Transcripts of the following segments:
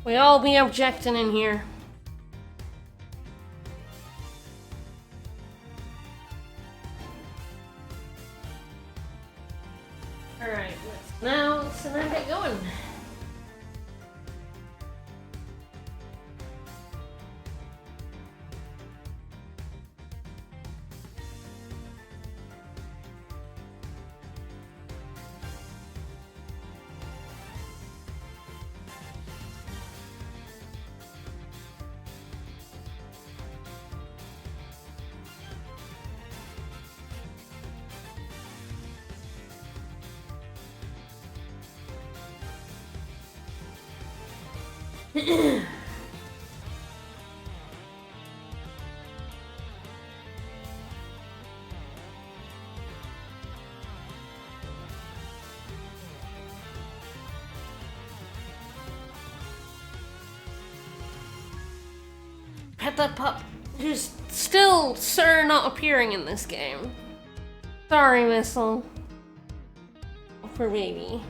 We all be objecting in here. Alright, let's now get going. Pet that pup, who's still, sir, not appearing in this game. Sorry, Missile. For baby.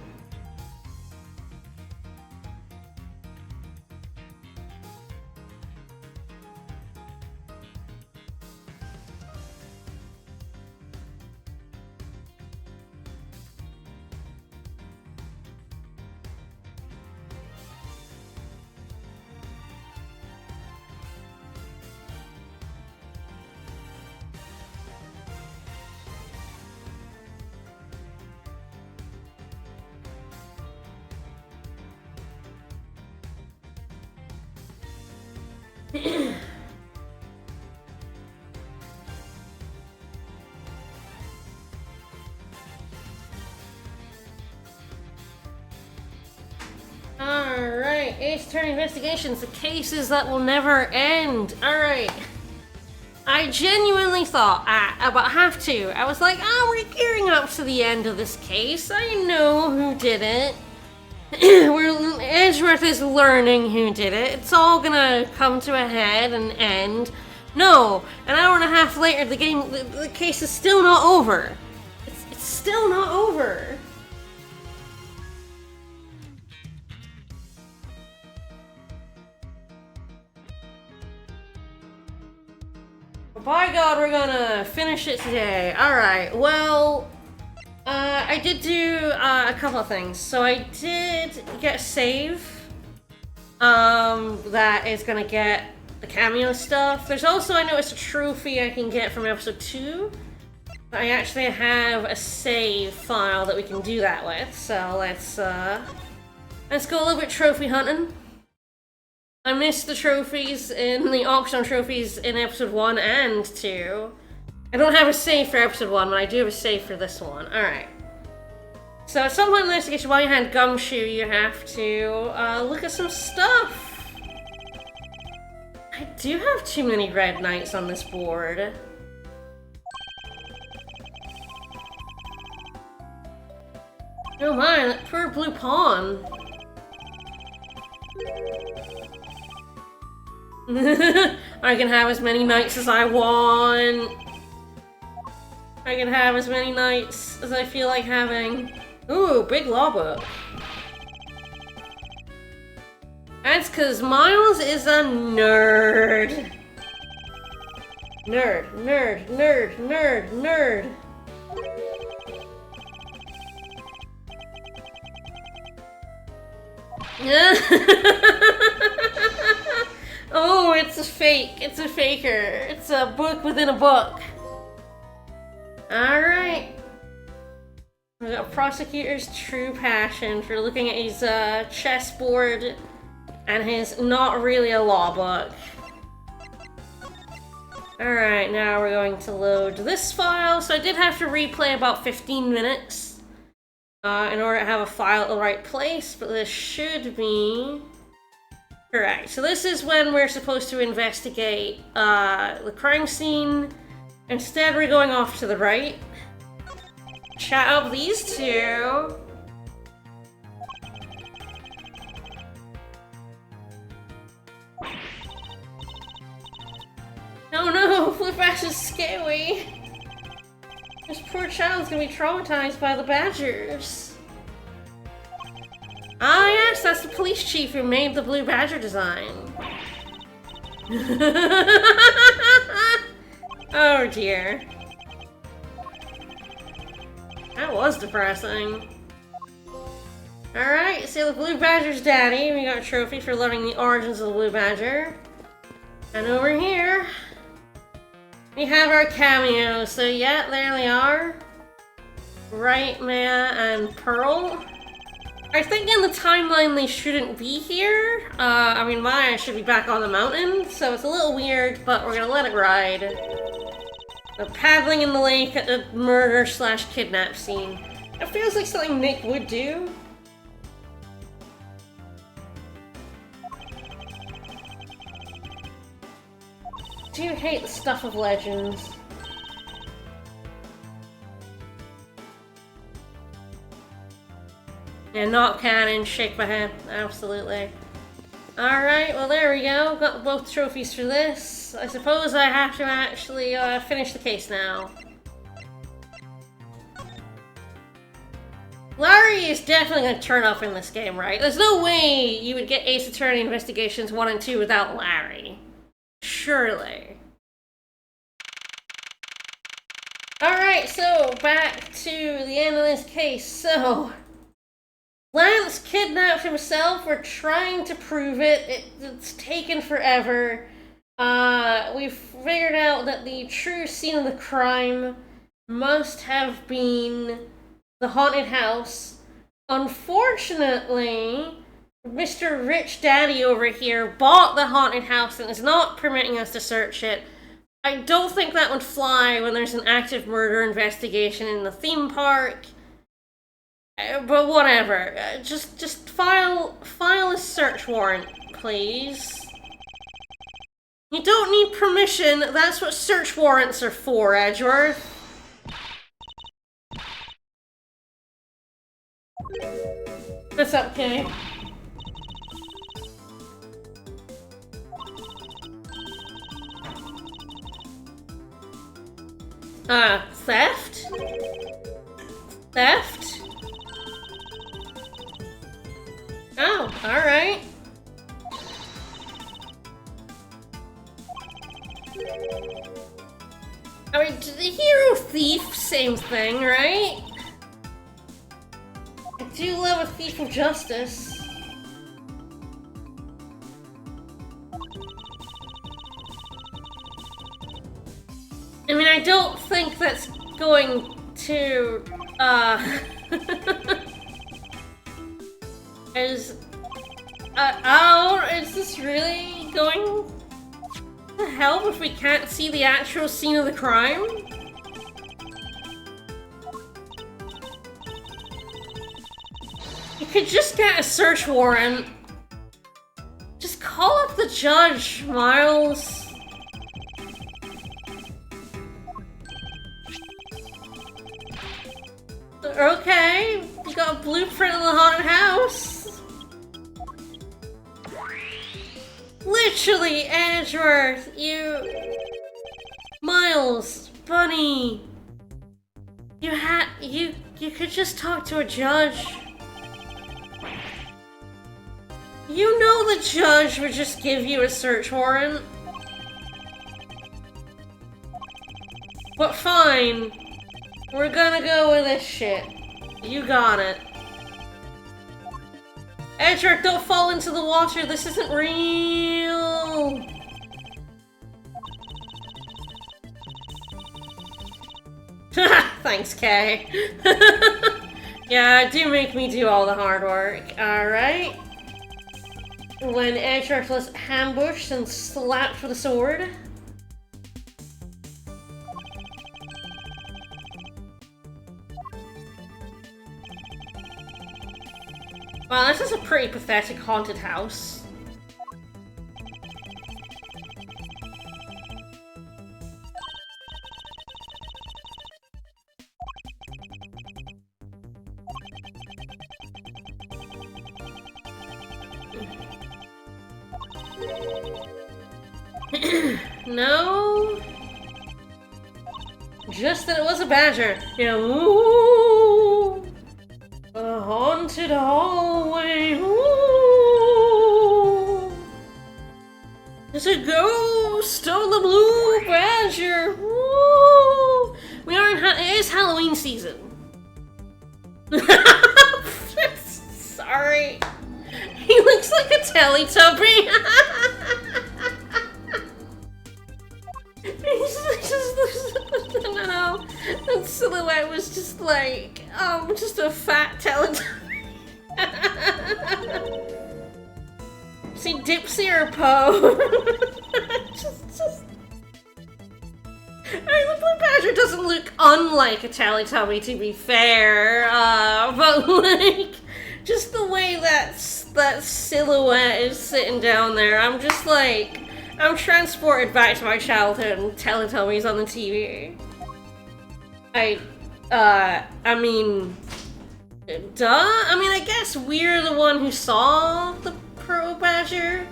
Alright, Ace Attorney Investigations, the cases that will never end. Alright. I genuinely thought at about half two, I was like, oh, we're gearing up to the end of this case. I know who did it. Edgeworth is learning who did it. It's all gonna come to a head and end. No, an hour and a half later, the case is still not over. It's still not over. By God, we're gonna finish it today. Alright, well, I did do a couple of things. So I did get a save that is gonna get the cameo stuff. There's also, I noticed, a trophy I can get from episode 2. I actually have a save file that we can do that with. So let's go a little bit trophy hunting. I missed the trophies in the optional trophies in episode 1 and 2. I don't have a save for episode 1, but I do have a save for this one. Alright. So at some point in the investigation, while you had Gumshoe, you have to look at some stuff. I do have too many red knights on this board. Oh my, that poor blue pawn. I can have as many knights as I want. I can have as many knights as I feel like having. Ooh, big law book. That's because Miles is a nerd. Nerd, nerd, nerd, nerd, nerd. Oh, it's a fake. It's a faker. It's a book within a book. Alright. We got Prosecutor's true passion for looking at his chessboard and his not really a law book. Alright, now we're going to load this file. So I did have to replay about 15 minutes in order to have a file at the right place, but this should be correct. So this is when we're supposed to investigate the crime scene. Instead, we're going off to the right. Chat up these two. Oh no, Flipash is scary. This poor child's gonna be traumatized by the badgers. Ah, yes, that's the police chief who made the Blue Badger design. Oh dear. That was depressing. Alright, so the Blue Badger's daddy. We got a trophy for learning the origins of the Blue Badger. And over here, we have our cameos. So yeah, there they are. Right, Maya and Pearl. I think in the timeline they shouldn't be here. I mean, Maya should be back on the mountain, so it's a little weird, but we're gonna let it ride. The paddling in the lake at the murder/kidnap scene. It feels like something Nick would do. Do you hate the stuff of legends? Yeah, not canon, shake my head, absolutely. Alright, well there we go, got both trophies for this. I suppose I have to actually finish the case now. Larry is definitely going to turn up in this game, right? There's no way you would get Ace Attorney Investigations 1 and 2 without Larry. Surely. Alright, so back to the end of this case. So, Lance kidnapped himself. We're trying to prove it. It's taken forever. We've figured out that the true scene of the crime must have been the haunted house. Unfortunately, Mr. Rich Daddy over here bought the haunted house and is not permitting us to search it. I don't think that would fly when there's an active murder investigation in the theme park. But whatever. Just file a search warrant, please. You don't need permission. That's what search warrants are for, Edgeworth. What's up, Kay? Theft? Theft? Oh, alright. I mean, the hero thief, same thing, right? I do love a thief of justice. I mean, I don't think that's going to, is this really going to help if we can't see the actual scene of the crime? You could just get a search warrant. Just call up the judge, Miles. Okay, you got a blueprint of the haunted house. Literally, Edgeworth, Miles, Bunny. You could just talk to a judge. You know the judge would just give you a search warrant. But fine. We're gonna go with this shit. You got it. Edgeworth, don't fall into the water. This isn't real. Thanks, Kay. Yeah, do make me do all the hard work. Alright. When Edgeworth was ambushed and slapped with a sword. Wow, this is a pretty pathetic haunted house. No? Just that it was a badger. Yeah, ooh. A haunted hallway Halloween season. Sorry. He looks like a Teletubby. No, that silhouette was just like, just a fat Teletubby. See, Dipsy or Poe? just. I mean, the Blue Badger doesn't look unlike a Teletubby, to be fair, but like, just the way that silhouette is sitting down there, I'm just like, I'm transported back to my childhood and Teletubbies on the TV. I mean, duh? I mean, I guess we're the one who saw the Pro Badger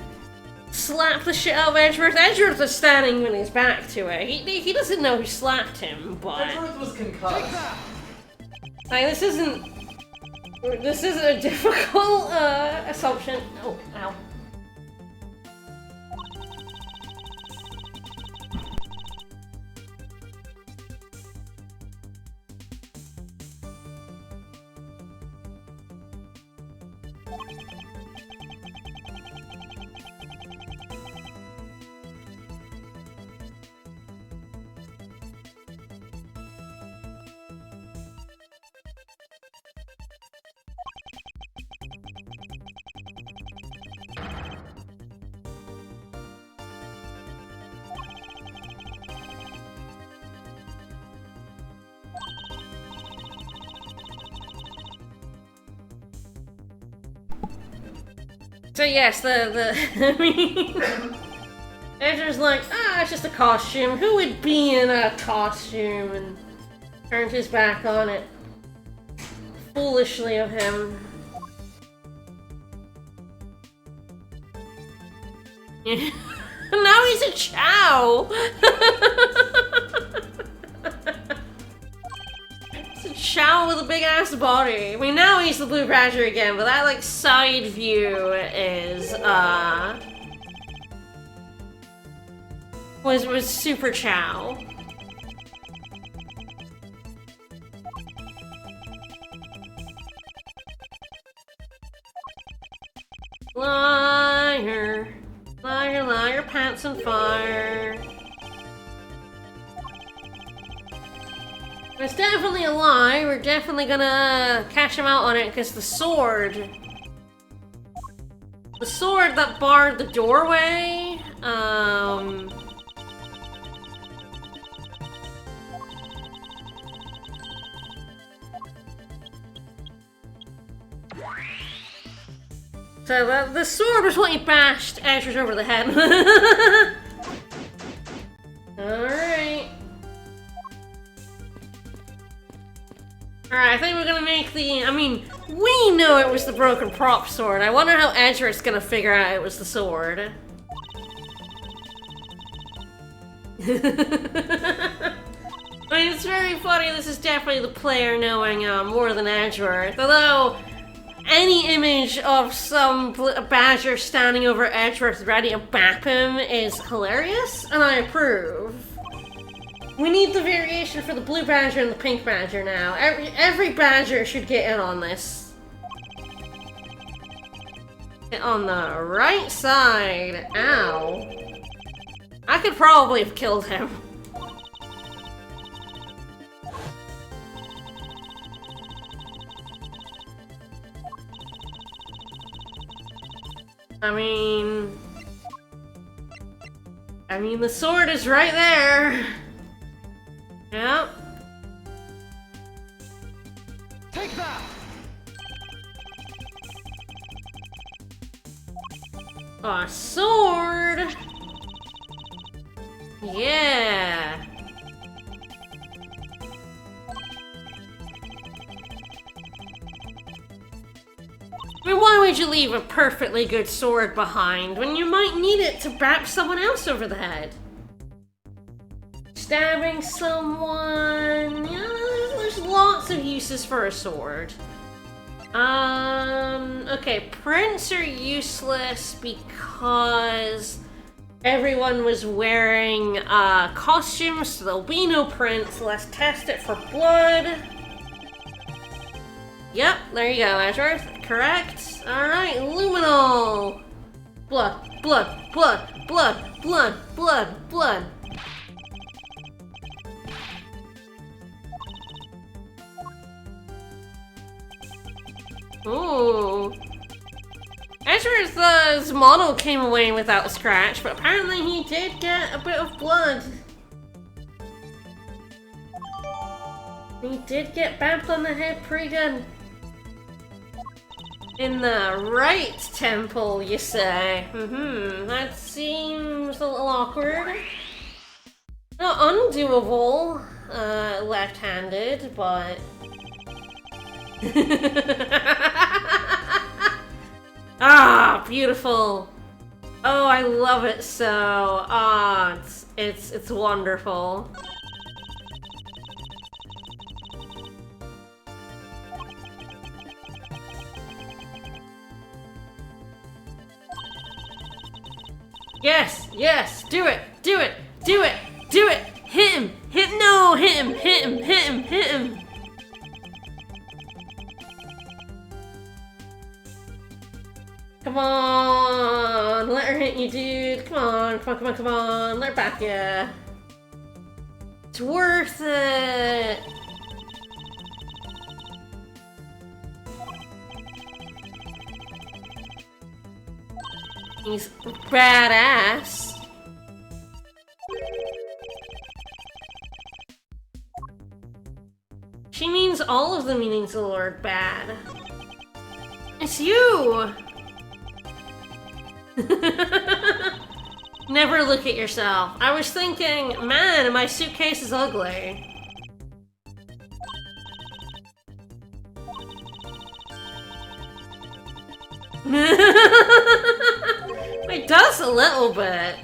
slap the shit out of Edgeworth. Edgeworth is standing with his back to it. He doesn't know who slapped him, but... Edgeworth was concussed. Like, this isn't a difficult, assumption. Oh, ow. So yes, I mean, Edgar's like, it's just a costume. Who would be in a costume? And turned his back on it. Foolishly of him. Now he's a Chow! Chow with a big ass body. I mean, now he's the Blue Badger again, but that like side view is was super Chow. Liar, liar, liar, pants on fire. It's definitely a lie. We're definitely gonna cash him out on it because the sword that barred the doorway, so the sword was what he bashed Asher's over the head. Alright. Alright, I think we're gonna make I mean, we know it was the broken prop sword. I wonder how Edgeworth's gonna figure out it was the sword. I mean, it's very funny, this is definitely the player knowing more than Edgeworth. Although, any image of some badger standing over Edgeworth ready to bap him is hilarious, and I approve. We need the variation for the Blue Badger and the Pink Badger now. Every badger should get in on this. Get on the right side. Ow. I could probably have killed him. I mean, the sword is right there. Yep. Take that! A sword! Yeah! I mean, why would you leave a perfectly good sword behind when you might need it to bap someone else over the head? Stabbing someone, you know, there's lots of uses for a sword. Okay, prints are useless because Everyone was wearing costumes, so there'll be no prints. Let's test it for blood. Yep, there you go, Edgeworth. Correct. Alright, luminol. Blood, blood, blood, blood, blood, blood, blood. Ooh. Edgeworth's model came away without a scratch, but apparently he did get a bit of blood. He did get bapped on the head pretty good. In the right temple, you say? That seems a little awkward. Not undoable, left-handed, but... Ah, beautiful. Oh, I love it so. Ah, it's wonderful. Yes, yes, do it, do it, do it, do it. Hit him, no, hit him, hit him, hit him, hit him. Come on, let her hit you, dude. Come on, come on, come on, come on. Let her back ya. It's worth it. He's badass. She means all of the meanings of the word bad. It's you! Never look at yourself. I was thinking, man, my suitcase is ugly. It does a little bit.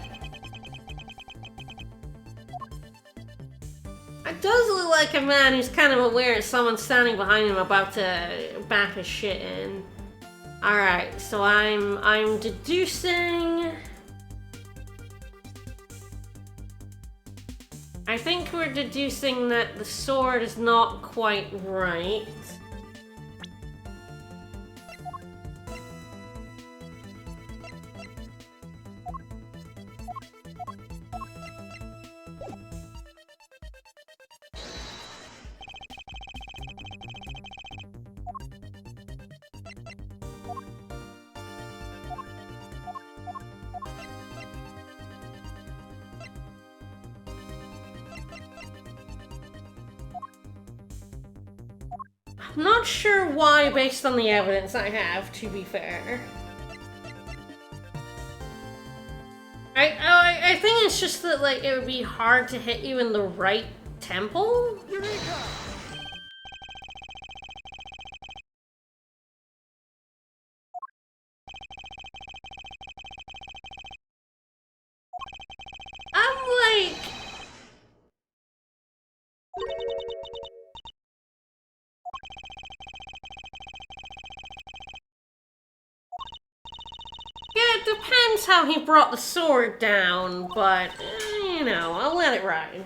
It does look like a man who's kind of aware that someone's standing behind him about to bap his shit in. Alright, so I'm deducing... I think we're deducing that the sword is not quite right. I'm not sure why based on the evidence I have, to be fair. I think it's just that, like, it would be hard to hit you in the right temple? Eureka! I'm like... Yeah, it depends how he brought the sword down, but, you know, I'll let it ride.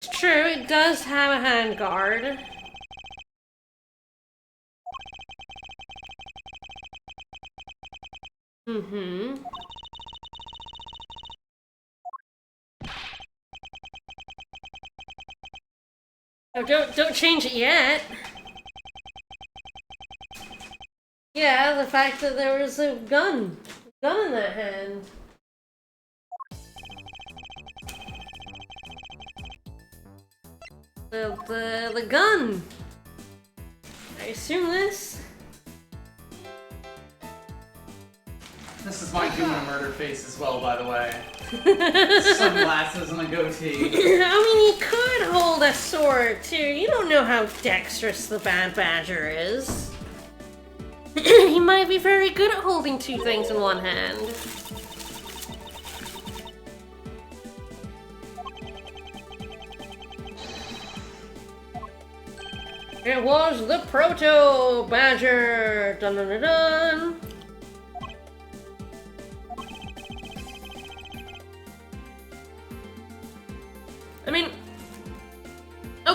It's true, it does have a handguard. Mm-hmm. Oh, don't change it yet. Yeah, the fact that there was a gun in that hand. The gun. I assume this. This is my doing a murder face as well, by the way. Sunglasses and a goatee. I mean, he could hold a sword too. You don't know how dexterous the Bad Badger is. He might be very good at holding two things in one hand. It was the Proto Badger! Dun dun dun dun!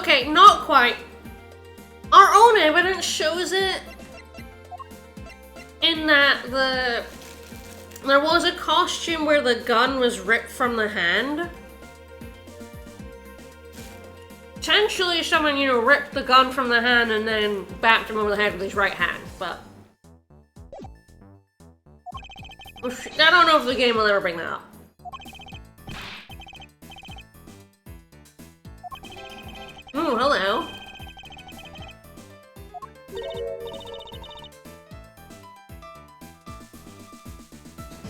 okay, not quite. Our own evidence shows it in that there was a costume where the gun was ripped from the hand. Potentially someone, you know, ripped the gun from the hand and then bapped him over the head with his right hand, but I don't know if the game will ever bring that up. Ooh, hello.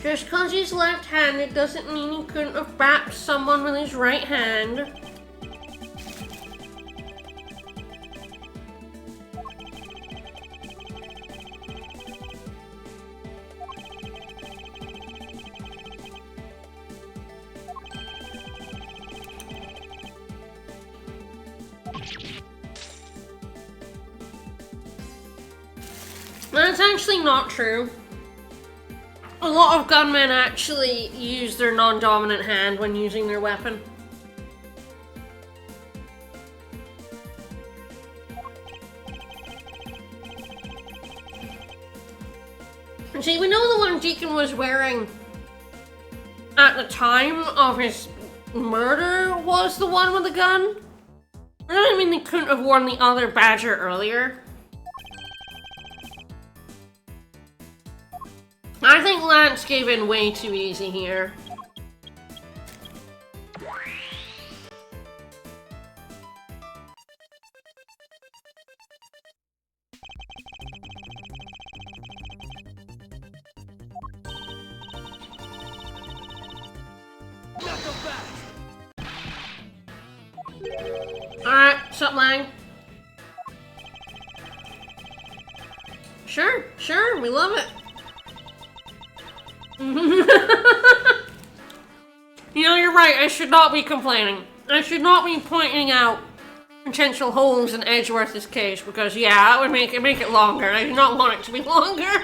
Just cause he's left-handed doesn't mean he couldn't have bapped someone with his right hand. That's actually not true. A lot of gunmen actually use their non-dominant hand when using their weapon. See, we know the one Deacon was wearing at the time of his murder was the one with the gun. I don't mean they couldn't have worn the other badger earlier. I think Lance gave in way too easy here. Alright, sup, Lang? Sure, we love it. You know, you're right, I should not be complaining. I should not be pointing out potential holes in Edgeworth's case, because yeah, that would make it longer, and I do not want it to be longer.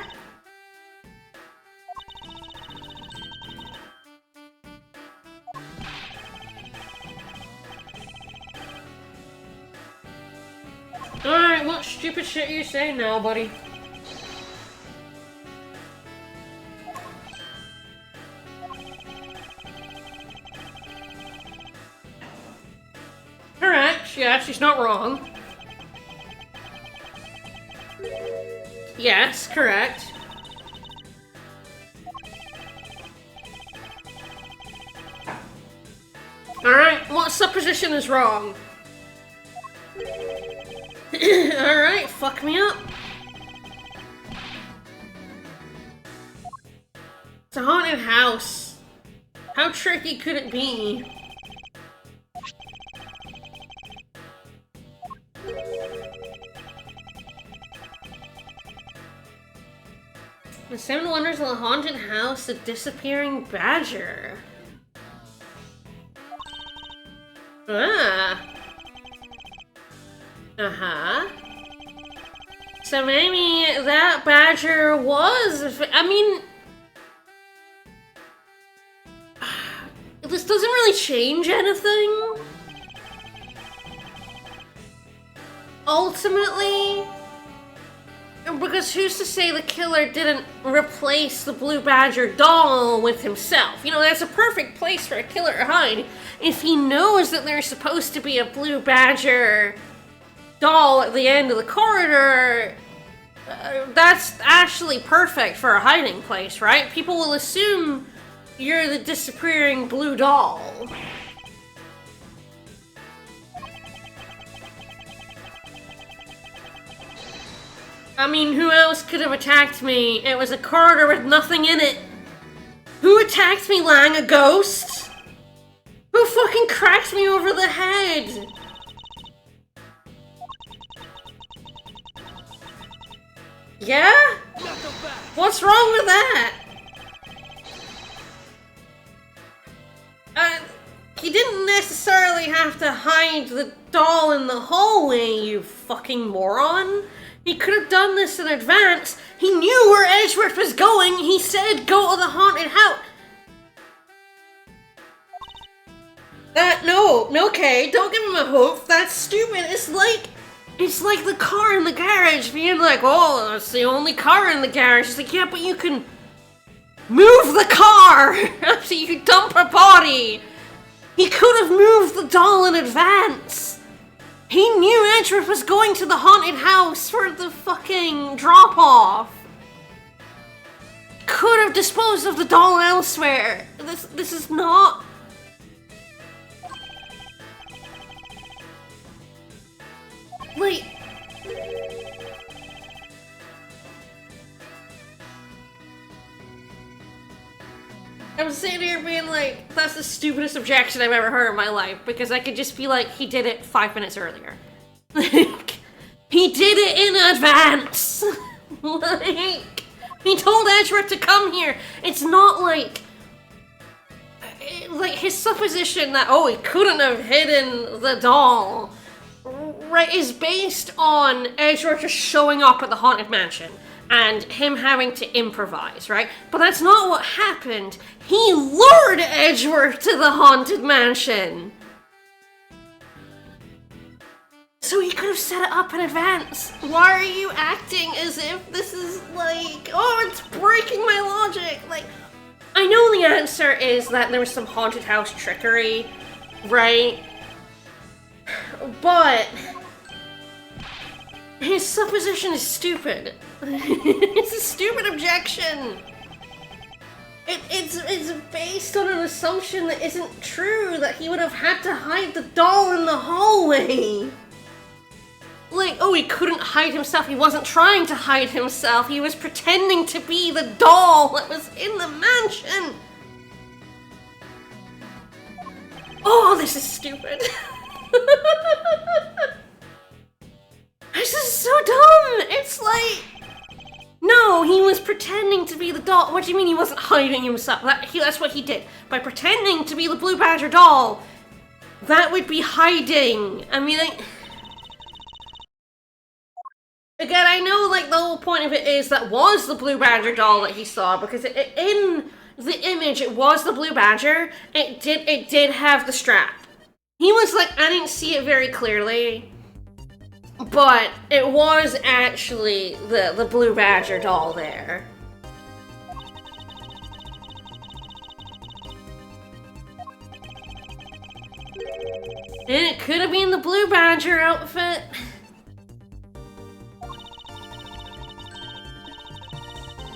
Alright, what stupid shit are you saying now, buddy? Correct, yes, she's not wrong. Yes, correct. Alright, what supposition is wrong? Alright, fuck me up. It's a haunted house. How tricky could it be? The Seven Wonders of the Haunted House, the Disappearing Badger. Ah. Uh-huh. So maybe that badger was... I mean... This doesn't really change anything. Ultimately... Because who's to say the killer didn't replace the Blue Badger doll with himself? You know, that's a perfect place for a killer to hide. If he knows that there's supposed to be a Blue Badger doll at the end of the corridor, that's actually perfect for a hiding place, right? People will assume you're the disappearing blue doll. I mean, who else could have attacked me? It was a corridor with nothing in it. Who attacked me, Lang? A ghost? Who fucking cracked me over the head? Yeah? What's wrong with that? He didn't necessarily have to hide the doll in the hallway, you fucking moron. He could have done this in advance. He knew where Edgeworth was going. He said go to the haunted house. No, okay, don't give him a hoof. That's stupid. It's like the car in the garage being like, oh, that's the only car in the garage. It's like, yeah, but you can move the car after you dump her body. He could have moved the doll in advance. He knew Edgeworth was going to the haunted house for the fucking drop-off. Could have disposed of the doll elsewhere. This is not... Like... I'm sitting here being like, that's the stupidest objection I've ever heard in my life, because I could just be like, he did it 5 minutes earlier. Like, he did it in advance! Like, he told Edgeworth to come here! It's not like his supposition that, oh, he couldn't have hidden the doll, right, is based on Edgeworth just showing up at the Haunted Mansion and him having to improvise, right? But that's not what happened. He lured Edgeworth to the Haunted Mansion. So he could have set it up in advance. Why are you acting as if this is like, oh, it's breaking my logic? Like, I know the answer is that there was some haunted house trickery, right? But his supposition is stupid. It's a stupid objection. It's based on an assumption that isn't true, that he would have had to hide the doll in the hallway. Like, oh, he couldn't hide himself. He wasn't trying to hide himself. He was pretending to be the doll that was in the mansion. Oh, this is stupid. This is so dumb. It's like, no, he was pretending to be the doll. What do you mean he wasn't hiding himself? That's what he did. By pretending to be the Blue Badger doll, that would be hiding. I mean, again, I know, like, the whole point of it is that was the Blue Badger doll that he saw, because in the image, it was the Blue Badger. It did have the strap. He was like, I didn't see it very clearly, but it was actually the Blue Badger doll there. And it could have been the Blue Badger outfit.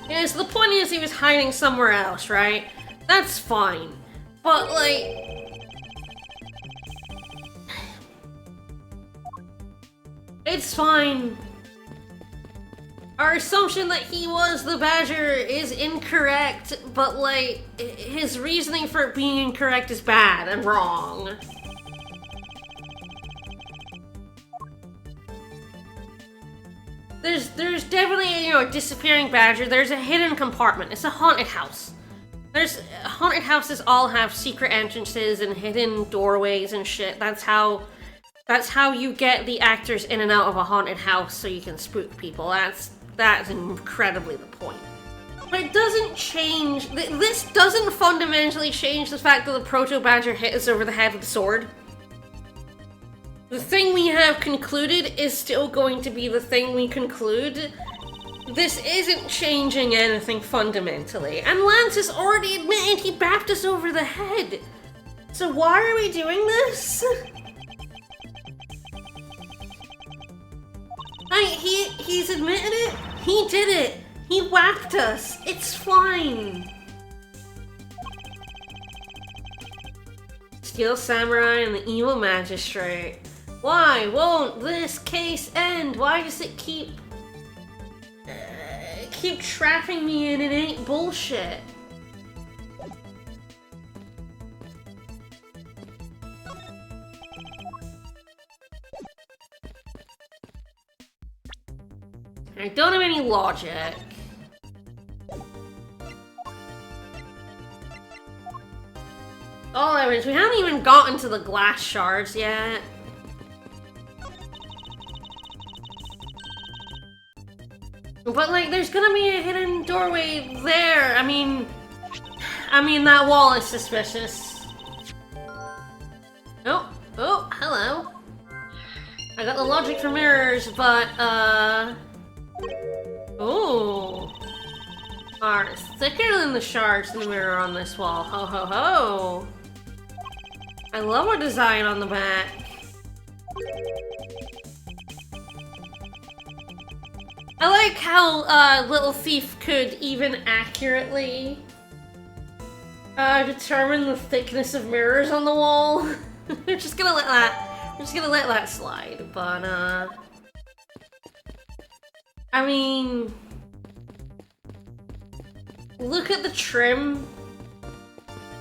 Yeah, so the point is he was hiding somewhere else, right? That's fine. But, like... it's fine. Our assumption that he was the Badger is incorrect, but, like, his reasoning for it being incorrect is bad and wrong. There's definitely, you know, a disappearing badger. There's a hidden compartment. It's a haunted house. Haunted houses all have secret entrances and hidden doorways and shit. That's how you get the actors in and out of a haunted house so you can spook people. That's incredibly the point. But it doesn't change, this doesn't fundamentally change the fact that the proto-badger hit us over the head with a sword. The thing we have concluded is still going to be the thing we conclude. This isn't changing anything fundamentally. And Lance has already admitted he bapped us over the head. So why are we doing this? He's admitted it. He did it. He whacked us. It's fine. Steel Samurai and the Evil Magistrate. Why won't this case end? Why does it keep trapping me in it ain't bullshit? I don't have any logic. All evidence. We haven't even gotten to the glass shards yet. But, like, there's gonna be a hidden doorway there. I mean, that wall is suspicious. I got the logic for mirrors, but, ooh. Are thicker than the shards in the mirror on this wall. Ho ho ho! I love our design on the back. I like how, Little Thief could even accurately, determine the thickness of mirrors on the wall. We're just gonna let that slide, but, I mean... Look at the trim.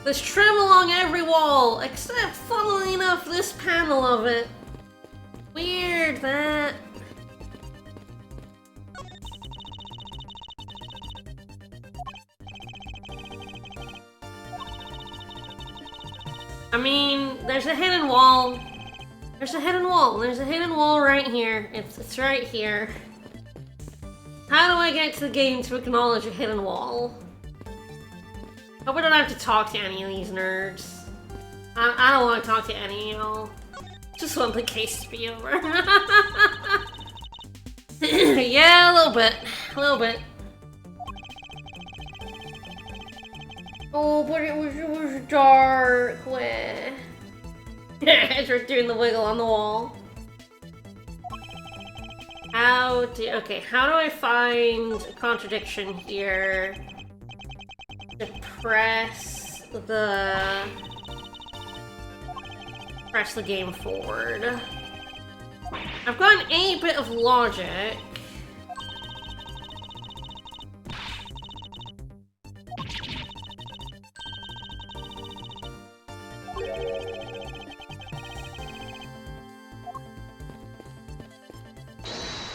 There's trim along every wall, except, funnily enough, this panel of it. Weird, that. I mean, there's a hidden wall. There's a hidden wall. There's a hidden wall right here. It's right here. How do I get to the game to acknowledge a hidden wall? Hope I don't have to talk to any of these nerds. I don't want to talk to any of y'all. Just want the case to be over. Yeah, a little bit. A little bit. Oh, but it was dark. Where? As we're doing the wiggle on the wall. Okay, how do I find a contradiction here? To press the game forward. I've got an 8-bit of logic.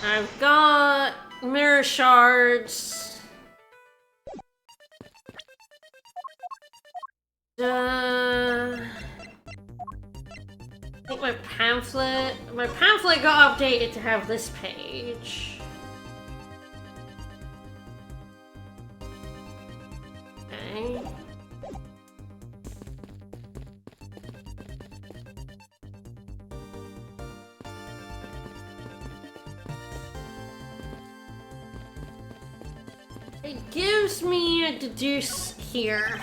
I've got mirror shards. I think my pamphlet got updated to have this page. Okay. It gives me a deduce here.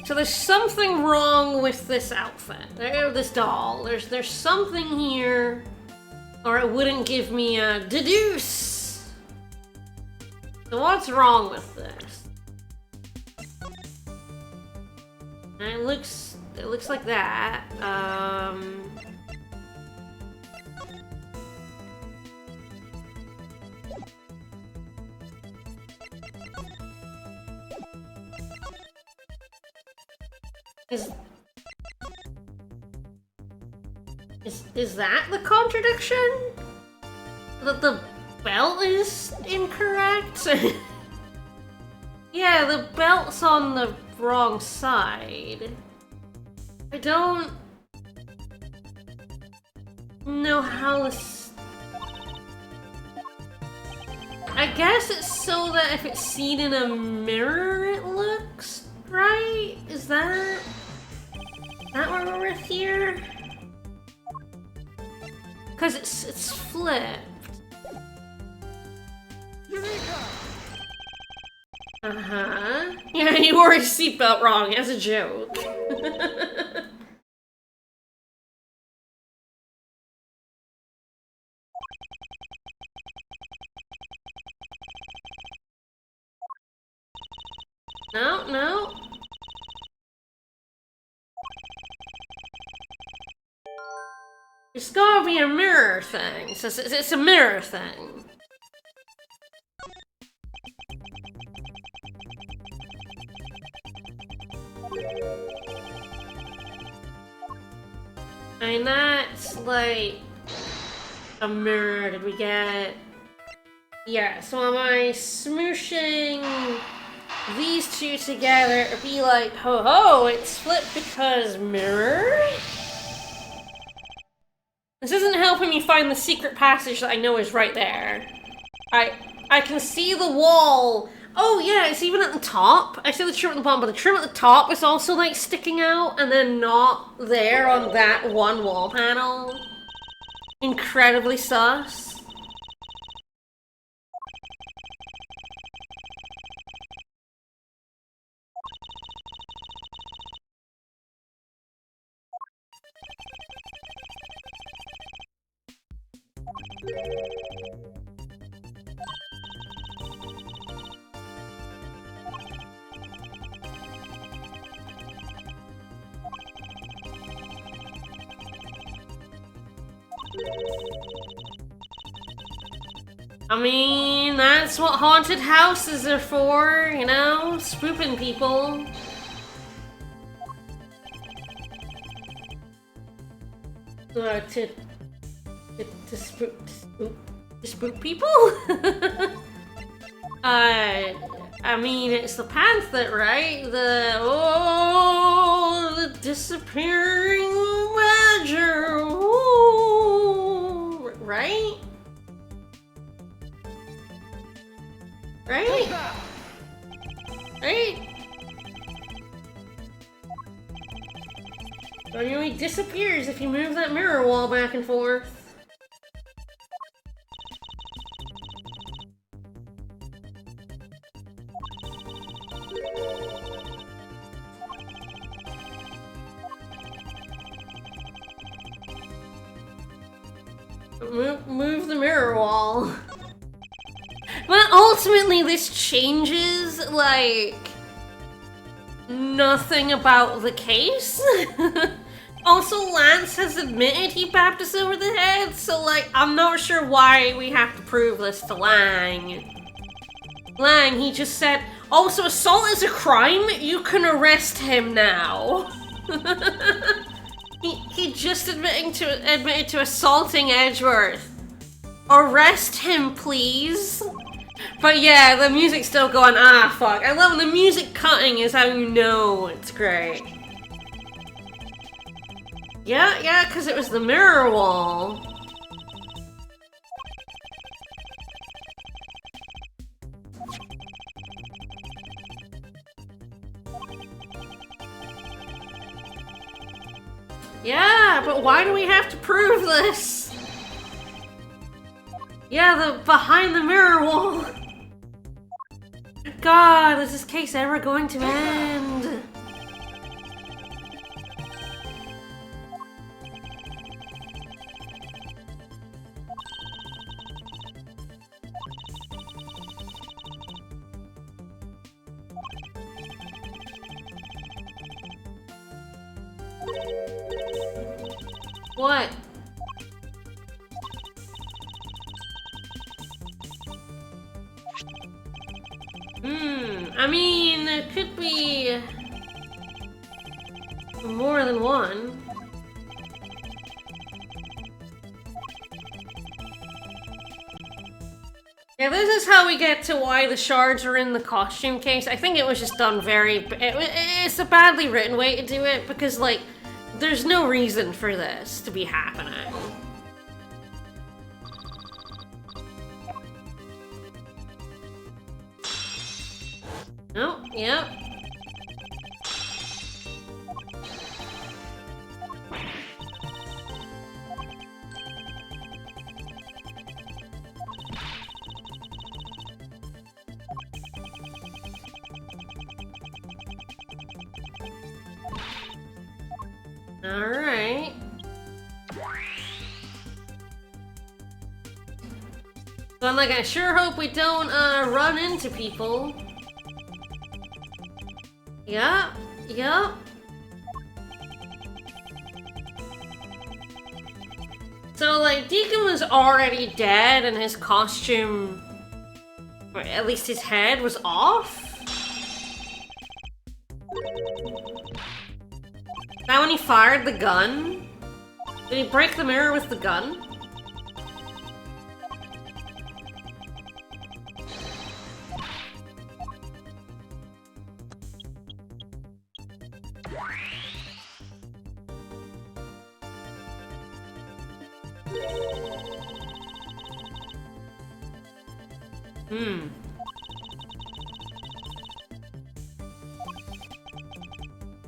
So there's something wrong with this outfit, this doll. There's something here, or it wouldn't give me a deduce. So what's wrong with this? And it looks like that. Is that the contradiction? That the belt is incorrect? Yeah, the belt's on the wrong side. I don't know how this... I guess it's so that if it's seen in a mirror, it looks right? Is that what we're with here? Because it's flipped. Uh-huh. Yeah, you wore your seatbelt wrong as a joke. No. It's gotta be a mirror thing. It's a mirror thing. And that's like a mirror. Did we get? Yeah, so am I smooshing these two together to be like, ho ho, it's flipped because mirror? This isn't helping me find the secret passage that I know is right there. I can see the wall. Oh yeah, it's even at the top. I see the trim at the bottom, but the trim at the top is also like sticking out and then not there on that one wall panel. incredibly sus. I mean, that's what haunted houses are for, you know? Spooping people. To spook people? I mean, it's the panther, right? The disappearing badger. Ooh, right? Right? Right? So, you know, he disappears if you move that mirror wall back and forth. Move the mirror wall. But ultimately, this changes, like, nothing about the case. Also, Lance has admitted he bapped us over the head, so, like, I'm not sure why we have to prove this to Lang. Lang, he just said, also, assault is a crime, you can arrest him now. He just admitted to assaulting Edgeworth. Arrest him, please. But yeah, the music's still going, ah, fuck. I love when the music cutting is how you know it's great. Yeah, because it was the mirror wall. Yeah, but why do we have to prove this? Yeah, the behind the mirror wall. God, is this case ever going to end? What? I mean, it could be more than one. Yeah, this is how we get to why the shards are in the costume case. I think it was just done it's a badly written way to do it, because, like, there's no reason for this to be happening. Oh, yeah. Alright. So I'm like, I sure hope we don't run into people. Yeah. So, like, Deacon was already dead and his costume, or at least his head, was off? Is that when he fired the gun? Did he break the mirror with the gun?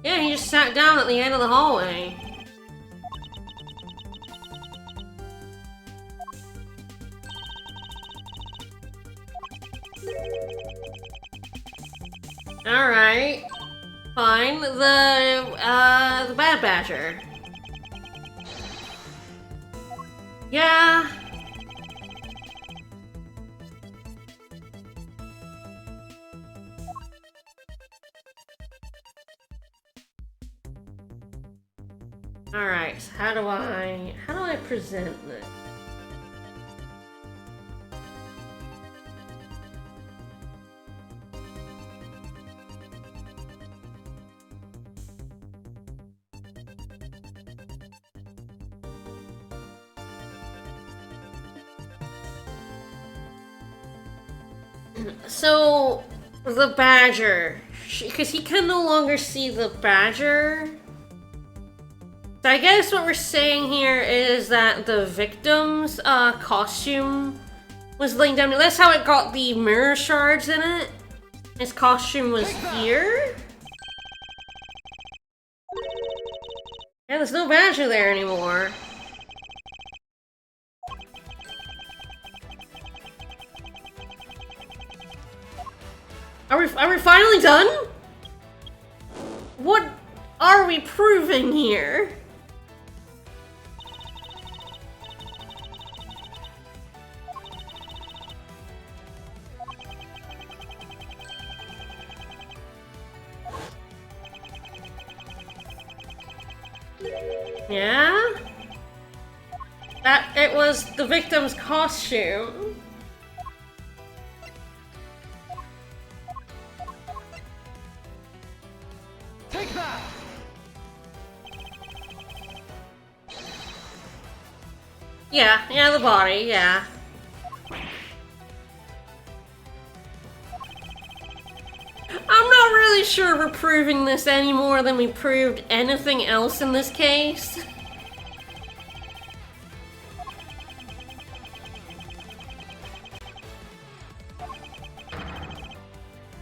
Yeah, he just sat down at the end of the hallway. Alright. Fine. The Bad Badger. Yeah. Alright, so how do I present this? So, the Badger, because he can no longer see the Badger. So I guess what we're saying here is that the victim's costume was laying down. That's how it got the mirror shards in it. His costume was here. Yeah, there's no Badger there anymore. Are we finally done? What are we proving here? Yeah? That it was the victim's costume. Take that! Yeah, the body, yeah. I'm not really sure we're proving this any more than we proved anything else in this case.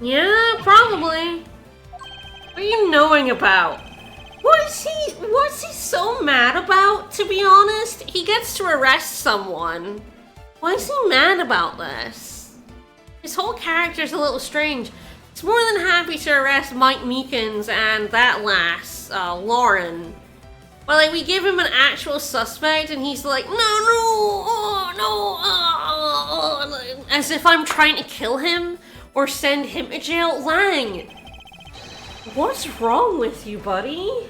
Yeah, probably. What are you knowing about? What's he so mad about, to be honest? He gets to arrest someone. Why is he mad about this? His whole character's a little strange. He's more than happy to arrest Mike Meekins and that lass, Lauren. But like, we give him an actual suspect and he's like, as if I'm trying to kill him or send him to jail. Lang, what's wrong with you, buddy?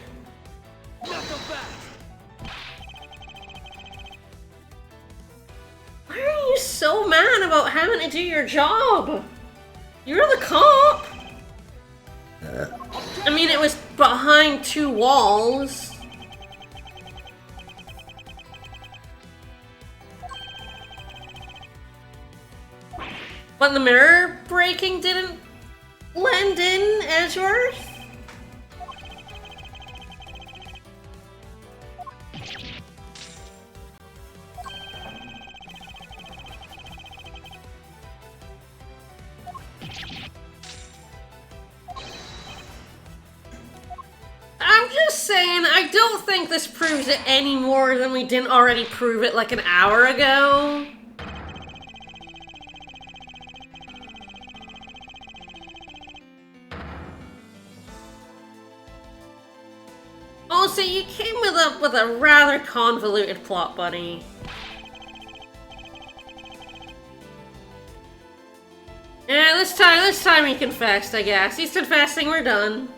Why are you so mad about having to do your job? You're the cop! I mean, it was behind two walls. But the mirror breaking didn't lend in, Edgeworth? I'm just saying, I don't think this proves it any more than we didn't already prove it like an hour ago. Also, you came with a rather convoluted plot, buddy. Yeah, this time he confessed, I guess. He's confessing, we're done.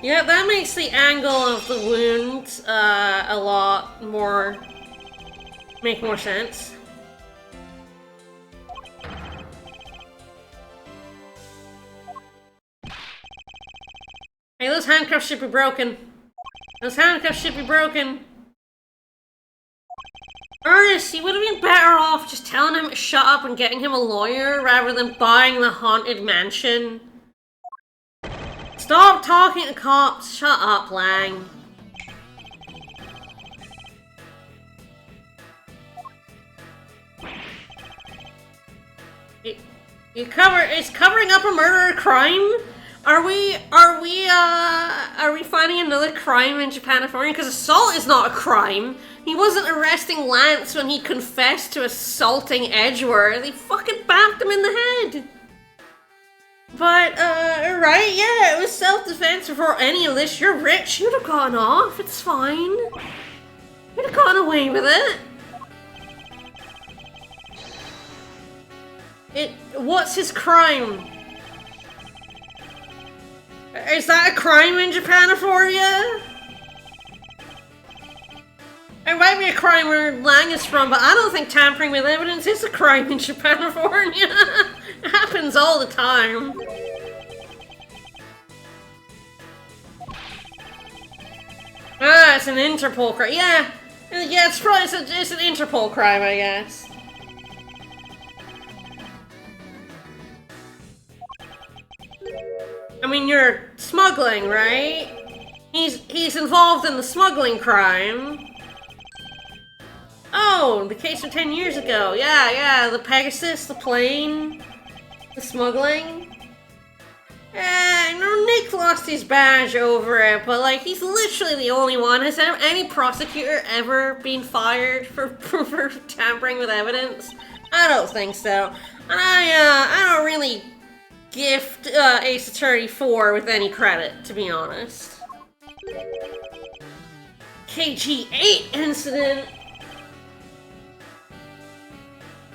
Yeah, that makes the angle of the wound a lot more... make more sense. Hey, those handcuffs should be broken. Those handcuffs should be broken. Ernest, you would have been better off just telling him to shut up and getting him a lawyer rather than buying the haunted mansion. Stop talking to cops. Shut up, Lang. It's covering up a murder crime? Are we finding another crime in Japan, California? Because assault is not a crime. He wasn't arresting Lance when he confessed to assaulting Edgeworth. They fucking backed him in the head. But, right, yeah, it was self-defense before any of this. You're rich, you'd have gone off, it's fine. You'd have gone away with it. What's his crime? Is that a crime in Japan for you? It might be a crime where Lang is from, but I don't think tampering with evidence is a crime in Japan, California. It happens all the time. Ah, it's an Interpol crime. Yeah, it's probably it's an Interpol crime, I guess. I mean, you're smuggling, right? He's involved in the smuggling crime. Oh, the case from 10 years ago. Yeah, the Pegasus, the plane, the smuggling. Nick lost his badge over it, but like, he's literally the only one. Has any prosecutor ever been fired for tampering with evidence? I don't think so. And I don't really gift Ace Attorney 4 with any credit, to be honest. KG8 incident.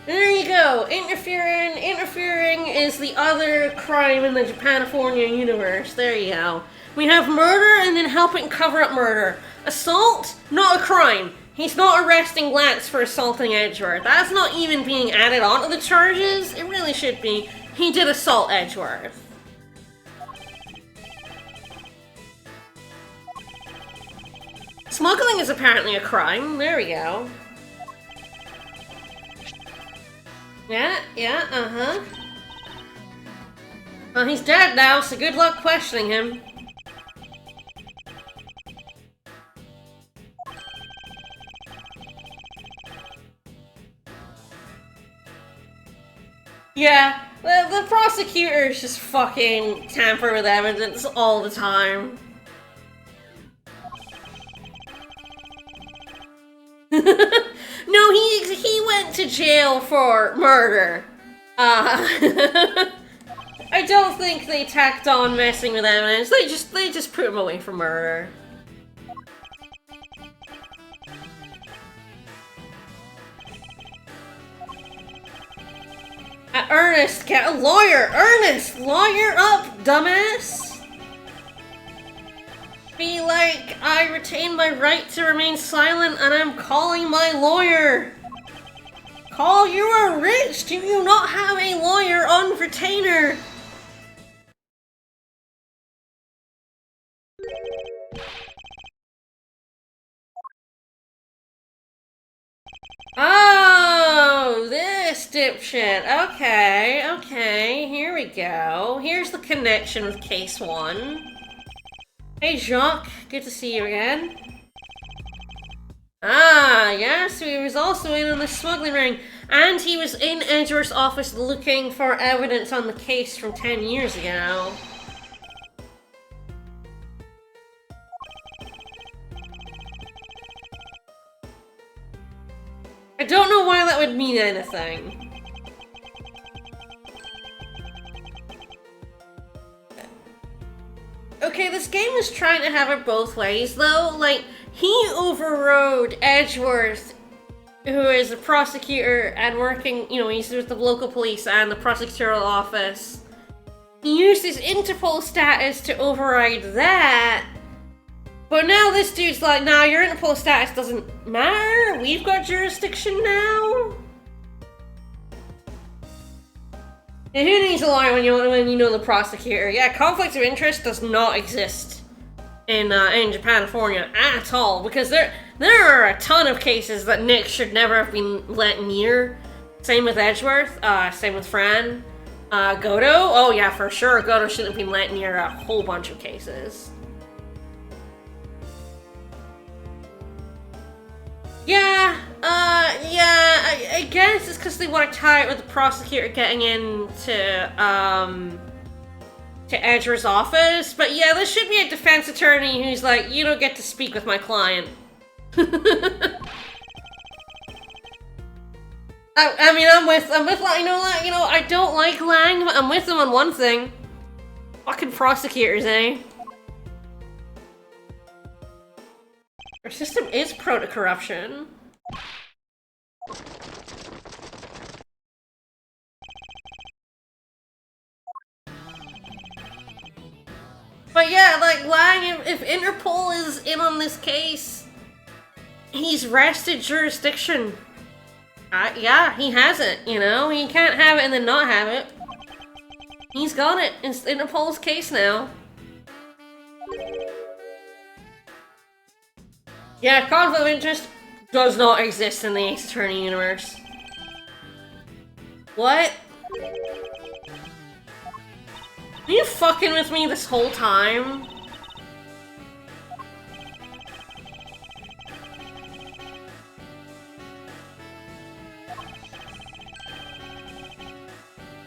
There you go. Interfering is the other crime in the Japanifornia universe. There you go. We have murder and then helping cover up murder. Assault, not a crime. He's not arresting Lance for assaulting Edgeworth. That's not even being added onto the charges. It really should be. He did assault Edgeworth. Smuggling is apparently a crime. There we go. Yeah, uh-huh. Well, he's dead now, so good luck questioning him. Yeah, the prosecutors just fucking tamper with evidence all the time. No, he went to jail for murder. I don't think they tacked on messing with evidence. They just put him away for murder. Ernest, get a lawyer! Ernest, lawyer up, dumbass! Be like, I retain my right to remain silent and I'm calling my lawyer. Call, you are rich! Do you not have a lawyer on retainer? Oh, this dipshit. Okay, here we go. Here's the connection with case 1. Hey Jacques, good to see you again. Ah, yes, he was also in on the smuggling ring. And he was in Edgeworth's office looking for evidence on the case from 10 years ago. I don't know why that would mean anything. Okay, this game is trying to have it both ways, though. Like, he overrode Edgeworth, who is a prosecutor and working, he's with the local police and the prosecutorial office. He used his Interpol status to override that. But now this dude's like, nah, your Interpol status doesn't matter. We've got jurisdiction now. And who needs a lawyer when you know the prosecutor? Yeah, conflict of interest does not exist in Japan, California at all, because there are a ton of cases that Nick should never have been let near. Same with Edgeworth. Same with Fran. Godo. Oh yeah, for sure. Godo shouldn't have been let near a whole bunch of cases. Yeah, I guess it's because they want to tie it with the prosecutor getting in to to Edgar's office, but yeah, there should be a defense attorney who's like, you don't get to speak with my client. I mean, I'm with, like, you know, I don't like Lang, but I'm with him on one thing. Fucking prosecutors, eh? Our system is prone to corruption. But yeah, like, Lang, if Interpol is in on this case, he's wrested jurisdiction. Yeah, he has it, you know? He can't have it and then not have it. He's got it. It's Interpol's case now. Yeah, conflict of interest does not exist in the Ace Attorney universe. What? Are you fucking with me this whole time?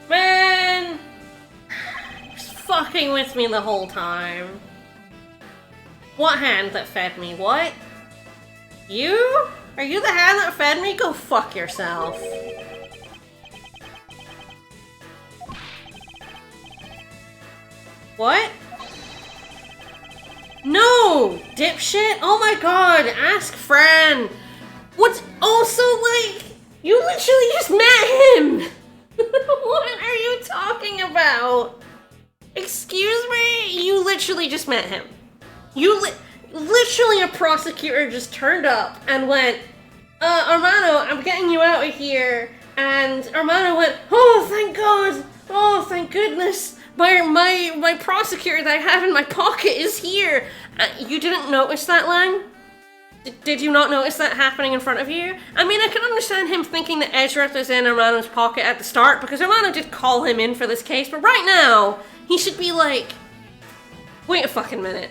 Man! Just fucking with me the whole time. What hand that fed me? What? You? Are you the hand that fed me? Go fuck yourself. What? No! Dipshit! Oh my god! Ask Fran! What's also like... You literally just met him! What are you talking about? Excuse me? You literally just met him. Literally a prosecutor just turned up and went, Armano, I'm getting you out of here. And Armano went, oh, thank God. Oh, thank goodness. My prosecutor that I have in my pocket is here. You didn't notice that, Lang? Did you not notice that happening in front of you? I mean, I can understand him thinking that Edgeworth was in Armano's pocket at the start, because Armano did call him in for this case, but right now, he should be like, wait a fucking minute.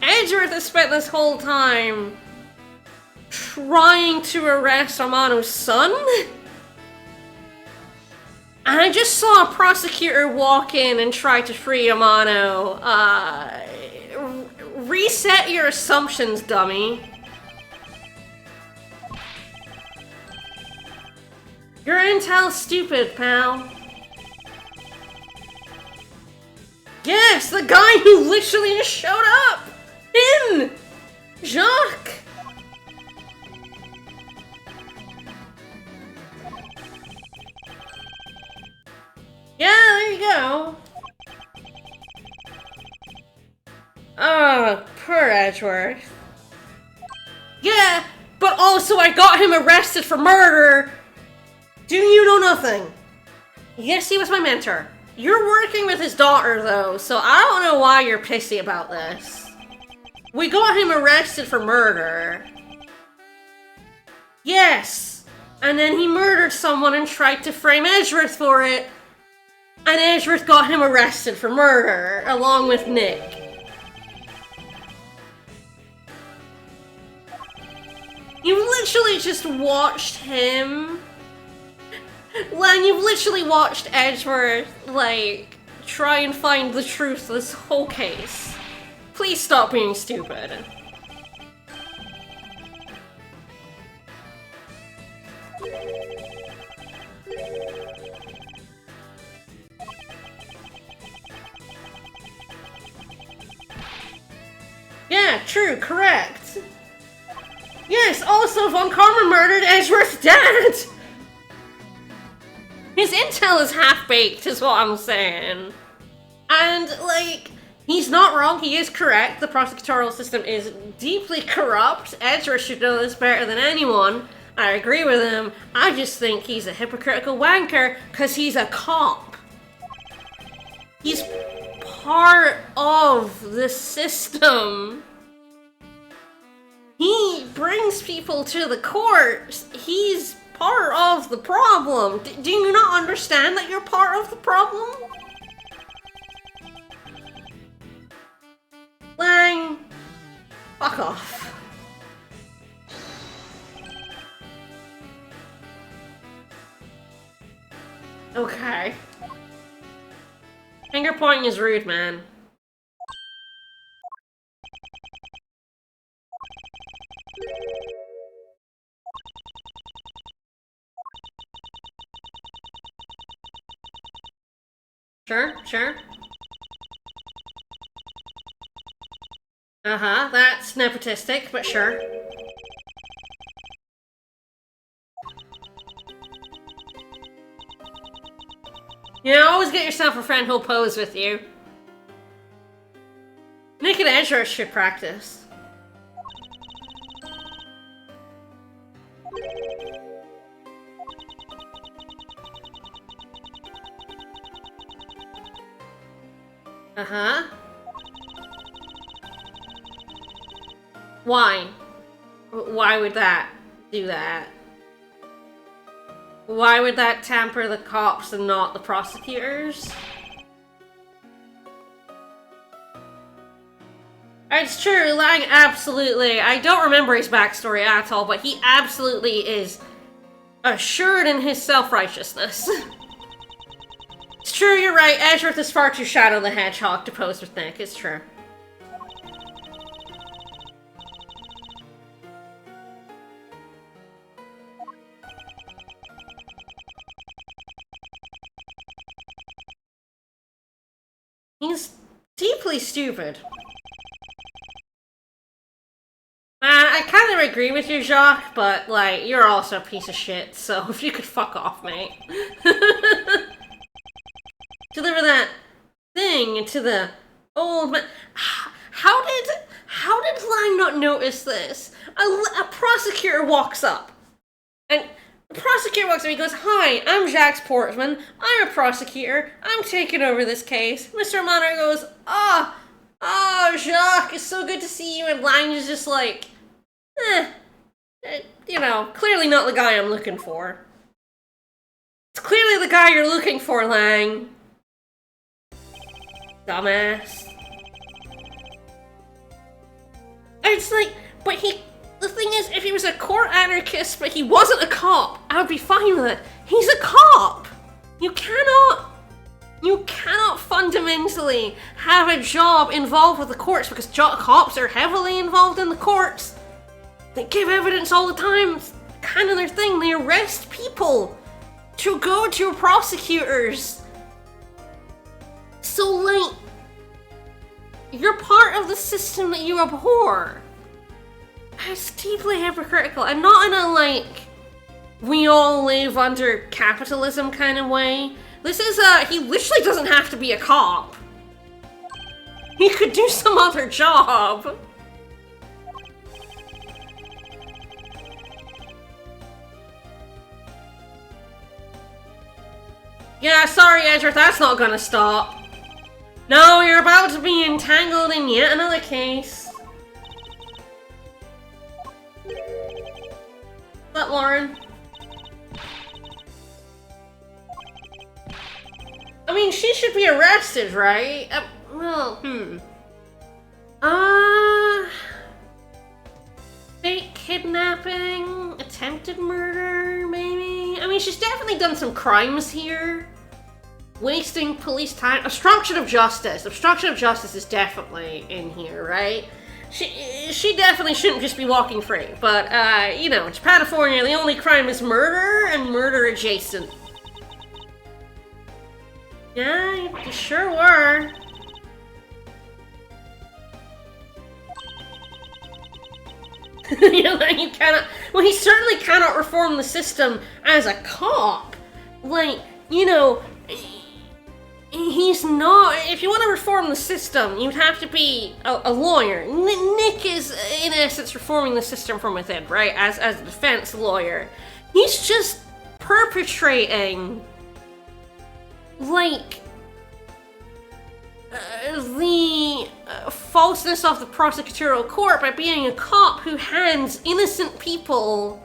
Edgeworth has spent this whole time trying to arrest Armano's son? And I just saw a prosecutor walk in and try to free Armano. Reset your assumptions, dummy. Your intel's stupid, pal. Yes, the guy who literally just showed up! Him! Jacques! Yeah, there you go. Oh, poor Edgeworth. Yeah, but also I got him arrested for murder. Do you know nothing? Yes, he was my mentor. You're working with his daughter, though, so I don't know why you're pissy about this. We got him arrested for murder. Yes, and then he murdered someone and tried to frame Edgeworth for it. And Edgeworth got him arrested for murder, along with Nick. You literally just watched him. Lang, you've literally watched Edgeworth, like, try and find the truth of this whole case. Please stop being stupid. Yeah, true, correct. Yes, also Von Karma murdered Edgeworth's dad! His intel is half-baked, is what I'm saying. And, like, he's not wrong, he is correct. The prosecutorial system is deeply corrupt. Edgeworth should know this better than anyone. I agree with him. I just think he's a hypocritical wanker because he's a cop. He's part of the system. He brings people to the court. He's part of the problem. Do you not understand that you're part of the problem? Lang, fuck off. Okay. Finger pointing is rude, man. Sure, sure. Uh-huh, that's nepotistic, but sure. You know, always get yourself a friend who'll pose with you. Nick and Edgeworth should practice. Uh-huh. Why? Why would that do that? Why would that tamper the cops and not the prosecutors? It's true, Lang absolutely. I don't remember his backstory at all, but he absolutely is assured in his self-righteousness. It's true, you're right. Edgeworth is far too Shadow the Hedgehog to pose with Nick. It's true. He's deeply stupid. Man, I kind of agree with you, Jacques, but, like, you're also a piece of shit, so if you could fuck off, mate. Deliver that thing to the old man. How did Lang not notice this? A prosecutor walks up. And the prosecutor walks up and he goes, "Hi, I'm Jacques Portman. I'm a prosecutor. I'm taking over this case." Mr. Manor goes, "Oh, Jacques, it's so good to see you." And Lang is just like, you know, clearly not the guy I'm looking for. It's clearly the guy you're looking for, Lang. Dumbass. It's like, but the thing is, if he was a court anarchist, but he wasn't a cop, I would be fine with it. He's a cop! You cannot fundamentally have a job involved with the courts, because cops are heavily involved in the courts. They give evidence all the time. It's kind of their thing. They arrest people to go to prosecutors. So, like, you're part of the system that you abhor. It's deeply hypocritical, and not in a, like, we all live under capitalism kind of way. This is he literally doesn't have to be a cop. He could do some other job. Yeah, sorry, Edgeworth, that's not gonna stop. No, you're about to be entangled in yet another case. What's up, Lauren? I mean, she should be arrested, right? Fake kidnapping, attempted murder, maybe? I mean, she's definitely done some crimes here. Wasting police time. Obstruction of justice. Obstruction of justice is definitely in here, right? She definitely shouldn't just be walking free. But, you know, in Japanifornia, the only crime is murder and murder adjacent. Yeah, you sure were. You cannot. Well, he certainly cannot reform the system as a cop. Like, you know, he's not. If you want to reform the system, you'd have to be a lawyer. Nick is, in essence, reforming the system from within, right? As a defense lawyer, he's just perpetrating, like, the falseness of the prosecutorial court by being a cop who hands innocent people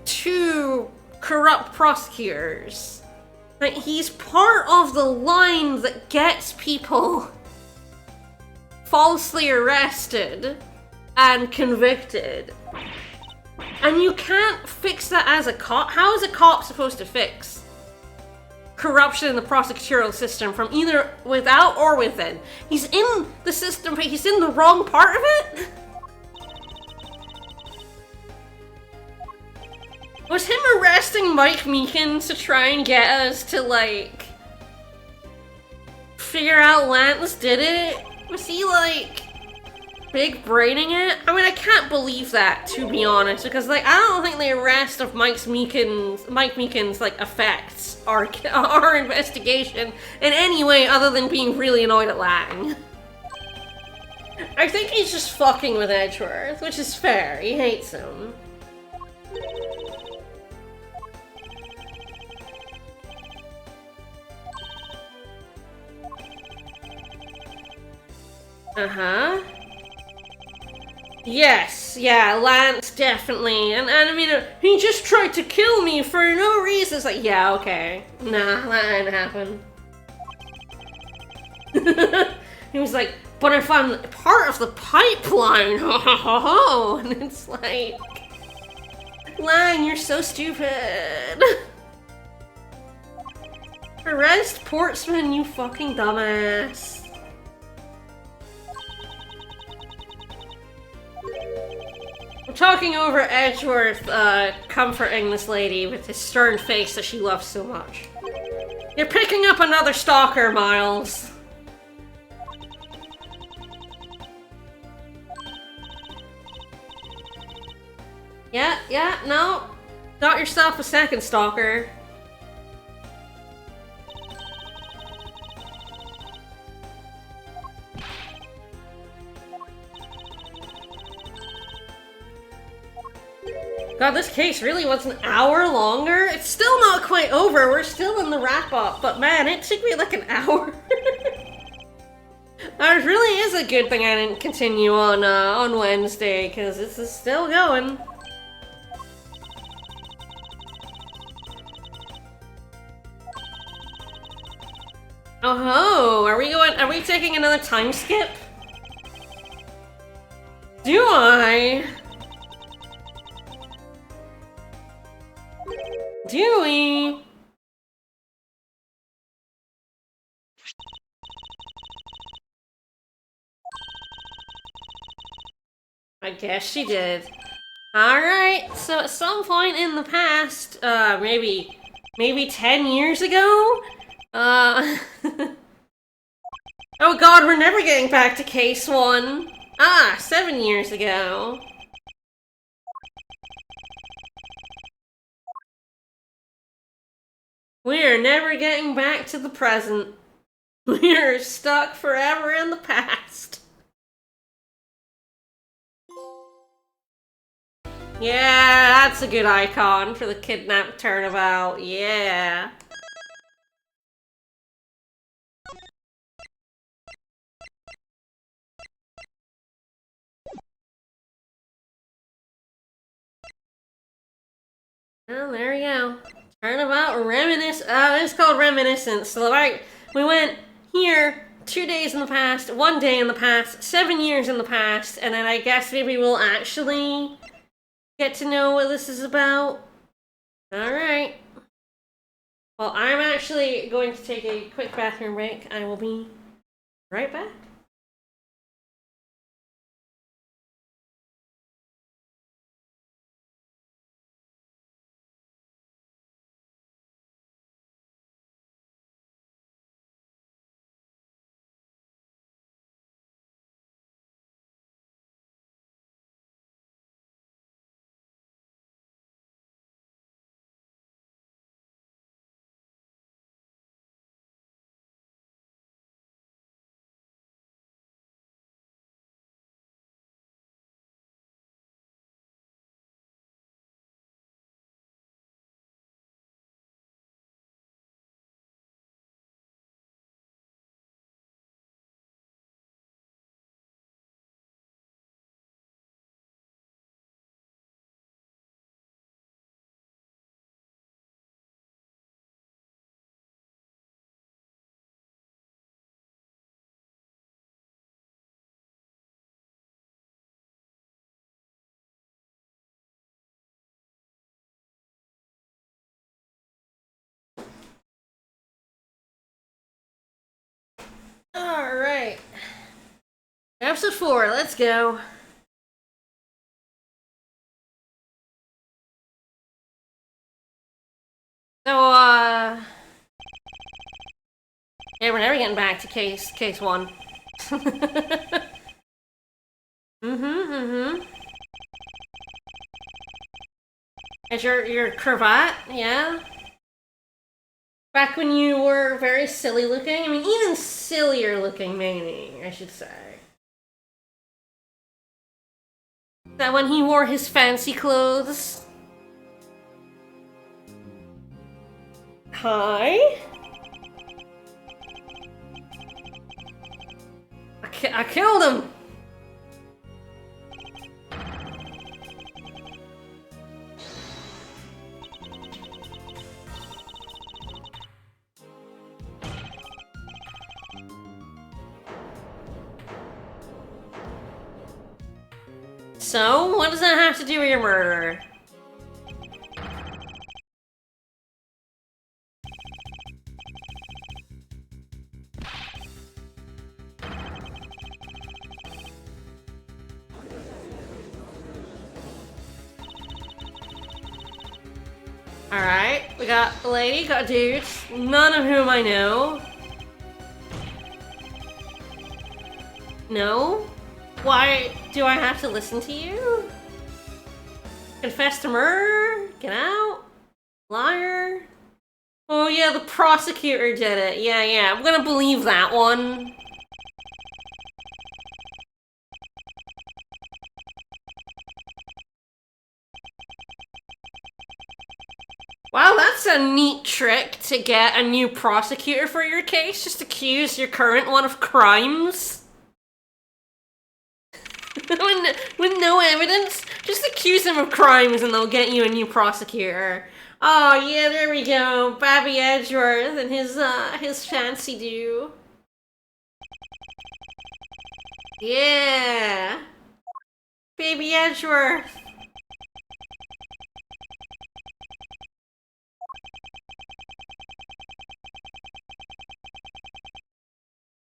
to corrupt prosecutors. Like, he's part of the line that gets people falsely arrested and convicted. And you can't fix that as a cop. How is a cop supposed to fix corruption in the prosecutorial system from either without or within. He's in the system, but he's in the wrong part of it? Was him arresting Mike Meekins to try and get us to, like, figure out Lance did it? Was he, like, big braining it? I mean, I can't believe that, to be honest, because, like, I don't think the arrest of Mike Meekins, like, affects our investigation in any way other than being really annoyed at Lang. I think he's just fucking with Edgeworth, which is fair. He hates him. Uh-huh. Yes, yeah, Lance, definitely. And I mean, he just tried to kill me for no reason. It's like, yeah, okay. Nah, that didn't happen. He was like, but if I'm part of the pipeline, ho ho ho ho. And it's like, Lang, you're so stupid. Arrest Portsman, you fucking dumbass. I'm talking over Edgeworth, comforting this lady with his stern face that she loves so much. You're picking up another stalker, Miles. Yeah, no. Got yourself a second stalker. God, this case really was an hour longer? It's still not quite over, we're still in the wrap-up, but man, it took me like an hour. It really is a good thing I didn't continue on Wednesday, because this is still going. Oh, are we taking another time skip? Do I? Do we? I guess she did. Alright, so at some point in the past, maybe 10 years ago? Oh god, we're never getting back to case 1. 7 years ago. We're never getting back to the present. We're stuck forever in the past. Yeah, that's a good icon for the kidnapped turnabout. Yeah. Well, there we go. Turnabout reminiscence. It's called Reminiscence. So, right, we went here 2 days in the past, 1 day in the past, 7 years in the past, and then I guess maybe we'll actually get to know what this is about. Alright. Well, I'm actually going to take a quick bathroom break. I will be right back. Alright. Episode 4, let's go. So, yeah, we're never getting back to case 1. Is your cravat, yeah? Back when you were very silly looking? I mean, even sillier looking, maybe, I should say. That when he wore his fancy clothes. Hi? I killed him! So, what does that have to do with your murder? Alright, we got a lady, got dudes, none of whom I know. No? Why do I have to listen to you? Confess to murder? Get out? Liar? Oh yeah, the prosecutor did it. Yeah, I'm gonna believe that one. Wow, that's a neat trick to get a new prosecutor for your case. Just accuse your current one of crimes. with no evidence, just accuse him of crimes and they'll get you a new prosecutor. Oh yeah, there we go. Babby Edgeworth and his fancy do. Yeah. Baby Edgeworth.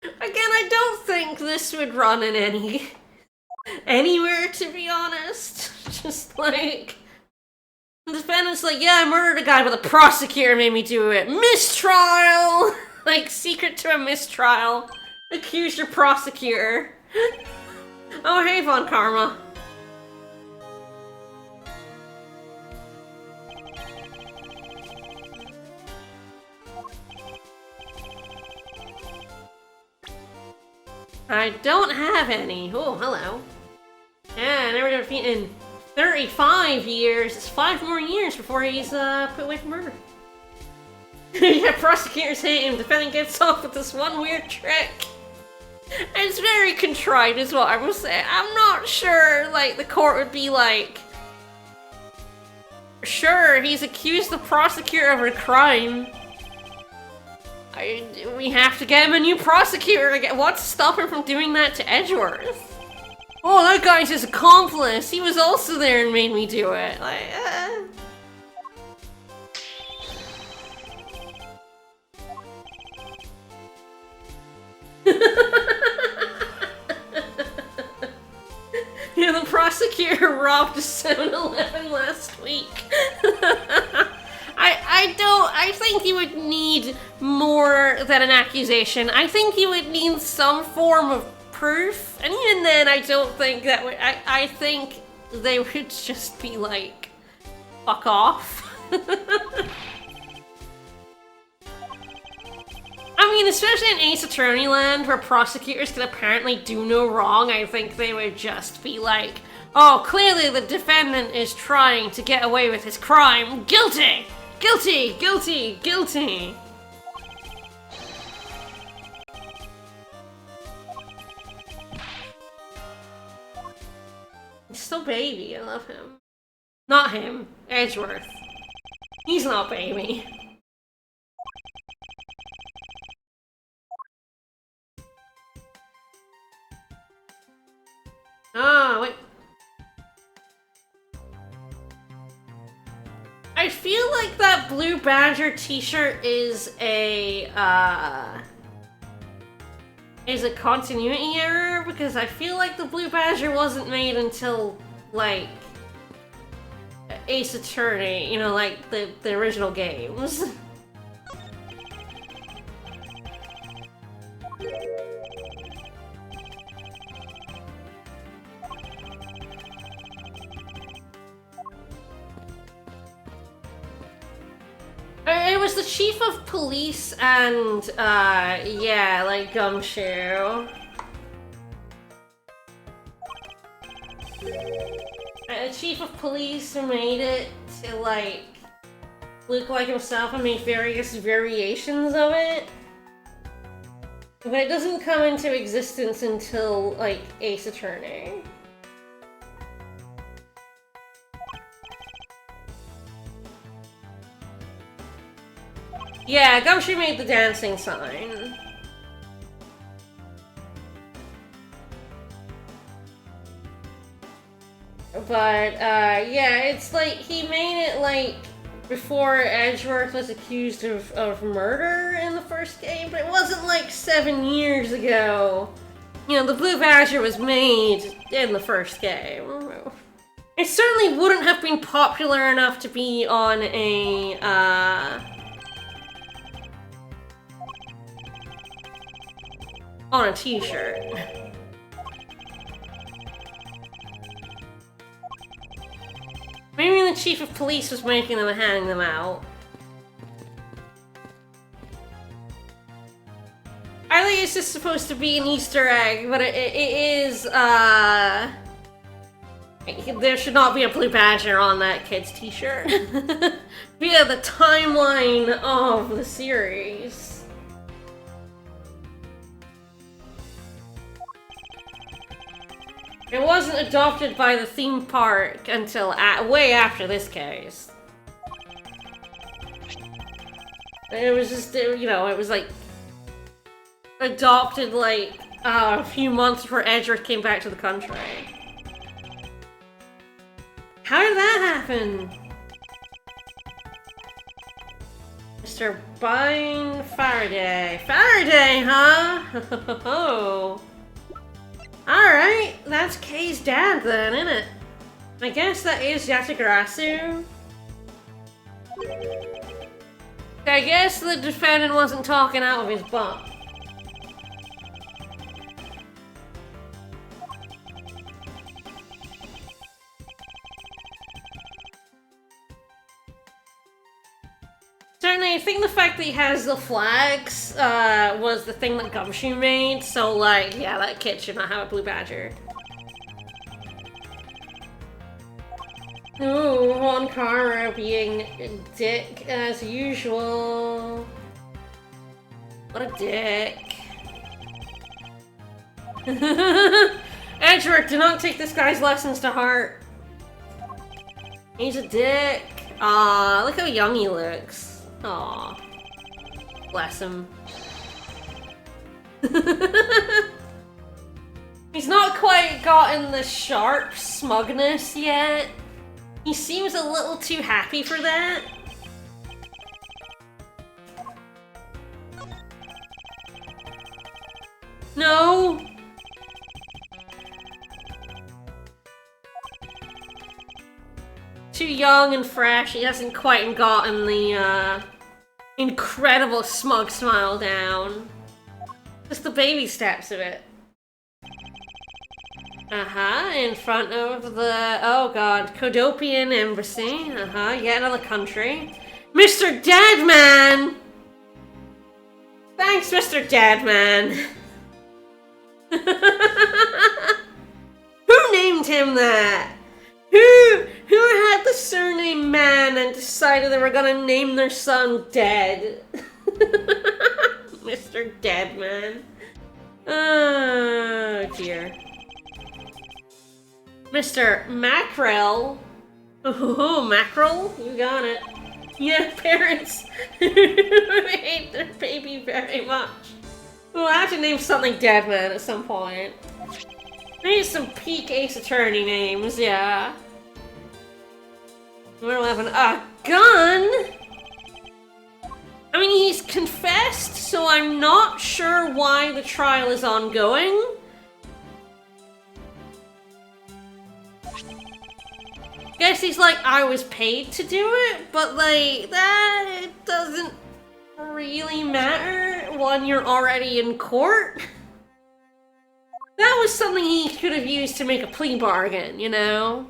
Again, I don't think this would run in anywhere, to be honest. Just like, the defendant's like, yeah, I murdered a guy, but the prosecutor made me do it. Mistrial! Like, secret to a mistrial. Accuse your prosecutor. Oh, hey, Von Karma. I don't have any. Oh, hello. Yeah, I never done defeat in 35 years. It's 5 more years before he's put away for murder. Yeah, prosecutors hate him. Defendant gets off with this one weird trick. And it's very contrived is what I will say. I'm not sure, like, the court would be like, sure, he's accused the prosecutor of a crime. We have to get him a new prosecutor. What's stopping him from doing that to Edgeworth? Oh, that guy's his accomplice. He was also there and made me do it. Like, Yeah, the prosecutor robbed a 7-Eleven last week. I think you would need more than an accusation. I think you would need some form of proof. And even then, I don't think that would, I think they would just be like, fuck off. I mean, especially in Ace Attorney Land, where prosecutors can apparently do no wrong, I think they would just be like, oh, clearly the defendant is trying to get away with his crime. Guilty! Guilty! Guilty! Guilty! He's still baby, I love him. Not him, Edgeworth. He's not baby. Oh, wait. I feel like that Blue Badger t-shirt is a, is a continuity error, because I feel like the Blue Badger wasn't made until, like, Ace Attorney, you know, like the original games. It was the chief of police and, yeah, like Gumshoe. The chief of police made it to, like, look like himself and made various variations of it. But it doesn't come into existence until, like, Ace Attorney. Yeah, Gumshoe made the dancing sign. But, yeah, it's like, he made it, like, before Edgeworth was accused of murder in the first game, but it wasn't, like, 7 years ago. You know, the Blue Badger was made in the first game. It certainly wouldn't have been popular enough to be on a, on a t-shirt. Maybe the chief of police was making them and handing them out. I think it's just supposed to be an Easter egg, but it is, there should not be a Blue Badger on that kid's t-shirt. Via the timeline of the series. It wasn't adopted by the theme park until way after this case. It was just, you know, it was like adopted like a few months before Edgeworth came back to the country. How did that happen? Mr. Byne Faraday. Faraday, huh? Oh. Alright, that's Kay's dad then, isn't it? I guess that is Yatagarasu. I guess the defendant wasn't talking out of his butt. Certainly, I think the fact that he has the flags was the thing that Gumshoe made, so like, yeah, that kid should not have a Blue Badger. Ooh, Juan Carmero being a dick as usual. What a dick. Edgeworth, do not take this guy's lessons to heart. He's a dick. Aw, look how young he looks. Aw. Bless him. He's not quite gotten the sharp smugness yet. He seems a little too happy for that. No! Too young and fresh, he hasn't quite gotten the, incredible smug smile down. Just the baby steps of it. In front of the, oh god, Kodopian embassy. Yet another country. Mr. Deadman! Thanks, Mr. Deadman. Who named him that? Who had the surname Man and decided they were gonna name their son Dead? Mr. Deadman. Oh dear. Mr. Mackerel. Oh, mackerel? You got it. Yeah, parents hate their baby very much. Well, I have to name something Deadman at some point. Need some peak Ace Attorney names, yeah. We're having a gun? I mean, he's confessed, so I'm not sure why the trial is ongoing. Guess he's like, I was paid to do it, but like, that it doesn't really matter when you're already in court. That was something he could have used to make a plea bargain, you know?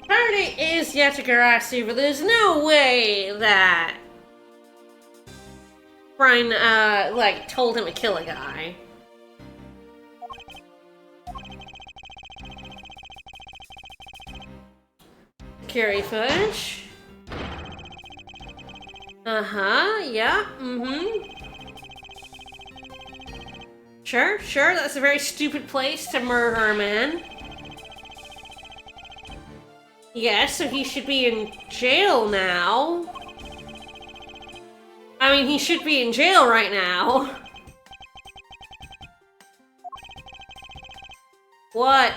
Faraday is Yatagarasu, but there's no way that Brian, like, told him to kill a guy. Security footage. Uh-huh, yeah, Sure, that's a very stupid place to murder a man. Yes, so he should be in jail now. I mean, he should be in jail right now. What?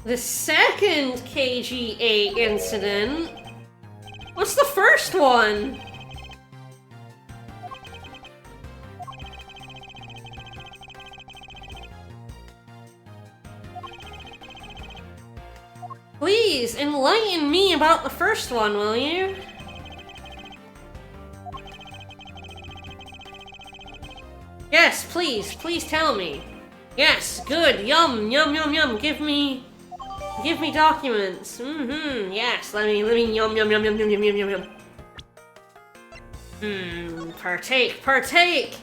The second KG8 incident? What's the first one? Please, enlighten me about the first one, will you? Yes, please tell me. Yes, good, yum, give me documents. Yes, let me yum. Partake.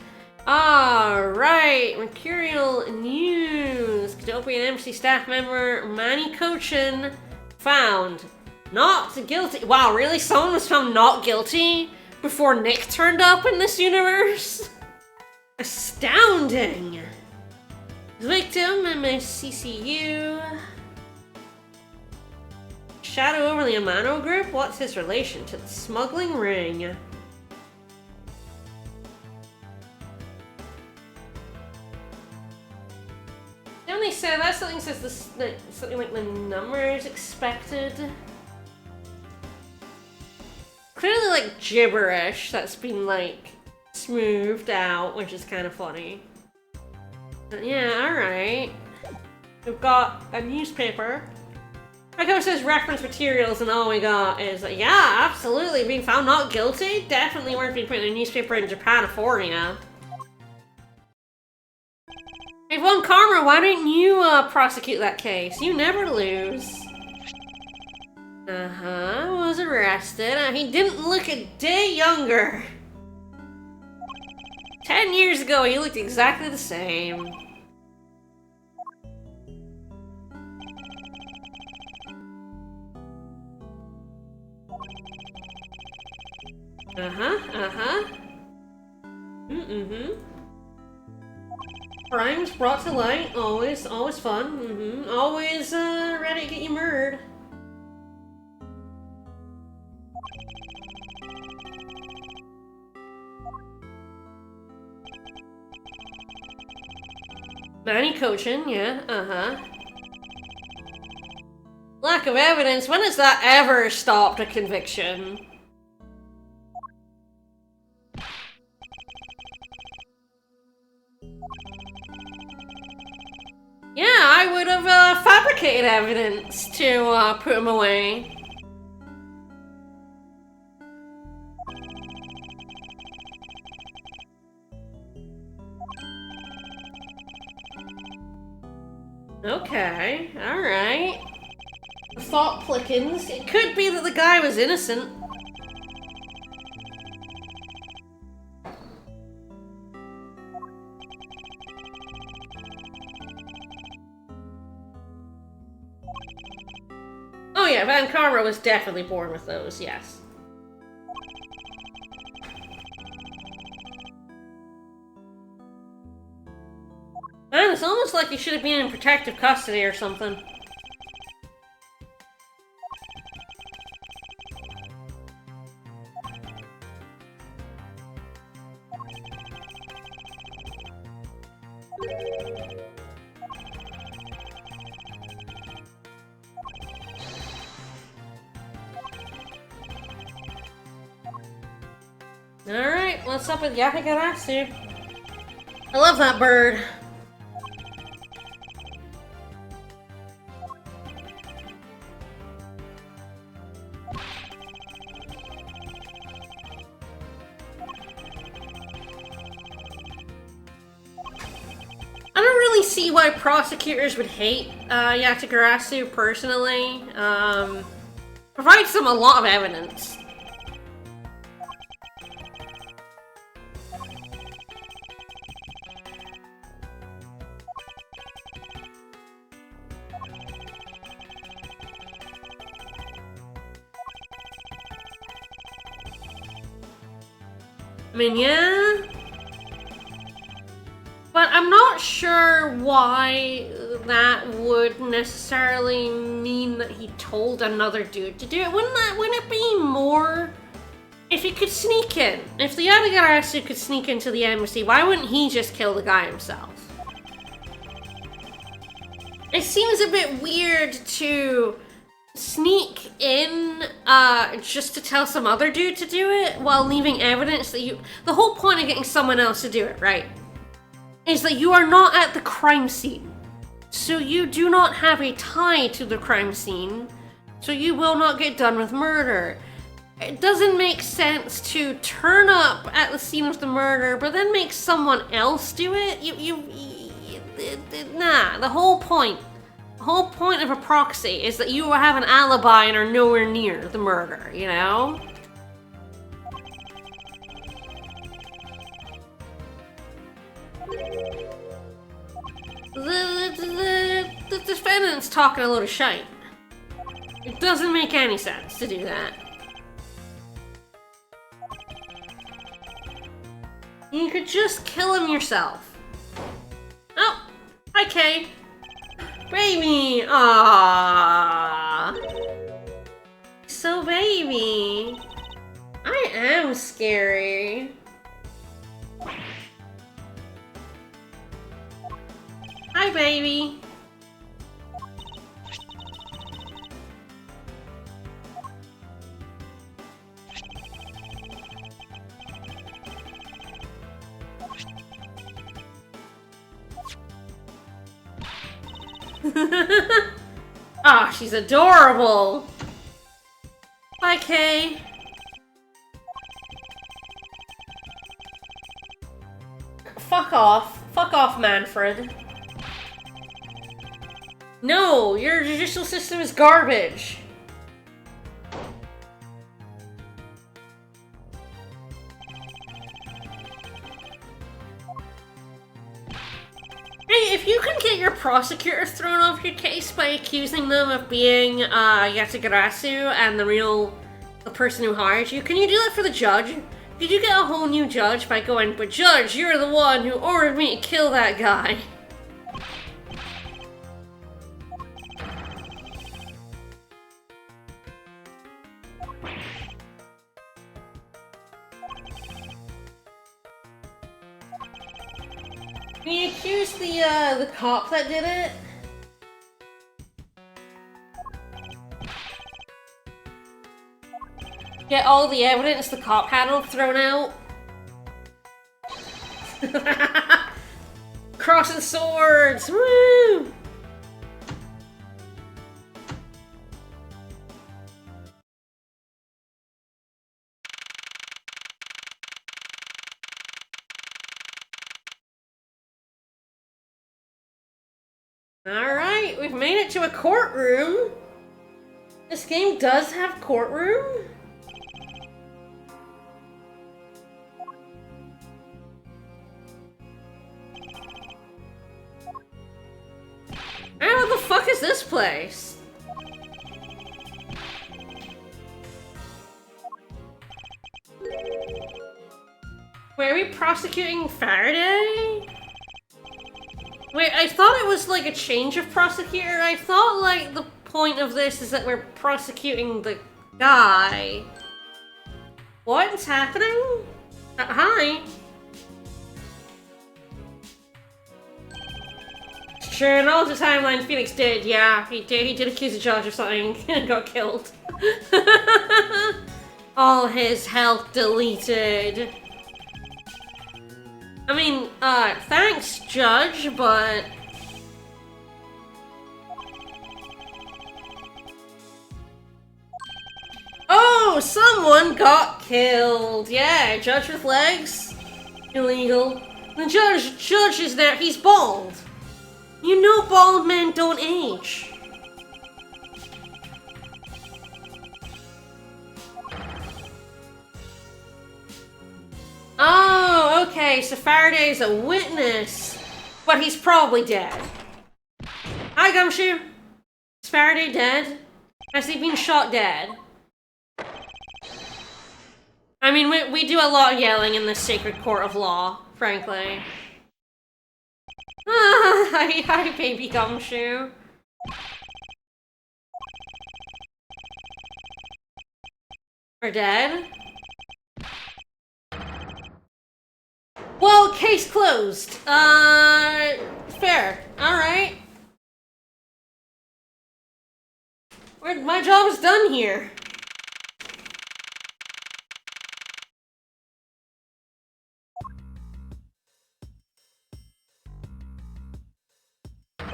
Alright, Mercurial News. Kadopian Embassy staff member Manny Cochin found not guilty. Wow, really? Someone was found not guilty before Nick turned up in this universe? Astounding! Victim, MSCCU. Shadow over the Amano group? What's his relation to the smuggling ring? Don't they say that? Something says this, something like the numbers expected. Clearly like gibberish that's been like smoothed out, which is kind of funny. But yeah, alright. We've got a newspaper. Like how it says reference materials and all we got is, yeah, absolutely, being found not guilty? Definitely worth being put in a newspaper in Japanifornia. Hey, Von Karma, why didn't you prosecute that case? You never lose. Was arrested. He didn't look a day younger. 10 years ago, he looked exactly the same. Crimes brought to light, always fun. Always ready to get you murdered. Manny Cochin, yeah, Lack of evidence, when has that ever stopped a conviction? Yeah, I would have fabricated evidence to put him away. Okay, alright. Thought plickens. It could be that the guy was innocent. Oh yeah, Van Karma was definitely born with those, yes. Man, it's almost like he should have been in protective custody or something. Alright, what's up with Yakagarasu? I love that bird. I don't really see why prosecutors would hate Yatagarasu personally. Provides them a lot of evidence. I mean, yeah. But I'm not sure why that would necessarily mean that he told another dude to do it. Wouldn't it be more if he could sneak in? If the Yatagarasu could sneak into the embassy, why wouldn't he just kill the guy himself? It seems a bit weird to sneak in just to tell some other dude to do it while leaving evidence that you... The whole point of getting someone else to do it, right, is that you are not at the crime scene. So you do not have a tie to the crime scene, so you will not get done with murder. It doesn't make sense to turn up at the scene of the murder, but then make someone else do it. Nah, the whole point of a proxy is that you have an alibi and are nowhere near the murder, you know? The defendant's talking a load of shite. It doesn't make any sense to do that. You could just kill him yourself. Oh, hi Kay. Baby! Aww. So baby. I am scary. Hi baby. Ah, oh, she's adorable. Bye, Kay. Fuck off. Fuck off, Manfred. No, your judicial system is garbage. Hey, if you can get your prosecutor thrown off your case by accusing them of being Yatagarasu and the person who hired you, can you do that for the judge? Did you get a whole new judge by going, but judge, you're the one who ordered me to kill that guy? Can you accuse the cop that did it? Get all the evidence the cop had thrown out? Crossing swords! Woo! Alright, we've made it to a courtroom. This game does have courtroom? What the fuck is this place? Wait, are we prosecuting Faraday? Wait, I thought it was like a change of prosecutor. I thought like the point of this is that we're prosecuting the guy. What's happening? Hi. Sure, in all the timeline Phoenix did, yeah. He did accuse a judge of something and got killed. all his health deleted. I mean, thanks, Judge, but... Oh, someone got killed. Yeah, Judge with legs. Illegal. The judge is there. He's bald. You know bald men don't age. Oh, okay, so Faraday's a witness, but he's probably dead. Hi, Gumshoe. Is Faraday dead? Has he been shot dead? I mean, we do a lot of yelling in the sacred court of law, frankly. Ah, hi, baby Gumshoe. We're dead? Well, case closed. Fair. Alright. My job is done here.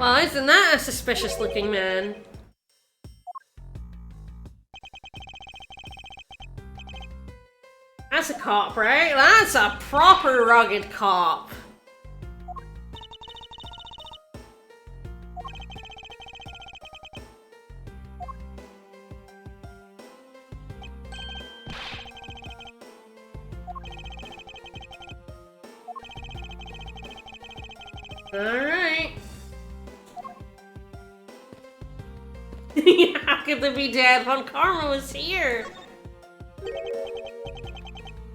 Well, isn't that a suspicious looking man? That's a cop, right? That's a proper rugged cop. Alright. How could they be dead when Karma was here?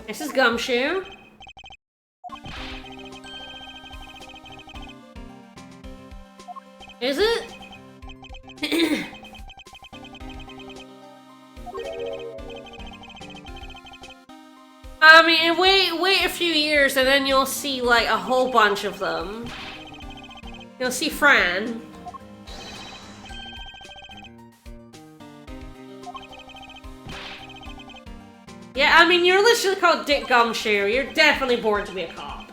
This is Gumshoe. Is it? I mean, wait a few years and then you'll see like a whole bunch of them. You'll see Fran. Yeah, I mean, you're literally called Dick Gumshoe. You're definitely born to be a cop.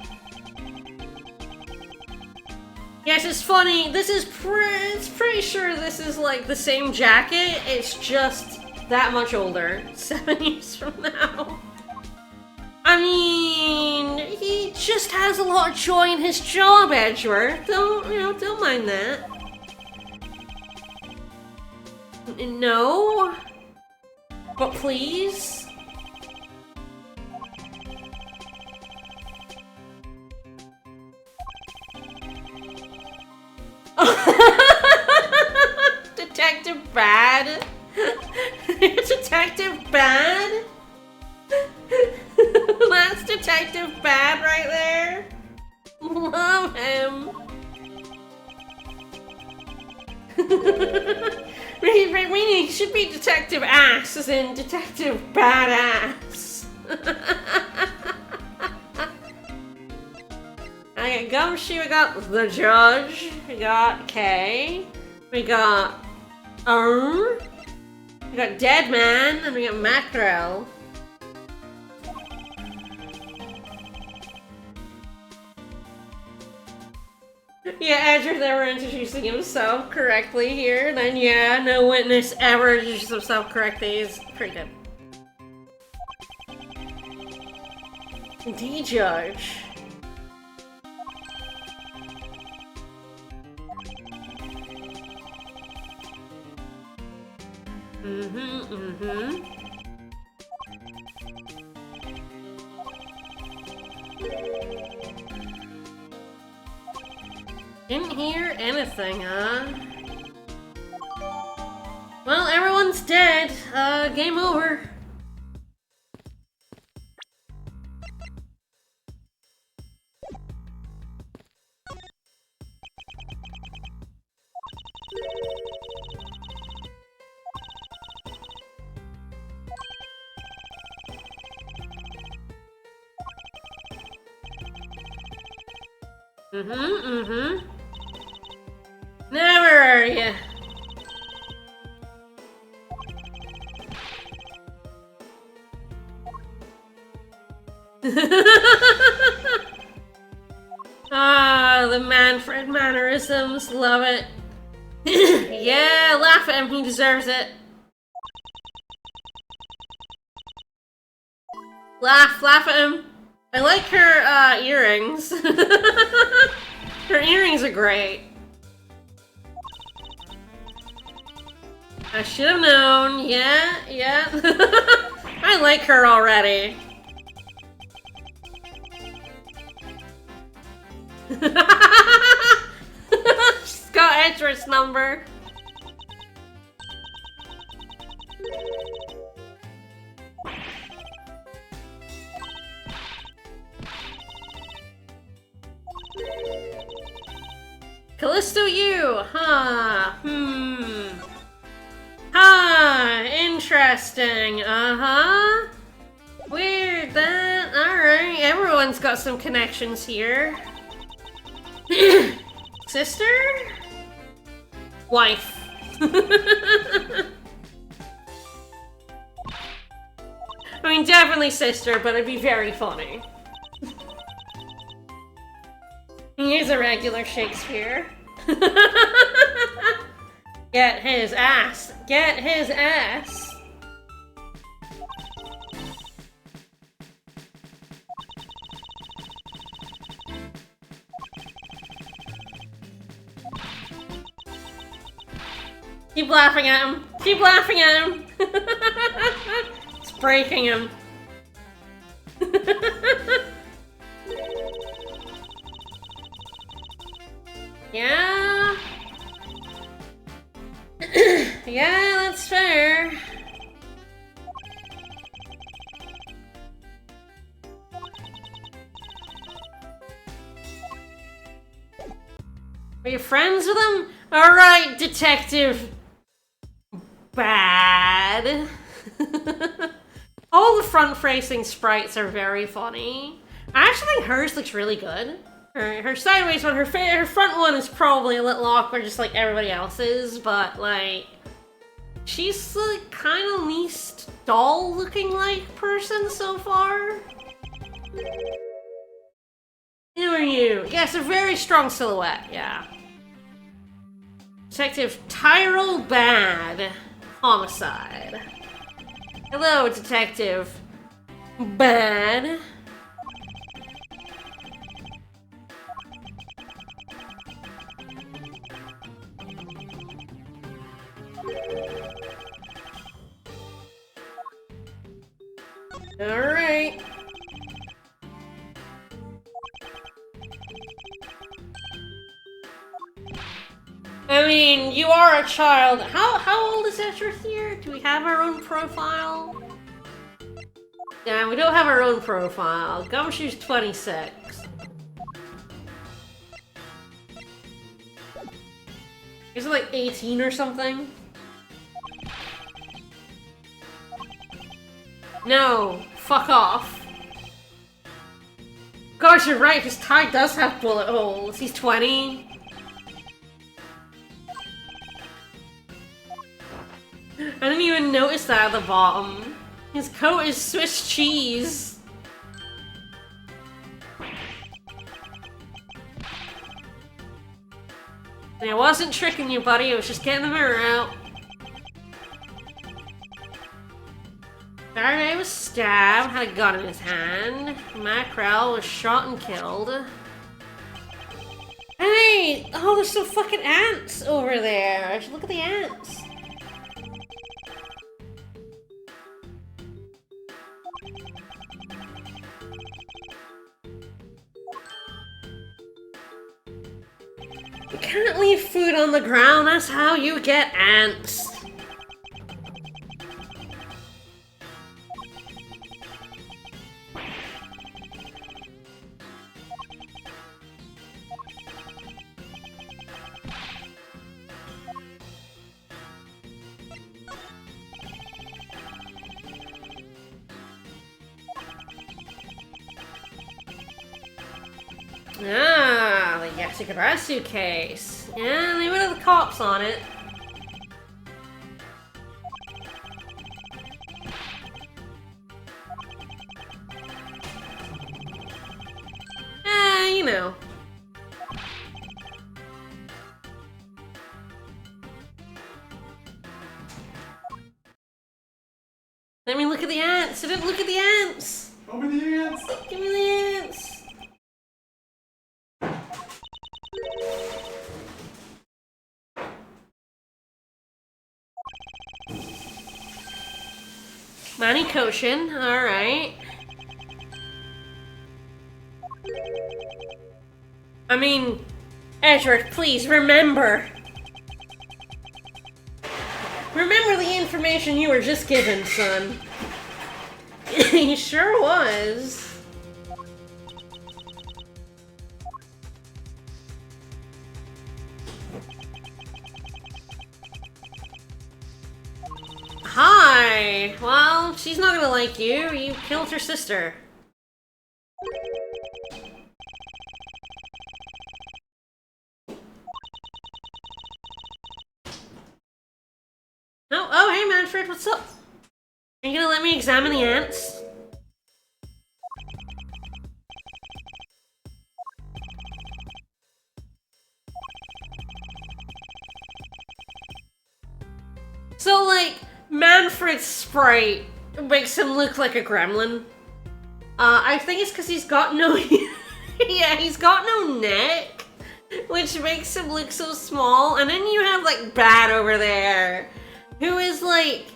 Yes, it's funny. This is it's pretty sure this is like the same jacket. It's just that much older. 7 years from now. I mean, he just has a lot of joy in his job, Edgeworth. Don't mind that. No. But please. Detective Bad? Detective Bad? That's Detective Bad right there. Love him. He should be Detective Ass, as in Detective Badass. I got Gumshoe, we got the Judge, we got Kay, we got we got Dead Man, and we got Mackerel. Yeah, Edgeworth never introducing himself correctly here, then yeah, no witness ever introduces himself correctly is pretty good. The Judge. Didn't hear anything, huh? Well, everyone's dead. Game over. Never are ya. Ah, the Manfred mannerisms. Love it. Yeah, laugh at him. He deserves it. Laugh at him. I like her earrings. Her earrings are great. I should have known. Yeah. I like her already. She's got Edward's number. Callisto you, huh? Interesting. Uh-huh. Weird that. Alright, everyone's got some connections here. Sister? Wife. I mean, definitely sister, but it'd be very funny. He is a regular Shakespeare. Get his ass. Get his ass. Keep laughing at him. Keep laughing at him. It's breaking him. Yeah. Yeah, that's fair. Are you friends with him? Alright, detective. Bad. All the front-facing sprites are very funny. I actually think hers looks really good. Her sideways one, her front one is probably a little awkward, just like everybody else's, but like, she's the kind of least doll-looking like person so far. Who are you? Yes, a very strong silhouette, yeah. Detective Tyrell Bad. Homicide. Hello, Detective Bad. Alright. I mean, you are a child. How old is Ezra here? Do we have our own profile? Yeah, we don't have our own profile. Gumshoe's 26. Is it like 18 or something? No, fuck off. Gosh, you're right, his tie does have bullet holes. He's 20. I didn't even notice that at the bottom. His coat is Swiss cheese. And I wasn't tricking you, buddy. I was just getting the mirror out. Faraday was stabbed, had a gun in his hand. Mackerel was shot and killed. Hey! Oh, there's some fucking ants over there. Look at the ants. You can't leave food on the ground, that's how you get ants. Ah, the Yatsukarasu case. Yeah, leave it to the cops on it. you know. Let me look at the ants. I didn't look at the ants. Show me the ants. Give me the ants. Manny Koshin, alright. I mean, Edgeworth, please remember. Remember the information you were just given, son. He sure was. Hi! Well, she's not gonna like you. You killed her sister. Oh, hey Manfred, what's up? Are you gonna let me examine the ants? So, like, Manfred's sprite makes him look like a gremlin. I think it's because he's got no... yeah, he's got no neck, which makes him look so small. And then you have, like, Bat over there, who is, like...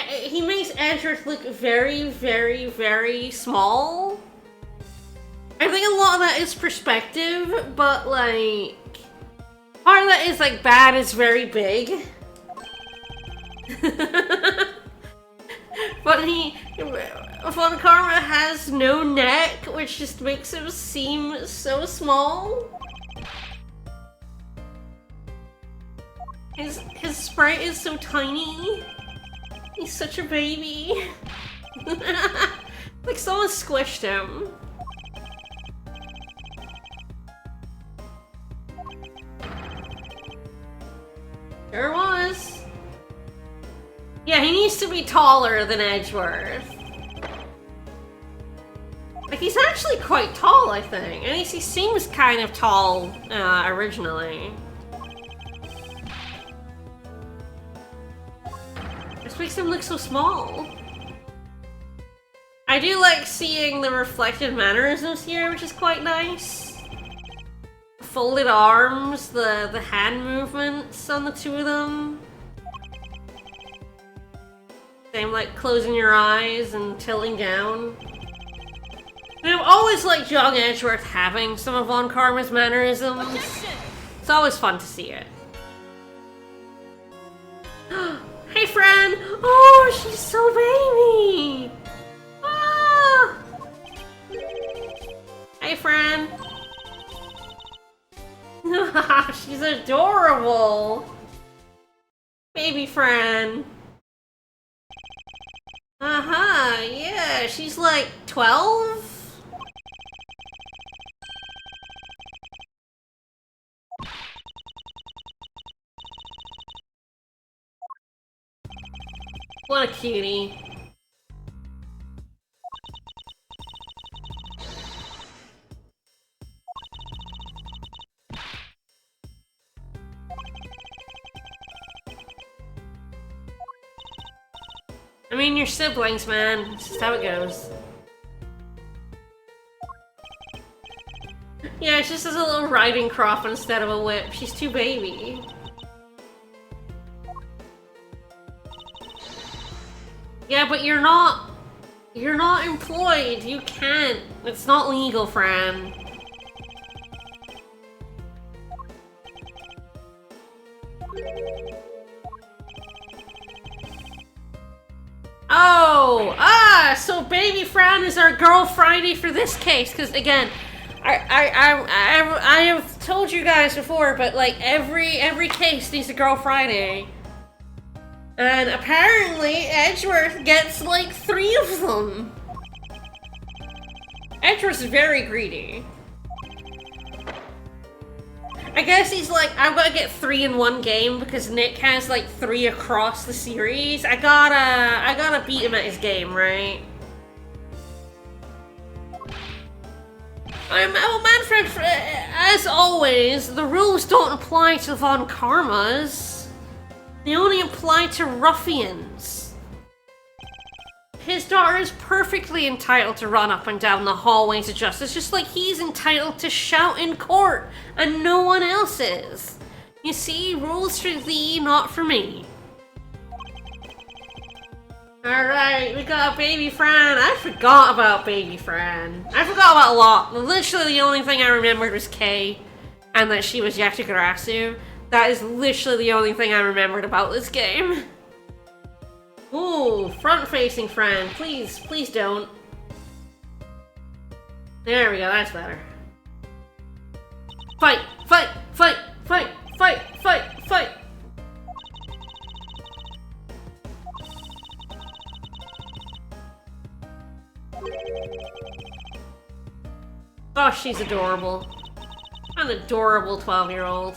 he makes Edgeworth look very, very, very small. I think a lot of that is perspective, but, like... part of that is, like, Bat is very big. But Von Karma has no neck, which just makes him seem so small. His sprite is so tiny. He's such a baby. Like someone squished him. There was. Yeah, he needs to be taller than Edgeworth. Like, he's actually quite tall, I think. At least he seems kind of tall, originally. This makes him look so small. I do like seeing the reflected mannerisms here, which is quite nice. The folded arms, the hand movements on the two of them. Same, like, closing your eyes and tilting down. And I've always liked young Edgeworth having some of Von Karma's mannerisms. Attention! It's always fun to see it. Hey, Fran! Oh, she's so baby! Ah! Hey, Fran! She's adorable! Baby Fran! Uh-huh, yeah, she's like 12? What a cutie. I mean, your siblings, man. It's just how it goes. Yeah, she just has a little riding crop instead of a whip. She's too baby. Yeah, but you're not employed. You can't. It's not legal, Fran. Oh, so Baby Fran is our Girl Friday for this case, because again, I have told you guys before, but like every case needs a Girl Friday. And apparently Edgeworth gets like 3 of them. Edgeworth's very greedy. I guess he's like, I've got to get 3 in one game because Nick has like 3 across the series. I gotta beat him at his game, right? Well, Manfred, as always, the rules don't apply to Von Karmas. They only apply to ruffians. His daughter is perfectly entitled to run up and down the hallways of justice, just like he's entitled to shout in court, and no one else is. You see, rules for thee, not for me. Alright, we got Baby Fran. I forgot about Baby Fran. I forgot about a lot. Literally the only thing I remembered was Kay, and that she was Yatigarasu. That is literally the only thing I remembered about this game. Ooh, front-facing Fran. Please, please don't. There we go, that's better. Fight! Fight! Fight! Fight! Fight! Fight! Fight! Oh, she's adorable. An adorable 12-year-old.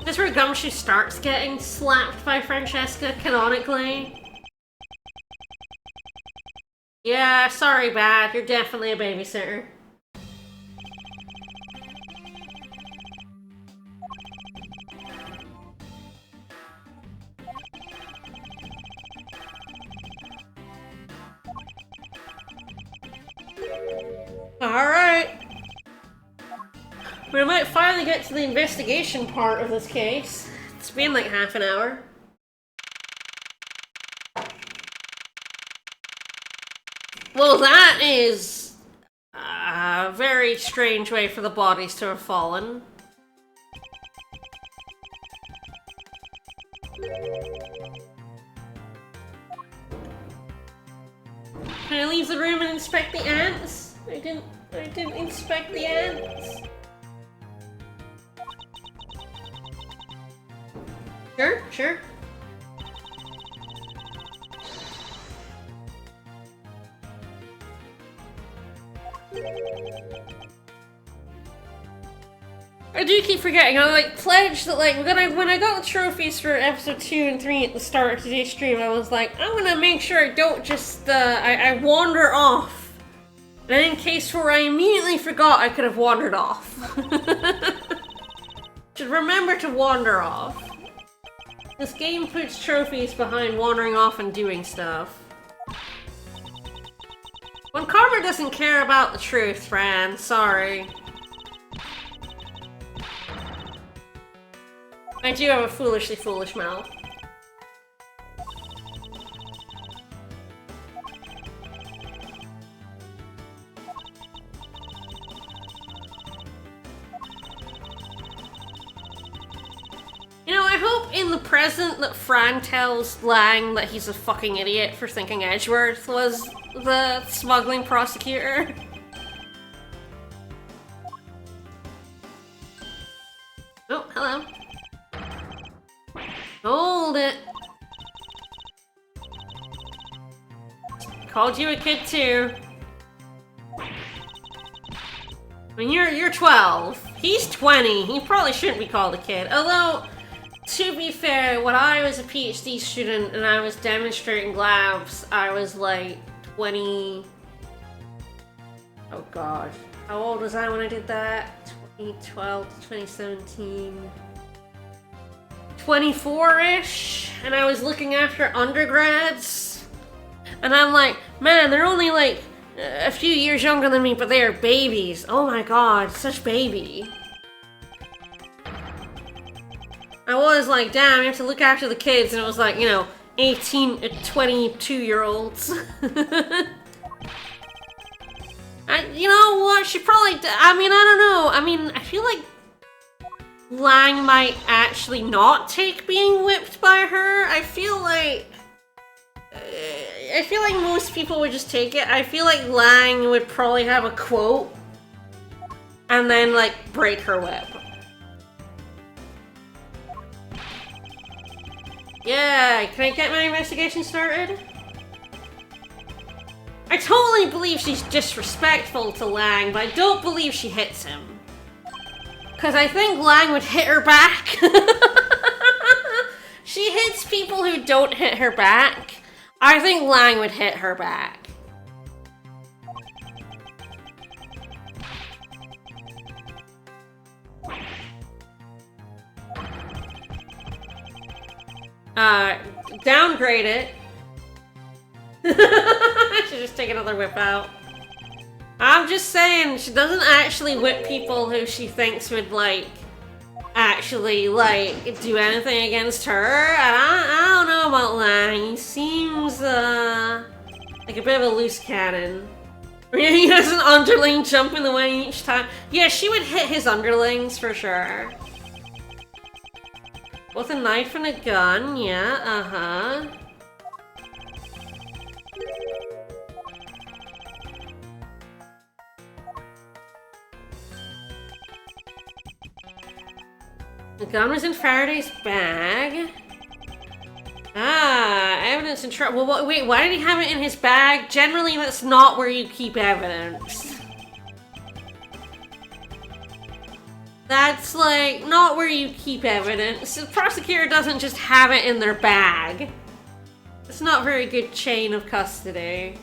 This is where Gumshoe starts getting slapped by Francesca, canonically. Yeah, sorry, Bad. You're definitely a babysitter. Alright. We might finally get to the investigation part of this case. It's been like half an hour. Well, that is a very strange way for the bodies to have fallen. Can I leave the room and inspect the ants? I didn't inspect the ants. Sure, sure. I do keep forgetting. I like pledged that like when I got the trophies for episode 2 and 3 at the start of today's stream, I was like, I'm gonna make sure I don't just I wander off. And in case where I immediately forgot I could have wandered off. Should remember to wander off. This game puts trophies behind wandering off and doing stuff. When Karma doesn't care about the truth, Fran, sorry. I do have a foolishly foolish mouth. You know, I hope in the present that Fran tells Lang that he's a fucking idiot for thinking Edgeworth was the smuggling prosecutor. Oh, hello. Hold it. Called you a kid too. I mean, you're 12. He's 20. He probably shouldn't be called a kid. Although, to be fair, when I was a PhD student and I was demonstrating labs, I was like 20... Oh god. How old was I when I did that? 2012 to 2017... 24-ish, and I was looking after undergrads, and I'm like, man, they're only like a few years younger than me, but they are babies. Oh my god, such baby. I was like, damn, you have to look after the kids, and it was like, you know, 18 to 22-year-olds. You know what, she probably, I mean, I don't know, I mean, I feel like Lang might actually not take being whipped by her. I feel like most people would just take it. I feel like Lang would probably have a quote and then like break her whip. Yeah, can I get my investigation started? I totally believe she's disrespectful to Lang, but I don't believe she hits him. Because I think Lang would hit her back. She hits people who don't hit her back. I think Lang would hit her back. Downgrade it. I should just take another whip out. I'm just saying, she doesn't actually whip people who she thinks would, like, actually, like, do anything against her. And I don't know about Lang. He seems, like a bit of a loose cannon. He has an underling jump in the way each time. Yeah, she would hit his underlings for sure. With a knife and a gun, yeah, uh-huh. The gun was in Faraday's bag. Ah, evidence in trouble. Well, wait, why did he have it in his bag? Generally, that's not where you keep evidence. That's, like, not where you keep evidence. The prosecutor doesn't just have it in their bag. It's not a very good chain of custody.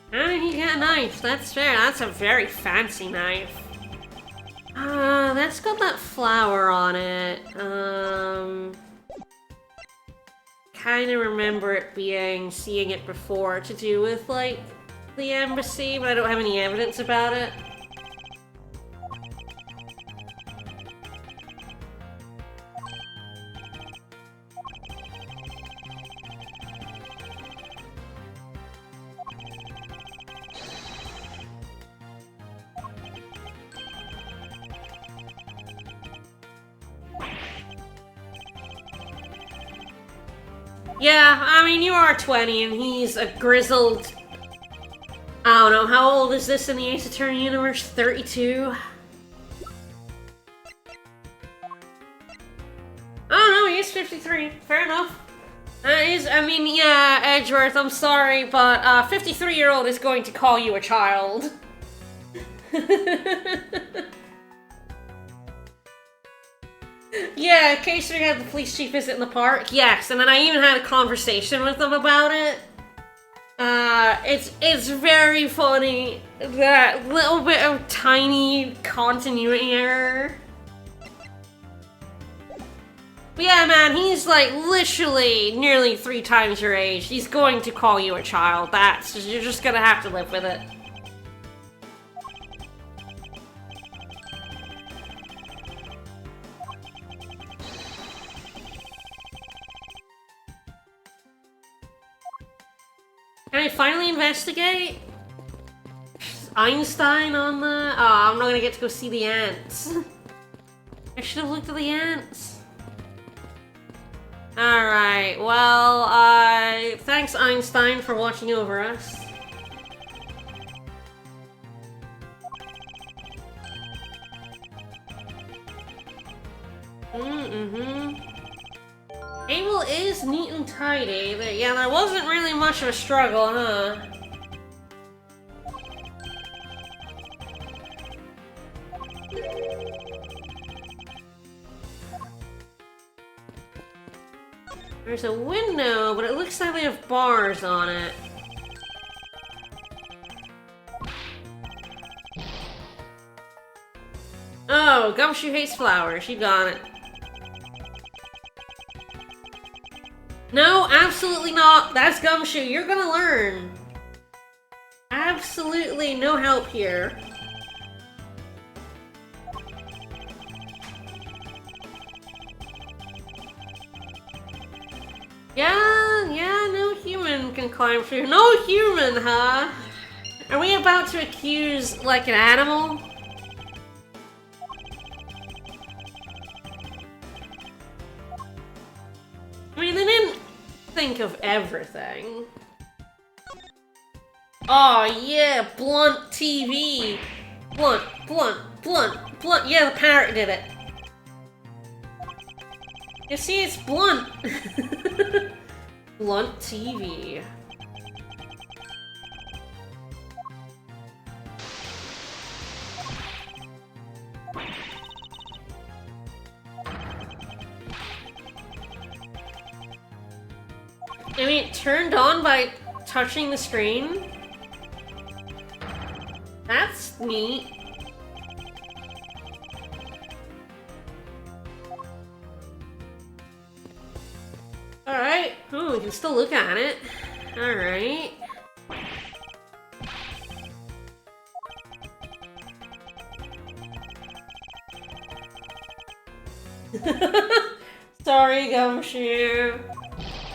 How did he get a knife? That's fair. That's a very fancy knife. That's got that flower on it. Kinda remember it seeing it before to do with, like, the embassy, but I don't have any evidence about it. Yeah, I mean, you are 20 and he's a grizzled... I don't know, how old is this in the Ace Attorney universe? 32? I don't know, he is 53. Fair enough. I mean, yeah, Edgeworth, I'm sorry, but a 53-year-old is going to call you a child. Yeah, in case we had the police chief visit in the park. Yes, and then I even had a conversation with them about it. It's very funny, that little bit of tiny continuity error. But yeah, man, he's like literally nearly 3 times your age. He's going to call you a child. You're just gonna have to live with it. Can I finally investigate? Einstein on the... Oh, I'm not gonna get to go see the ants. I should have looked at the ants. Alright, well, thanks Einstein for watching over us. Table is neat and tidy. Yeah, there wasn't really much of a struggle, huh? There's a window, but it looks like they have bars on it. Oh, Gumshoe hates flowers. You got it. No, absolutely not. That's Gumshoe. You're gonna learn. Absolutely no help here. Yeah, no human can climb through. No human, huh? Are we about to accuse, like, an animal? I mean, they didn't think of everything. Oh yeah, blunt TV. Blunt. Yeah, the parrot did it. You see, it's blunt. Blunt TV. I mean, it turned on by touching the screen? That's neat. Alright. Ooh, we can still look at it. Alright. Sorry, Gumshoe.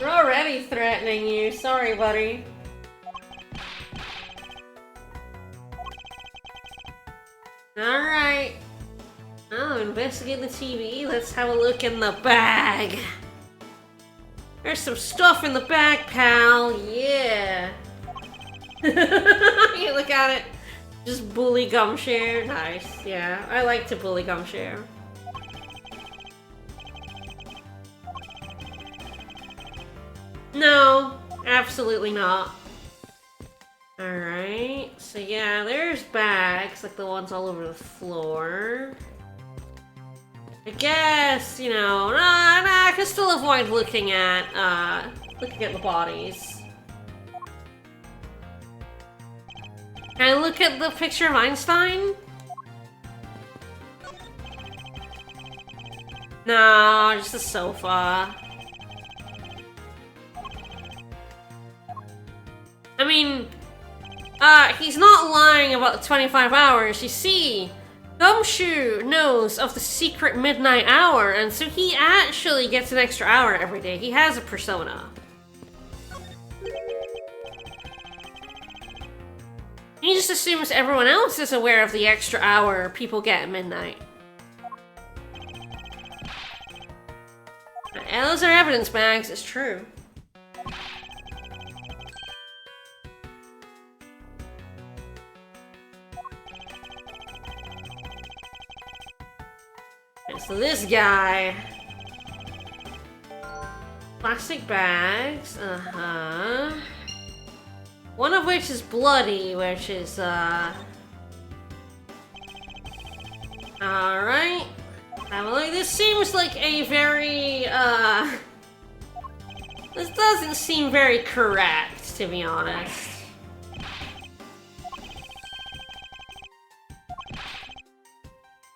We're already threatening you. Sorry, buddy. Alright. Oh, investigate the TV. Let's have a look in the bag. There's some stuff in the bag, pal. Yeah. You look at it. Just bully Gumshare. Nice. Yeah, I like to bully Gumshare. No, absolutely not. Alright, so yeah, there's bags, like the ones all over the floor. I guess, you know, I can still avoid looking at the bodies. Can I look at the picture of Einstein? No, just the sofa. I mean, he's not lying about the 25 hours, you see. Gumshoe knows of the secret midnight hour, and so he actually gets an extra hour every day. He has a persona. He just assumes everyone else is aware of the extra hour people get at midnight. And those are evidence bags, it's true. So this guy... Plastic bags, one of which is bloody, which is, Alright. Have a look. This seems like a very, This doesn't seem very correct, to be honest.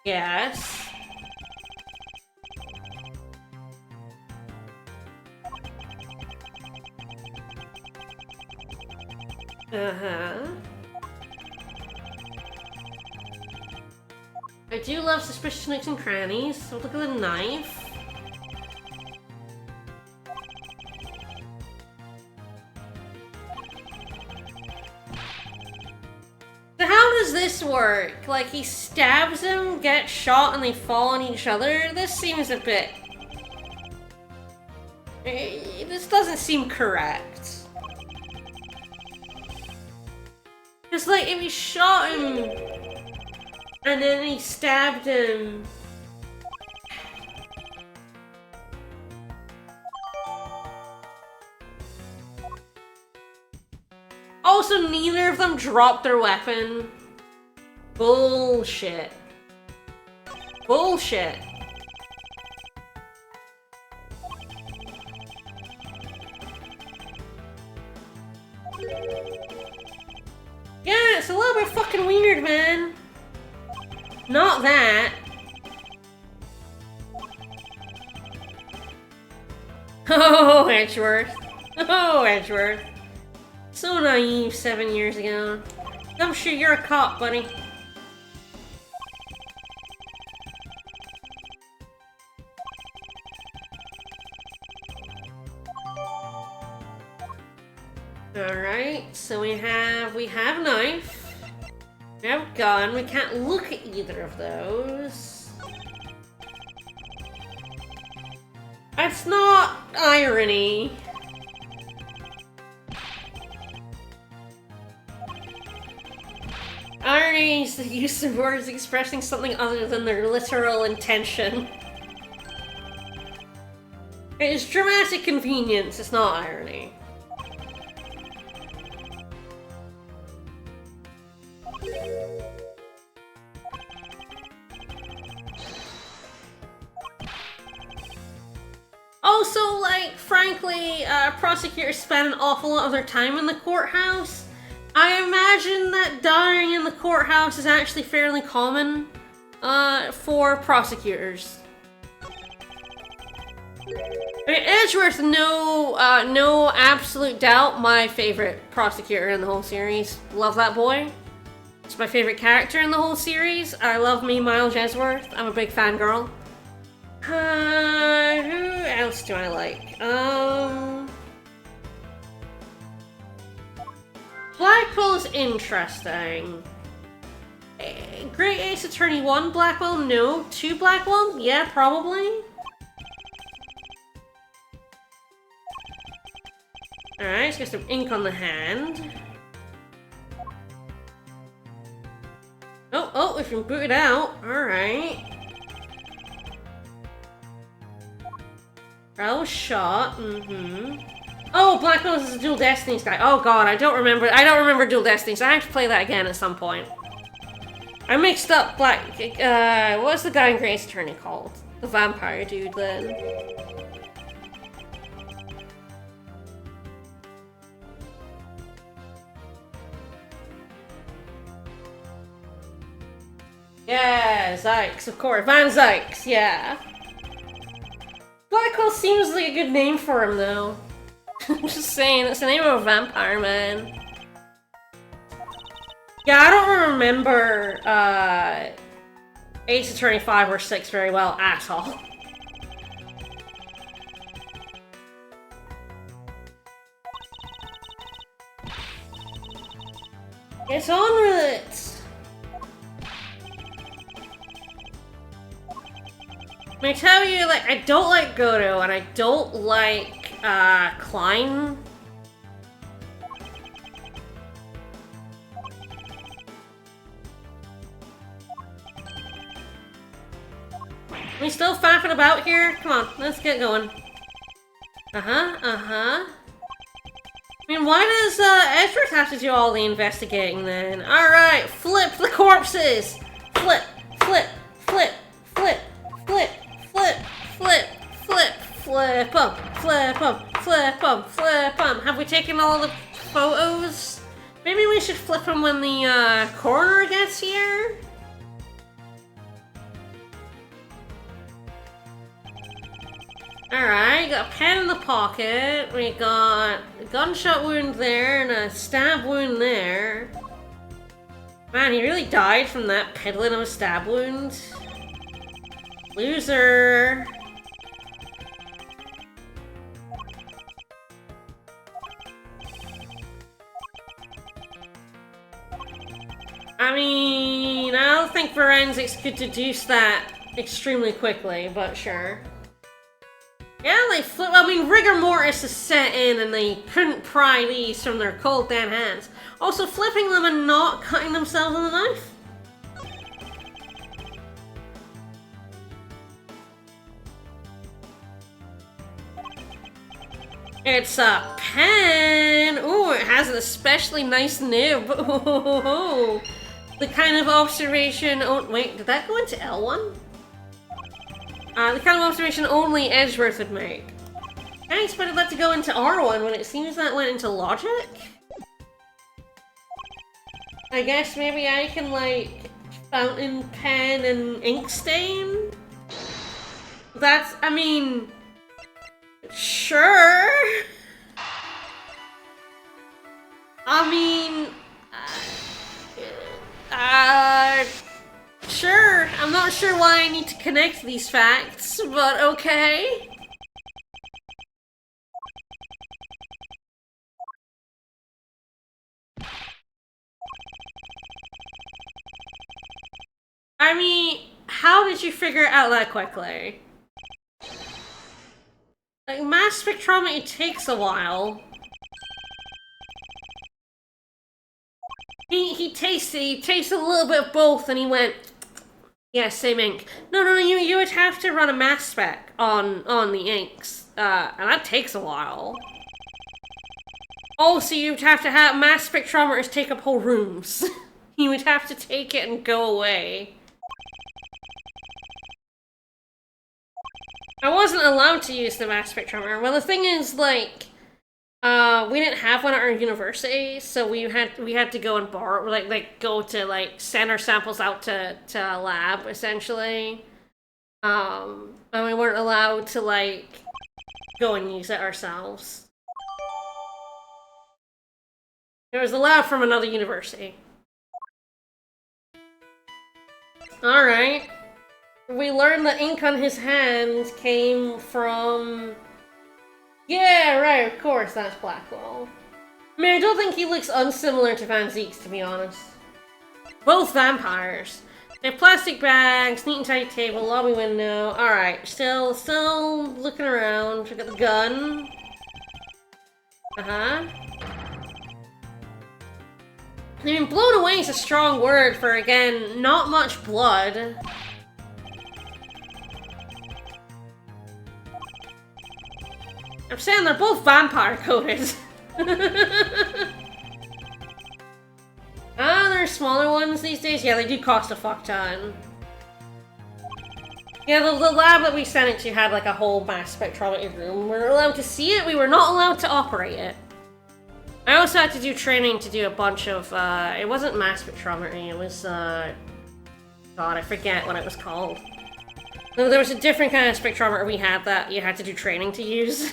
Yes. I do love suspicious nooks and crannies, so look at the knife. So how does this work? Like, he stabs him, gets shot, and they fall on each other? This seems a bit... This doesn't seem correct. It's like, if he shot him, and then he stabbed him... Also, neither of them dropped their weapon. Bullshit. Bullshit. Yeah, it's a little bit fucking weird, man. Not that. Oh, Edgeworth. Oh, Edgeworth. So naive 7 years ago. I'm sure you're a cop, buddy. Alright, so we have knife. We have gun. We can't look at either of those. That's not irony. Irony is the use of words expressing something other than their literal intention. It is dramatic convenience, it's not irony. also, like, frankly, prosecutors spend an awful lot of their time in the courthouse. I imagine that dying in the courthouse is actually fairly common for prosecutors. I mean, Edgeworth, no absolute doubt, my favorite prosecutor in the whole series. Love that boy. It's my favorite character in the whole series. I love me, Miles Edgeworth. I'm a big fangirl. Who else do I like? Blackwell's interesting. Great Ace Attorney 1 Blackwell? No. 2 Blackwell? Yeah, probably. Alright, let's get some ink on the hand. Oh, we can boot it out. Alright. That was shot. Oh, Blackwell is a Dual Destinies guy. Oh god, I don't remember Dual Destinies. I have to play that again at some point. I mixed up what's the guy in Great Ace Attorney called? The vampire dude then. Yeah, Zykes, of course. Van Zykes, yeah. Blackwell seems like a good name for him, though. I'm just saying, it's the name of a vampire, man. Yeah, I don't remember, Ace Attorney 5 or 6 very well at all. Get on with it! I tell you, like, I don't like Goto, and I don't like, Klein. We still faffing about here? Come on, let's get going. I mean, why does, Edgeworth have to do all the investigating, then? Alright, flip the corpses! Flip, flip, flip, flip, flip. Flip, flip, flip, flip 'em, flip 'em, flip 'em, flip 'em. Have we taken all the photos? Maybe we should flip them when the coroner gets here? Alright, got a pen in the pocket. We got a gunshot wound there and a stab wound there. Man, he really died from that peddling of a stab wound. Loser! I mean, I don't think forensics could deduce that extremely quickly, but sure. Yeah, they flip. I mean, rigor mortis is set in and they couldn't pry these from their cold dead hands. Also, flipping them and not cutting themselves with a knife? It's a pen! Ooh, it has an especially nice nib. Ooh, the kind of observation... Oh, wait, did that go into L1? The kind of observation only Edgeworth would make. I expected that to go into R1 when it seems that went into logic? I guess maybe I can, like, fountain pen and ink stain? That's... I mean... Sure. I mean, sure. I'm not sure why I need to connect these facts, but okay. I mean, how did you figure it out that quickly? Like, mass spectrometry takes a while. He tasted a little bit of both and he went, yeah, same ink. No, you would have to run a mass spec on the inks. And that takes a while. Also, you'd have to have mass spectrometers take up whole rooms. You would have to take it and go away. I wasn't allowed to use the mass spectrometer. Well, the thing is, like, we didn't have one at our university, so we had to go and borrow, go to send our samples out to a lab essentially. And we weren't allowed to go and use it ourselves. It was a lab from another university. All right. We learned that ink on his hand came from... Yeah, right, of course, that's Blackwell. I mean, I don't think he looks unsimilar to Van Zeeks, to be honest. Both vampires. They have plastic bags, neat and tidy table, lobby window. Alright, still looking around. We got the gun. Uh-huh. I mean, blown away is a strong word for, again, not much blood. I'm saying they're both vampire coated. Ah, there's smaller ones these days. Yeah, they do cost a fuck ton. Yeah, the lab that we sent it to had a whole mass spectrometry room. We were allowed to see it, we were not allowed to operate it. I also had to do training to do a bunch of, it wasn't mass spectrometry, it was, God, I forget what it was called. No, there was a different kind of spectrometer we had that you had to do training to use.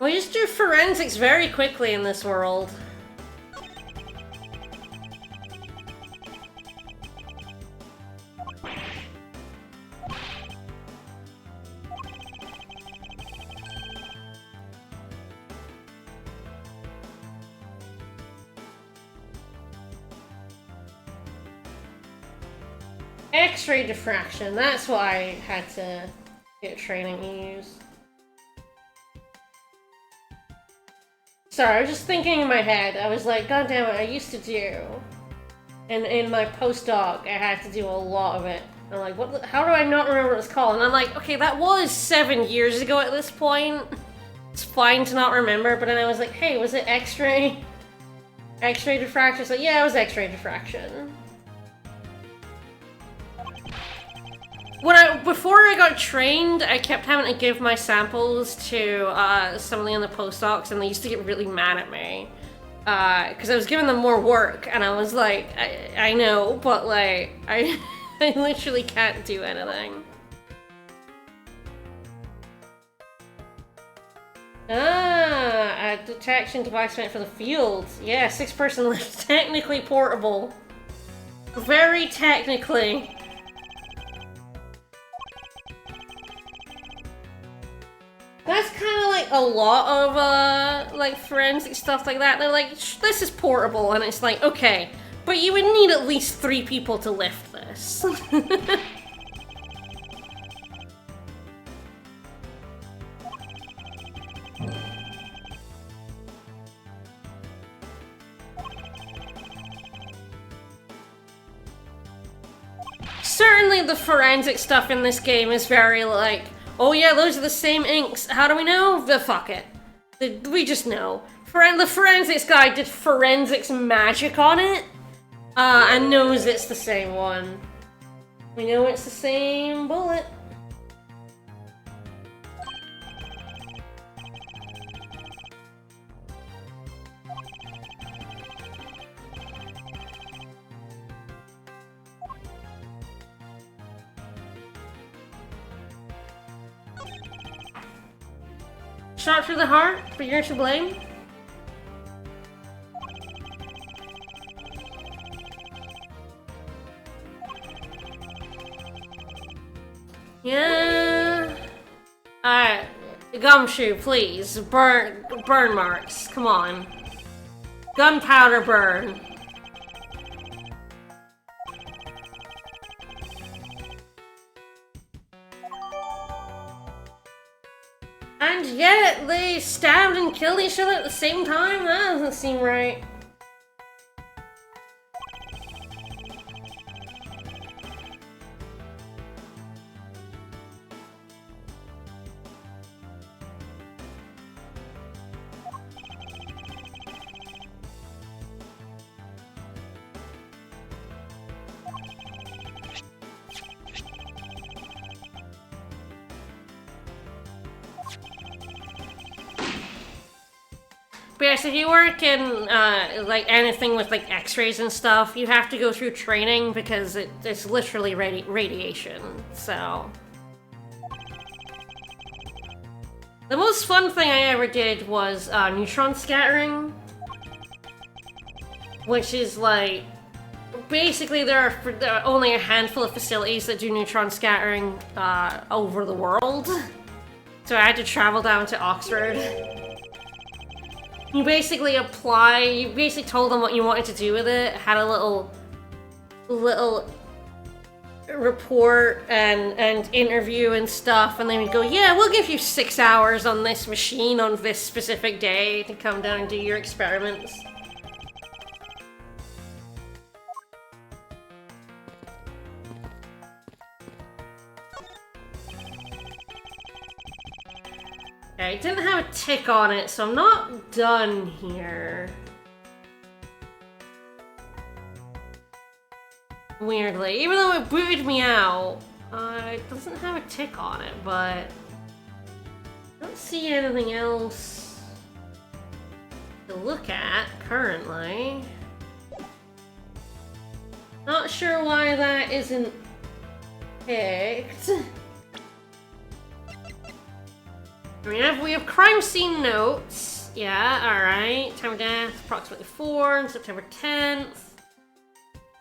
We just do forensics very quickly in this world. X-ray diffraction, that's what I had to get training to use. Sorry, I was just thinking in my head. I was like, God damn it, I used to do. And in my postdoc, I had to do a lot of it. I'm like, how do I not remember what it's called? And I'm like, okay, that was 7 years ago at this point. It's fine to not remember, but then I was like, hey, was it X-ray? X-ray diffraction? So yeah, it was X-ray diffraction. Before I got trained, I kept having to give my samples to somebody in the postdocs, and they used to get really mad at me. Because I was giving them more work, and I was like, I know, but I literally can't do anything. Ah, a detection device meant for the field. Yeah, 6-person lift, technically portable. Very technically. That's kind of a lot of forensic stuff like that. They're like, this is portable, and it's like, okay, but you would need at least 3 people to lift this. Certainly the forensic stuff in this game is very oh yeah, those are the same inks. How do we know? Fuck it. We just know. The forensics guy did forensics magic on it, and knows it's the same one. We know it's the same bullet. Shot through the heart, but you're to blame. Yeah. Alright. Gumshoe, please. Burn marks. Come on. Gunpowder burn. And yet, they stabbed and killed each other at the same time? That doesn't seem right. But yes, if you work in like anything with like X-rays and stuff, you have to go through training because it's literally radiation. So the most fun thing I ever did was neutron scattering, which is like basically there are only a handful of facilities that do neutron scattering over the world. So I had to travel down to Oxford. You basically told them what you wanted to do with it, had a little report and interview and stuff, and then we'd go, yeah, we'll give you 6 hours on this machine on this specific day to come down and do your experiments. Okay, it didn't have a tick on it, so I'm not done here. Weirdly, even though it booted me out, it doesn't have a tick on it, but I don't see anything else to look at currently. Not sure why that isn't picked. We have crime scene notes. Yeah, alright. Time of death, approximately 4 on September 10th.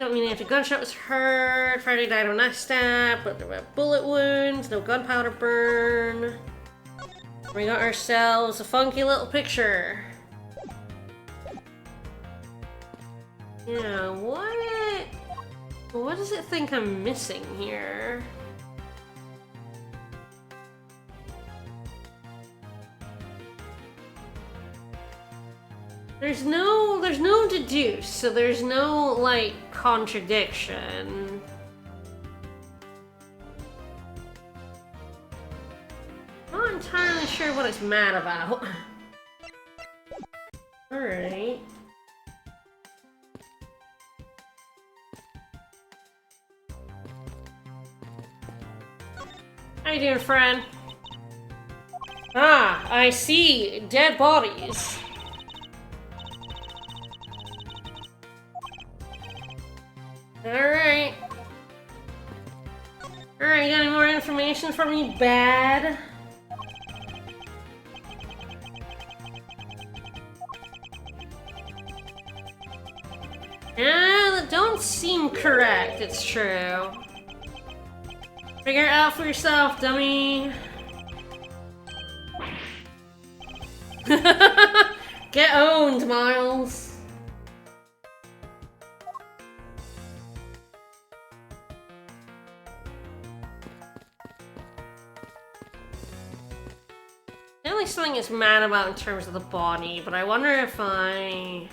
Don't mean after gunshot was heard. Friday died of a knife stab, but there were bullet wounds, no gunpowder burn. We got ourselves a funky little picture. Yeah, what does it think I'm missing here? There's no deduce, so there's no, like, contradiction. Not entirely sure what it's mad about. Alright. How you doing, friend? Ah, I see. Dead bodies. Alright. Alright, you got any more information for me, bad? Yeah, that don't seem correct, it's true. Figure it out for yourself, dummy. Get owned, Miles. Something is mad about in terms of the body, but I wonder if I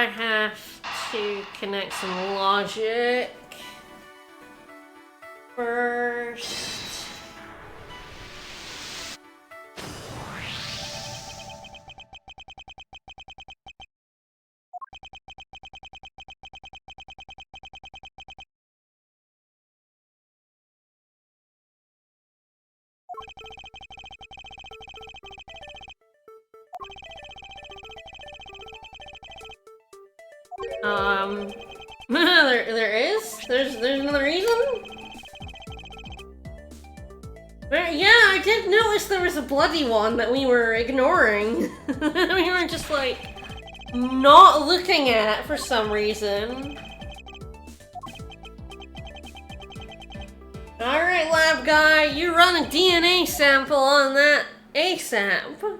have to connect some logic first. There's another reason? Yeah, I did notice there was a bloody one that we were ignoring. We were just, like, not looking at for some reason. Alright, lab guy, you run a DNA sample on that ASAP.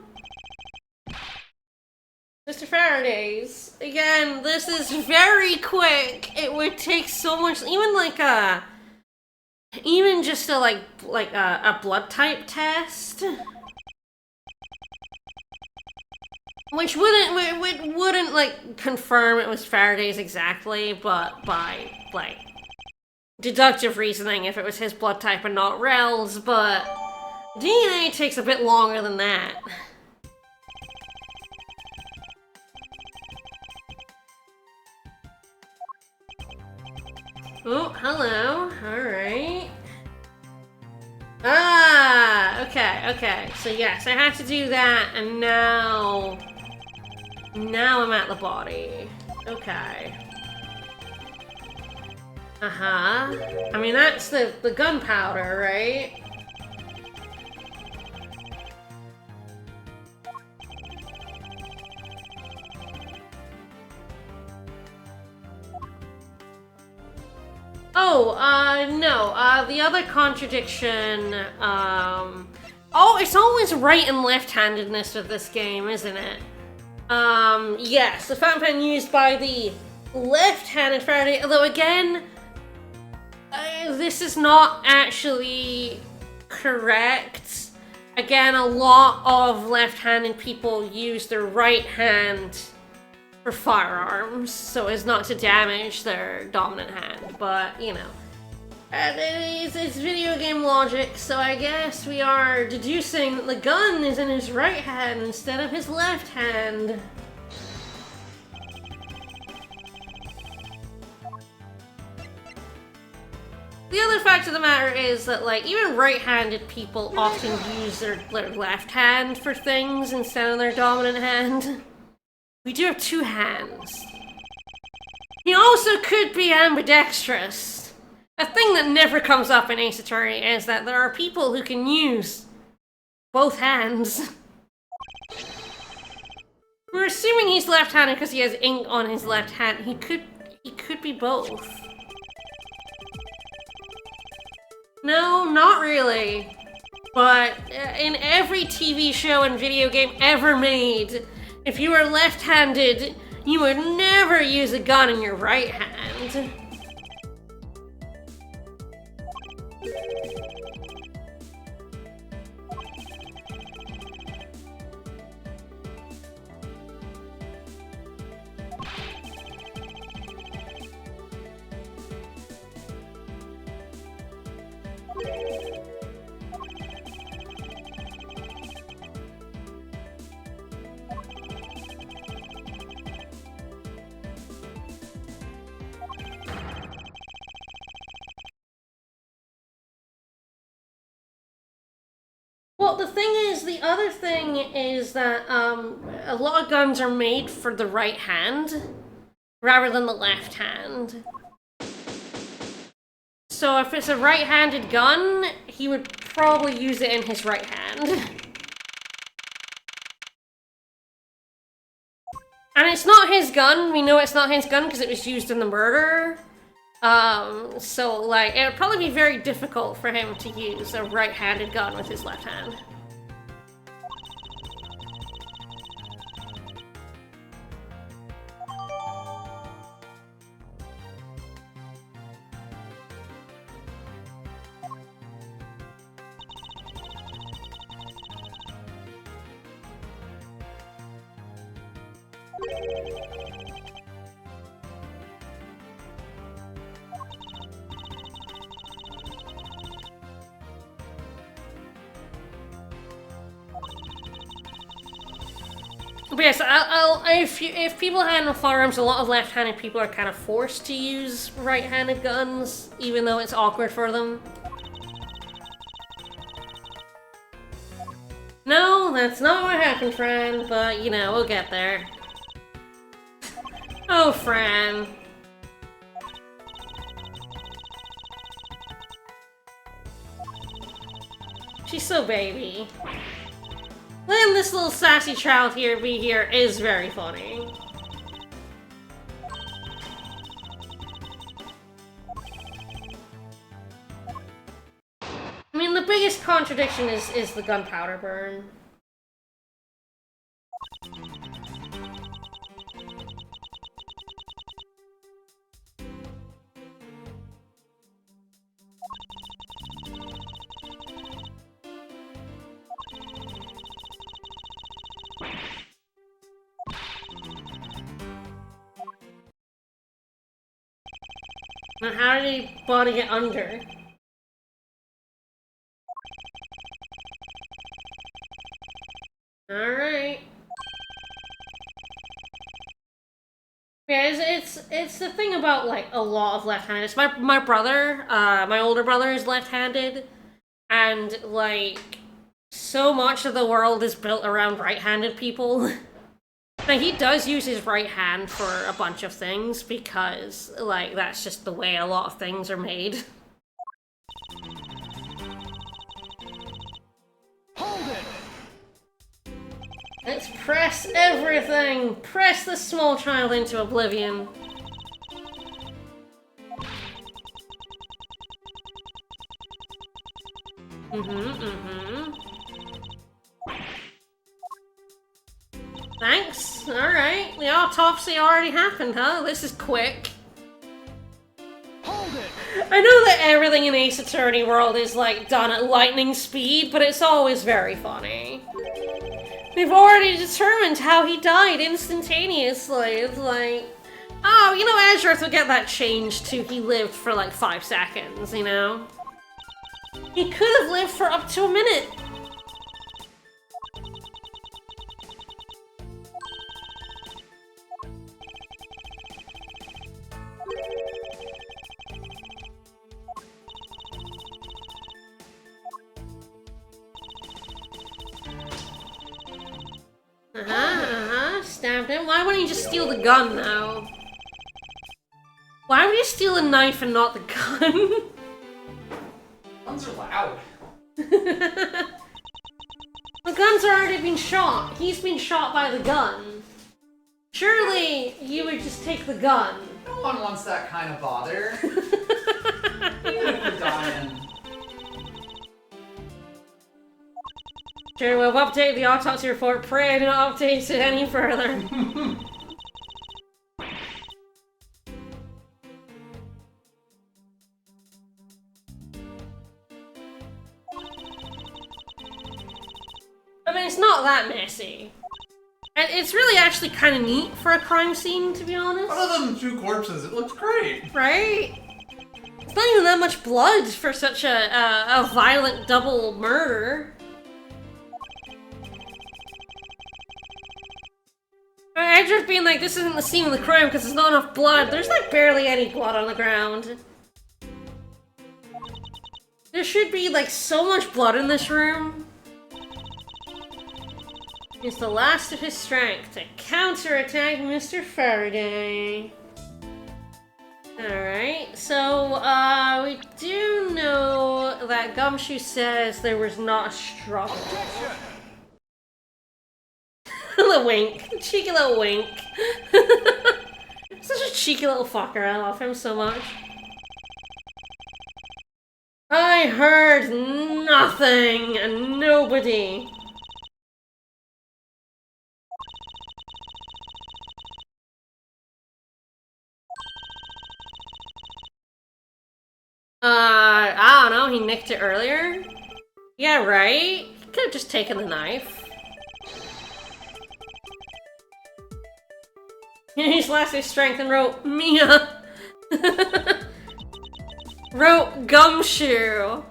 Mr. Faraday's. Again, this is very quick. It would take so much, even just a a blood type test, which wouldn't like confirm it was Faraday's exactly, but by like deductive reasoning if it was his blood type and not Rel's, but DNA takes a bit longer than that. Oh, hello. Alright. Ah, okay. So yes, I had to do that, and now I'm at the body. Okay. I mean, that's the gunpowder, right? Oh, no. The other contradiction, oh, it's always right and left-handedness with this game, isn't it? Yes, the fountain pen used by the left-handed Faraday, although again, this is not actually correct. Again, a lot of left-handed people use their right hand for firearms, so as not to damage their dominant hand, but, you know. It's video game logic, so I guess we are deducing that the gun is in his right hand instead of his left hand. The other fact of the matter is that, like, even right-handed people often use their left hand for things instead of their dominant hand. We do have two hands. He also could be ambidextrous. A thing that never comes up in Ace Attorney is that there are people who can use both hands. We're assuming he's left-handed because he has ink on his left hand. He could be both. No, not really. But in every TV show and video game ever made, if you are left-handed, you would never use a gun in your right hand. Well, the thing is, the other thing is that a lot of guns are made for the right hand rather than the left hand. So if it's a right-handed gun, he would probably use it in his right hand. And it's not his gun. We know it's not his gun because it was used in the murder. So, like, it would probably be very difficult for him to use a right-handed gun with his left hand. But yes, if people handle firearms, a lot of left-handed people are kind of forced to use right-handed guns, even though it's awkward for them. No, that's not what happened, Fran, but, you know, we'll get there. Oh, Fran. She's so baby. Letting this little sassy child here be here is very funny. I mean, the biggest contradiction is the gunpowder burn. Now, how did he body get under? Alright. Yeah, it's the thing about, like, a lot of left-handed. My brother, my older brother is left-handed, and, like, so much of the world is built around right-handed people. Now, he does use his right hand for a bunch of things because, like, that's just the way a lot of things are made. Hold it! Let's press everything! Press the small child into oblivion. Thanks. Alright. The autopsy already happened, huh? This is quick. Hold it! I know that everything in Ace Attorney World is, like, done at lightning speed, but it's always very funny. We've already determined how he died instantaneously. It's like, oh, you know, Edgeworth would get that changed to he lived for, like, 5 seconds, you know? He could have lived for up to a minute. Stabbed him. Why wouldn't he just steal the gun now? Why would he steal a knife and not the gun? Guns are loud. The gun's already been shot. He's been shot by the gun. Surely you would just take the gun. No one wants that kind of bother. Even if you're dying. Sure, we've updated the autopsy report. Pray I do not update it any further. I mean, it's not that messy. And it's really actually kind of neat for a crime scene, to be honest. Other than 2 corpses, it looks great. Right? It's not even that much blood for such a violent double murder. Edgeworth being like, this isn't the scene of the crime because there's not enough blood. There's like barely any blood on the ground. There should be like so much blood in this room. It's the last of his strength to counterattack Mr. Faraday. Alright, so we do know that Gumshoe says there was not a struggle. The wink. The cheeky little wink. Such a cheeky little fucker. I love him so much. I heard nothing and nobody. I don't know. He nicked it earlier? Yeah, right? He could have just taken the knife. He's lost his strength and wrote Mia. Wrote Gumshoe.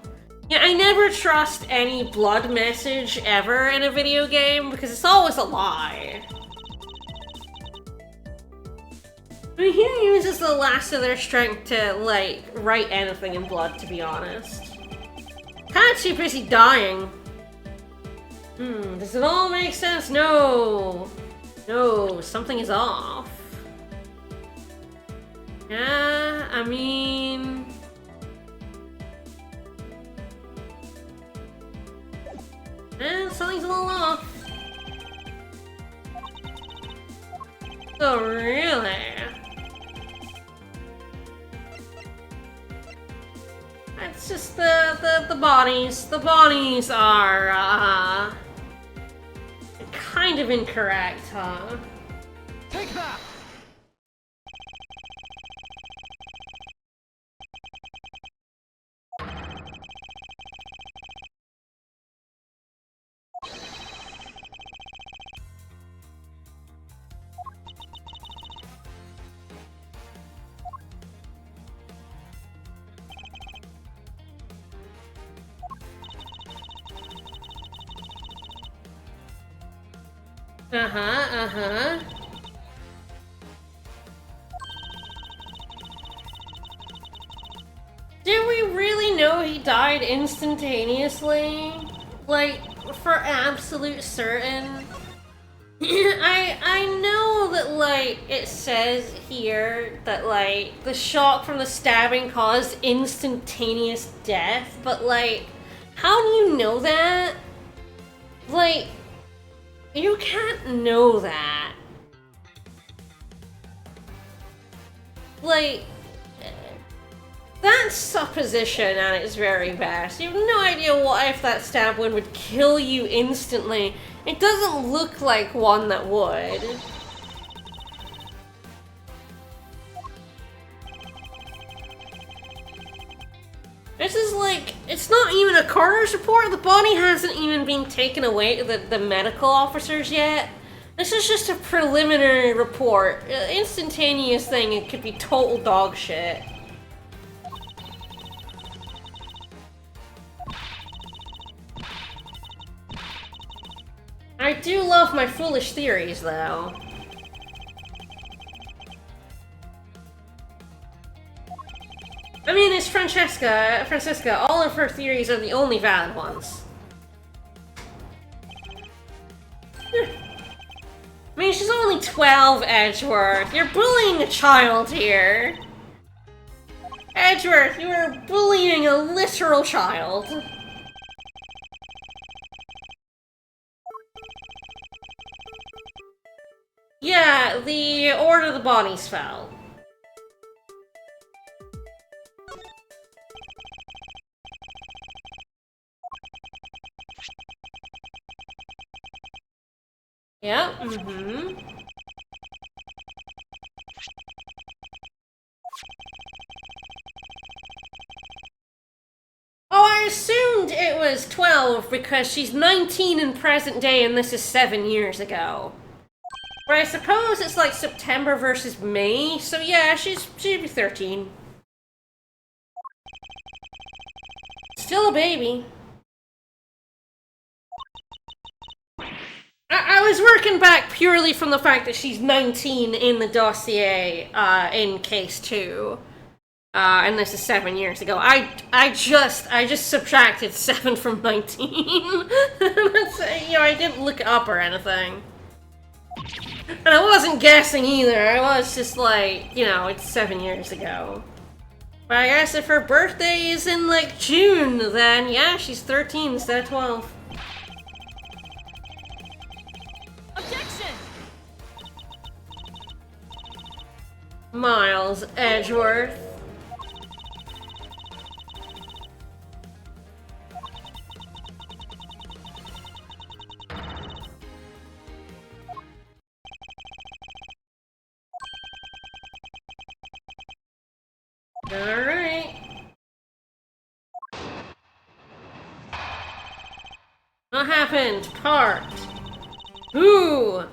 Yeah, I never trust any blood message ever in a video game because it's always a lie. I mean, he uses the last of their strength to, like, write anything in blood, to be honest. Kinda too busy dying. Does it all make sense? No. No, something is off. Yeah, I mean... something's a little off. Oh, really? It's just the bodies. The bodies are, kind of incorrect, huh? Take that! Did we really know he died instantaneously? Like, for absolute certain, I know that, like, it says here that, like, the shock from the stabbing caused instantaneous death, but, like, how do you know that? Like, you can't know that. Like, that's supposition at its very best. You have no idea what if that stab wound would kill you instantly. It doesn't look like one that would. This is like, it's not even a coroner's report. The body hasn't even been taken away to the medical officers yet. This is just a preliminary report. Instantaneous thing, it could be total dog shit. I do love my foolish theories, though. I mean, it's Francesca. All of her theories are the only valid ones. I mean, she's only 12, Edgeworth. You're bullying a child here. Edgeworth, you are bullying a literal child. Yeah, the order the bodies fell. Yep, mm-hmm. Oh, I assumed it was 12 because she's 19 in present day and this is 7 years ago. But I suppose it's like September versus May, so yeah, she'd be 13. Still a baby. I was working back purely from the fact that she's 19 in the dossier, in case 2. And this is 7 years ago. I just subtracted 7 from 19. I didn't look it up or anything. And I wasn't guessing either. I was just like, it's 7 years ago. But I guess if her birthday is in, like, June, then yeah, she's 13 instead of 12. Objection! Miles Edgeworth. Alright. What happened? Parked. Ooh!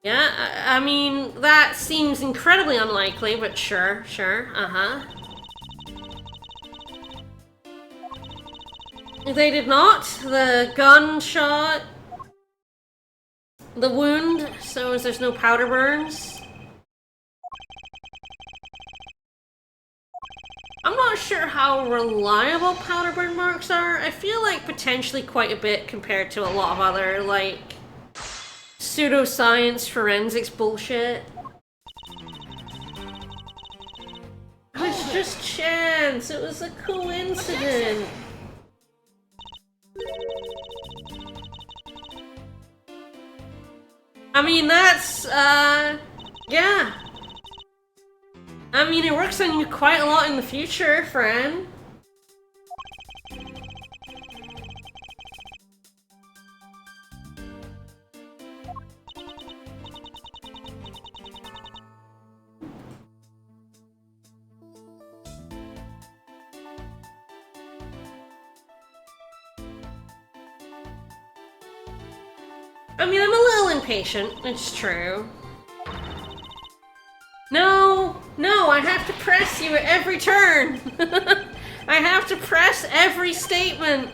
Yeah, I mean, that seems incredibly unlikely, but sure, uh-huh. They did not. The gunshot, the wound, so there's no powder burns. I'm not sure how reliable powder burn marks are. I feel like potentially quite a bit compared to a lot of other, like, pseudoscience forensics bullshit. It was just chance. It was a coincidence. I mean, that's, yeah. I mean, it works on you quite a lot in the future, Fran. I mean, I'm a little impatient, it's true. No, I have to press you at every turn. I have to press every statement.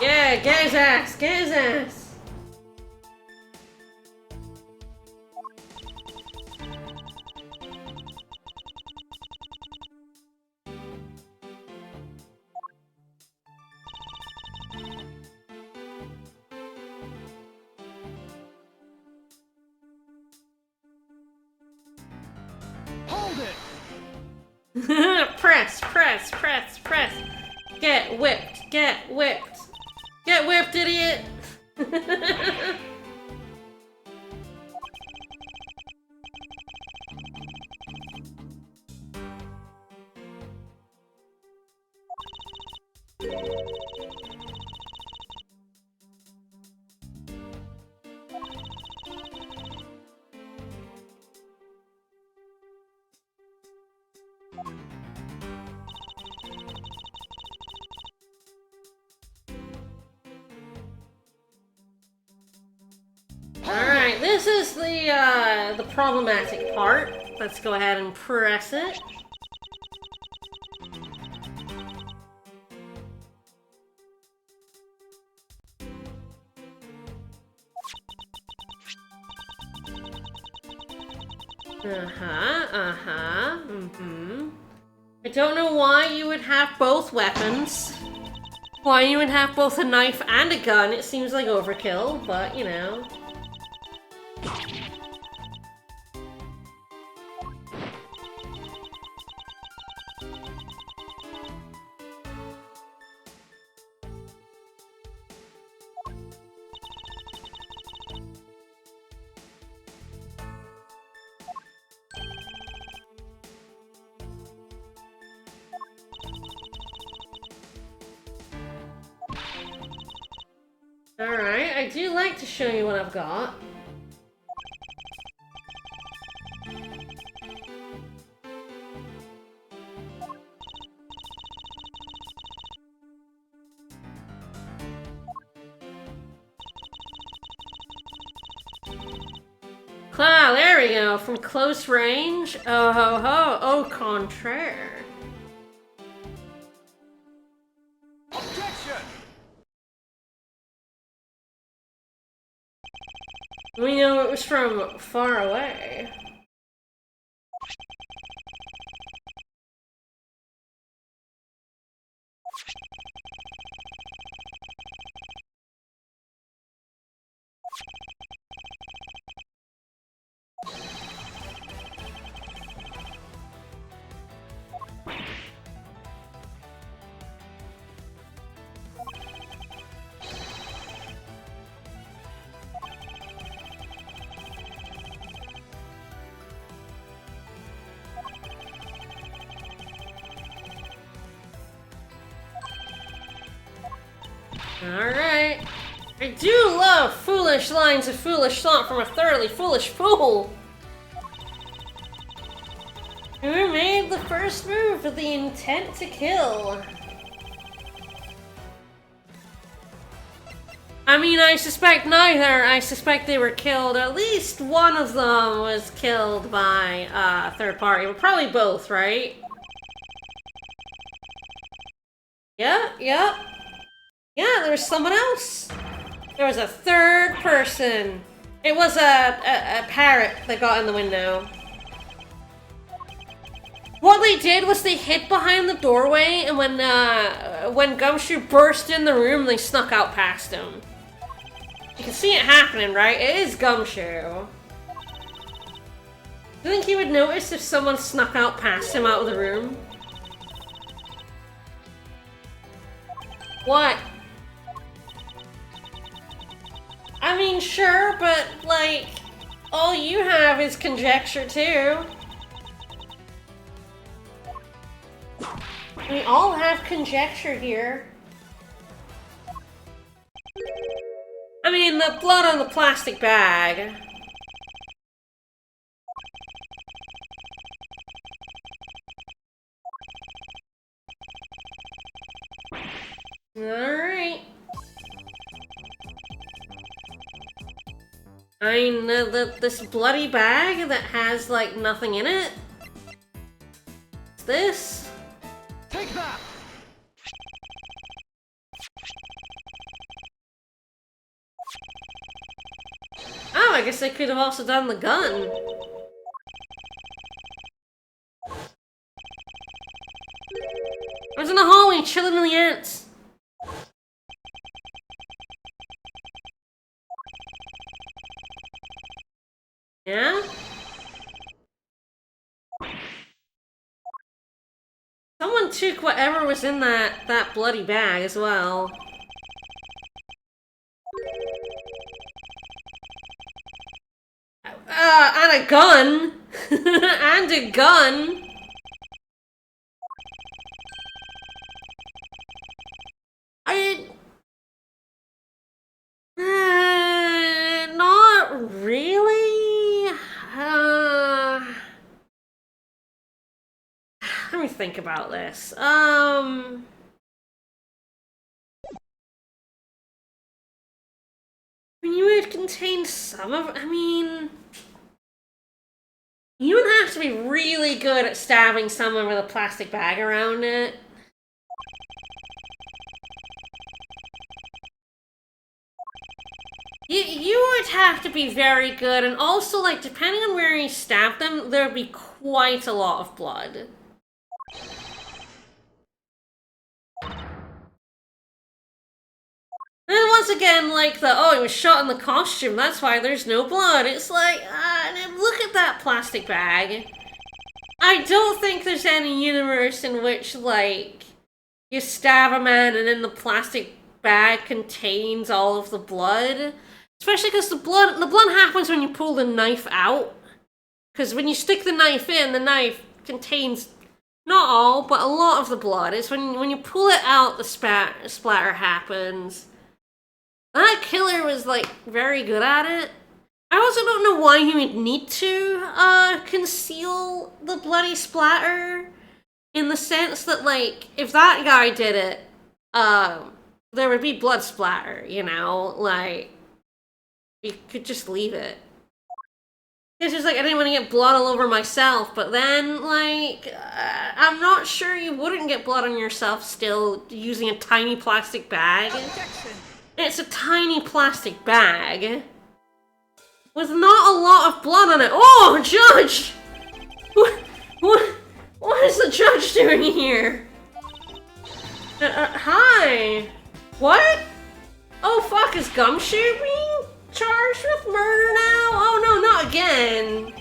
Yeah, get his ass, get his ass. Press, press, press, press. Get whipped, get whipped. Get whipped, idiot! Alright, this is the problematic part. Let's go ahead and press it. I don't know why you would have both weapons. Why you would have both a knife and a gun. It seems like overkill, but you know. Alright, I do like to show you what I've got. Ah, there we go. From close range. Oh ho ho. Au contraire. Objection! We know it was from far away. Alright. I do love foolish lines of foolish thought from a thoroughly foolish fool. Who made the first move with the intent to kill? I mean, I suspect neither. I suspect they were killed. At least one of them was killed by a third party, but probably both, right? Yeah, yeah. Yeah, there was someone else. There was a third person. It was a parrot that got in the window. What they did was they hid behind the doorway, and when Gumshoe burst in the room, they snuck out past him. You can see it happening, right? It is Gumshoe. Do you think he would notice if someone snuck out past him out of the room? What? I mean, sure, but, like, all you have is conjecture, too. We all have conjecture here. I mean, the blood on the plastic bag. Alright. I mean, this bloody bag that has, like, nothing in it? What's this? Take that! Oh, I guess they could have also done the gun. I was in the hallway chilling in the ants. Yeah? Someone took whatever was in that bloody bag as well. And a gun! And a gun! Not really. Let me think about this. You would contain some of. I mean, you would have to be really good at stabbing someone with a plastic bag around it. You would have to be very good, and also, like, depending on where you stab them, there'd be quite a lot of blood. And once again, like, he was shot in the costume, that's why there's no blood. It's like, look at that plastic bag. I don't think there's any universe in which, like, you stab a man and then the plastic bag contains all of the blood. Especially because the blood happens when you pull the knife out. Because when you stick the knife in, the knife contains not all, but a lot of the blood. It's when you pull it out, the splatter happens. That killer was, like, very good at it. I also don't know why he would need to conceal the bloody splatter. In the sense that, like, if that guy did it, there would be blood splatter, you know? Like, you could just leave it. It's just like, I didn't want to get blood all over myself, but then, like, I'm not sure you wouldn't get blood on yourself still using a tiny plastic bag. Objection. It's a tiny plastic bag with not a lot of blood on it. Oh, Judge! What is the judge doing here? Hi! What? Oh fuck, is Gumshoe being charged with murder now? Oh no, not again!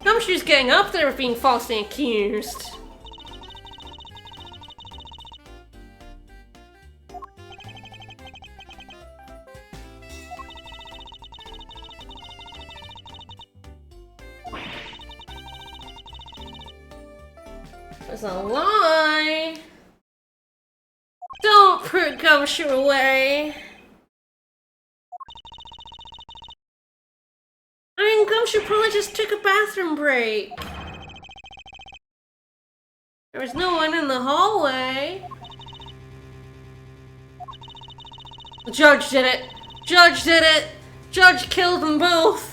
Gumshoe's getting up there with being falsely accused. It's a lie. Don't put Gumshoe away. I mean, Gumshoe probably just took a bathroom break. There was no one in the hallway. The judge did it. Judge did it. Judge killed them both.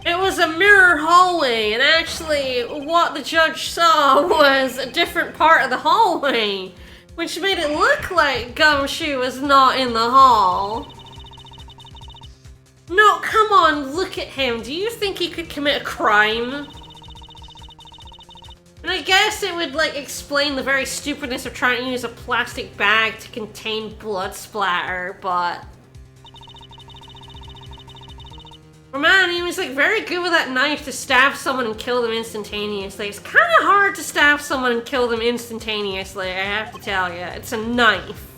It was a mirror hallway, and actually, what the judge saw was a different part of the hallway, which made it look like Gumshoe was not in the hall. No, come on, look at him. Do you think he could commit a crime? And I guess it would, like, explain the very stupidness of trying to use a plastic bag to contain blood splatter, but... Oh man, he was, like, very good with that knife to stab someone and kill them instantaneously. It's kind of hard to stab someone and kill them instantaneously, I have to tell you. It's a knife.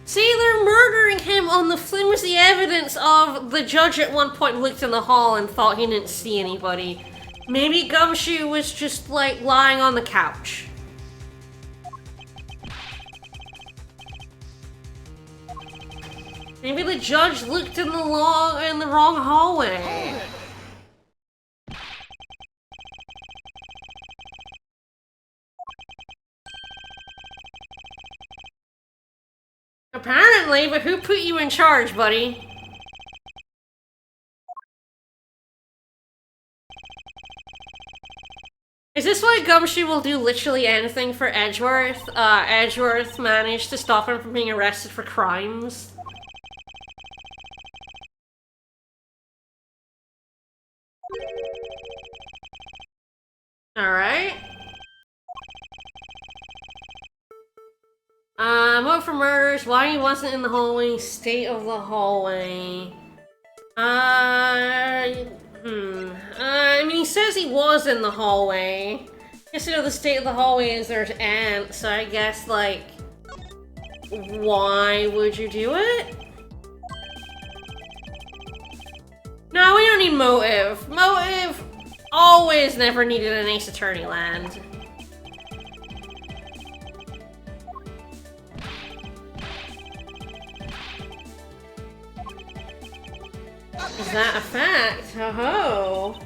See, they're murdering him on the flimsy evidence of the judge at one point looked in the hall and thought he didn't see anybody. Maybe Gumshoe was just, like, lying on the couch. Maybe the judge looked in the wrong hallway. Apparently, but who put you in charge, buddy? Is this why Gumshoe will do literally anything for Edgeworth? Edgeworth managed to stop him from being arrested for crimes. Alright. Vote for murders. Why he wasn't in the hallway. State of the hallway. I mean, he says he was in the hallway. I guess, you know, the state of the hallway is there's ants, so I guess, like, why would you do it? No, we don't need motive. Motive always never needed an Ace Attorney land. Is that a fact? Ho-ho.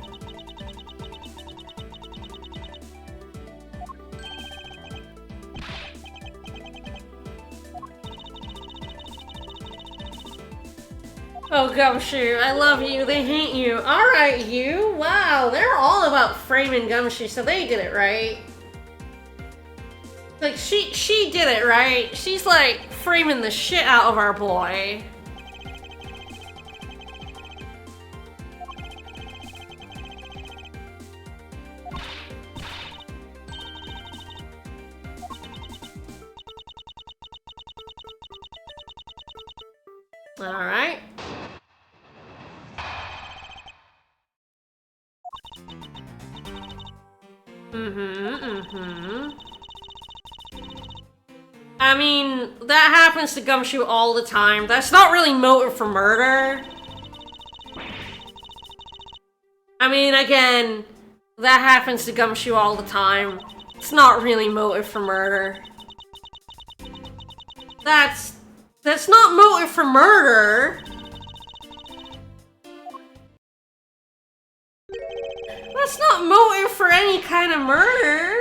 Oh, Gumshoe, I love you, they hate you. Alright, you. Wow, they're all about framing Gumshoe, so they did it right. Like, she did it right. She's, like, framing the shit out of our boy. Alright. I mean, that happens to Gumshoe all the time. That's not really motive for murder. I mean, again, that happens to Gumshoe all the time. It's not really motive for murder. That's not motive for murder. That's not motive for any kind of murder.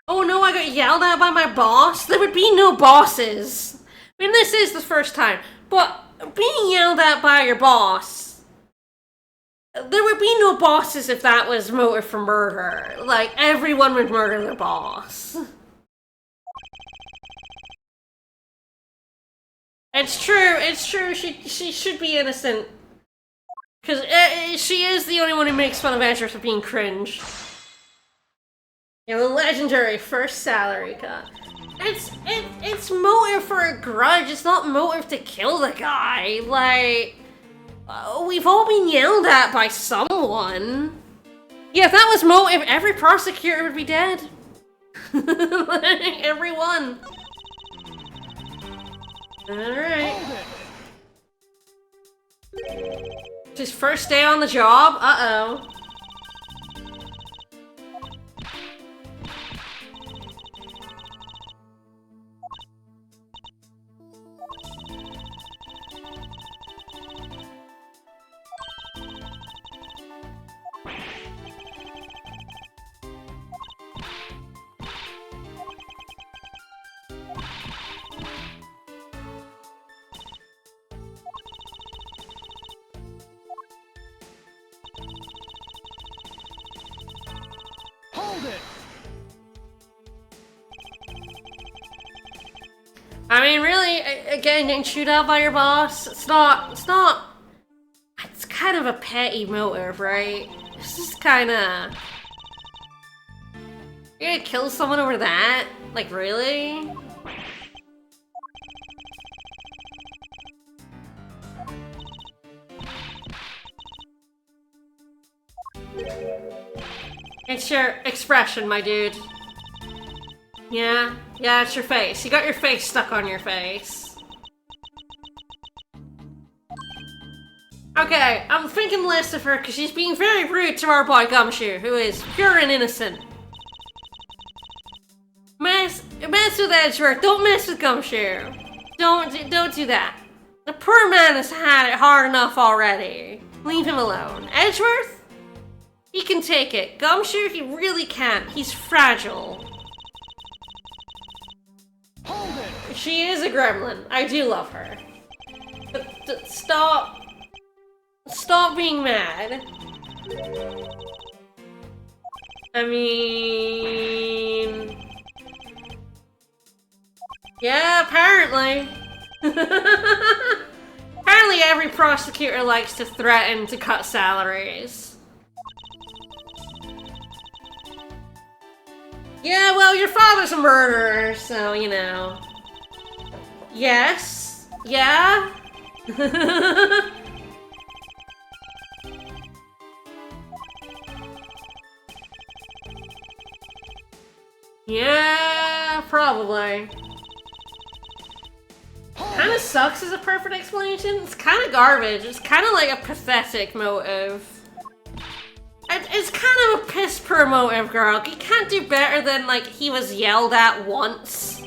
Oh no, I got yelled at by my boss? There would be no bosses. I mean, this is the first time, but being yelled at by your boss, there would be no bosses if that was motive for murder. Like, everyone would murder their boss. It's true, she should be innocent. Because she is the only one who makes fun of Andrew for being cringe. Yeah, the legendary first salary cut. It's motive for a grudge, it's not motive to kill the guy. Like, we've all been yelled at by someone. Yeah, if that was motive, every prosecutor would be dead. Everyone. Alright. It's his first day on the job? Uh-oh. Hold it! I mean, really, again, getting chewed out by your boss, it's kind of a petty motive, right? It's just kinda... You're gonna kill someone over that? Like, really? It's your expression, my dude. Yeah, it's your face. You got your face stuck on your face. Okay, I'm thinking less of her because she's being very rude to our boy Gumshoe, who is pure and innocent. Mess with Edgeworth, don't mess with Gumshoe. Don't do that. The poor man has had it hard enough already. Leave him alone. Edgeworth? He can take it. Gumshoe, he really can't. He's fragile. Hold it! She is a gremlin. I do love her. But stop being mad. I mean... Yeah, apparently. Apparently apparently every prosecutor likes to threaten to cut salaries. Yeah, well, your father's a murderer, so, you know. Yes? Yeah? Yeah, probably. Kinda sucks as a perfect explanation. It's kinda garbage. It's kinda like a pathetic motive. It's kind of a piss poor motive, girl. You can't do better than, like, he was yelled at once.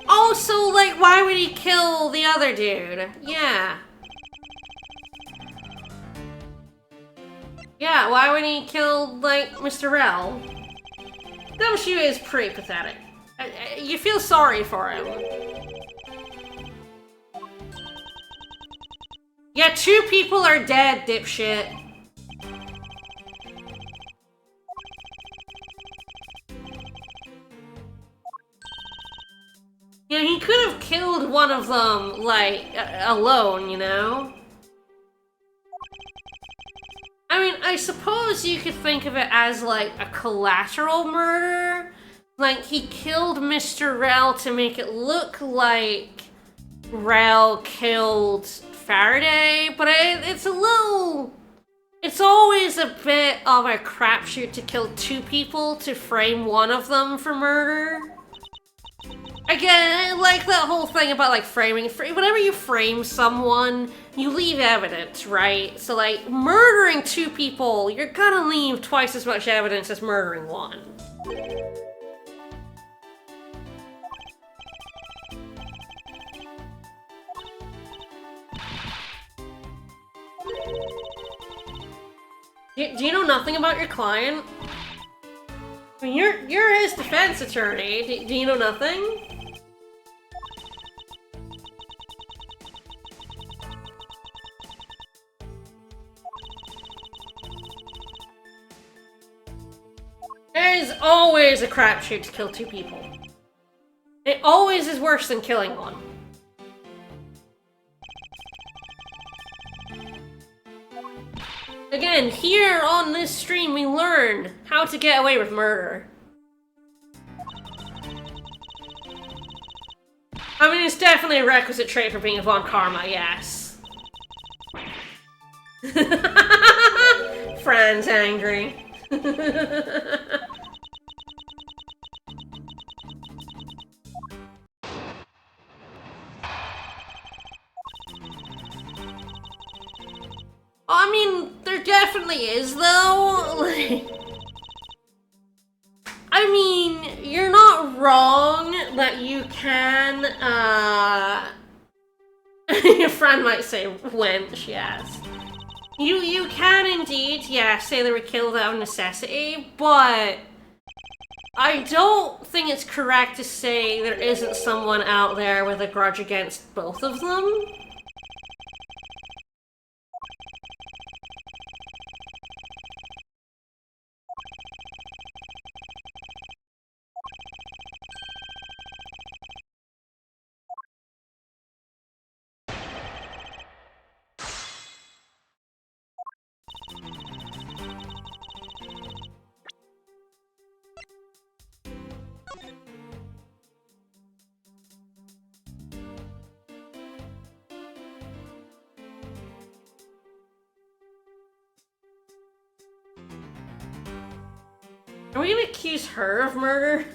Also, like, why would he kill the other dude? Yeah. Yeah, why would he kill, like, Mr. Rel? Gumshoe is pretty pathetic. You feel sorry for him. Yeah, 2 people are dead, dipshit. Yeah, he could have killed one of them, like, alone, you know? I mean, I suppose you could think of it as, like, a collateral murder. Like, he killed Mr. Rel to make it look like Rel killed Faraday, but it's a little... It's always a bit of a crapshoot to kill 2 people to frame one of them for murder. Again, like that whole thing about, like, framing. Whenever you frame someone, you leave evidence, right? So, like, murdering 2 people, you're gonna leave twice as much evidence as murdering 1. Do you know nothing about your client? I mean, you're his defense attorney. Do you know nothing? There is always a crapshoot to kill 2 people. It always is worse than killing 1. Again, here on this stream we learn how to get away with murder. I mean, it's definitely a requisite trait for being a Von Karma, yes. Fran's angry. I mean, there definitely is, though. Like, I mean, you're not wrong that you can, your friend might say wench, yes. You can indeed, yeah, say they were killed out of necessity, but I don't think it's correct to say there isn't someone out there with a grudge against both of them. Are we gonna accuse her of murder?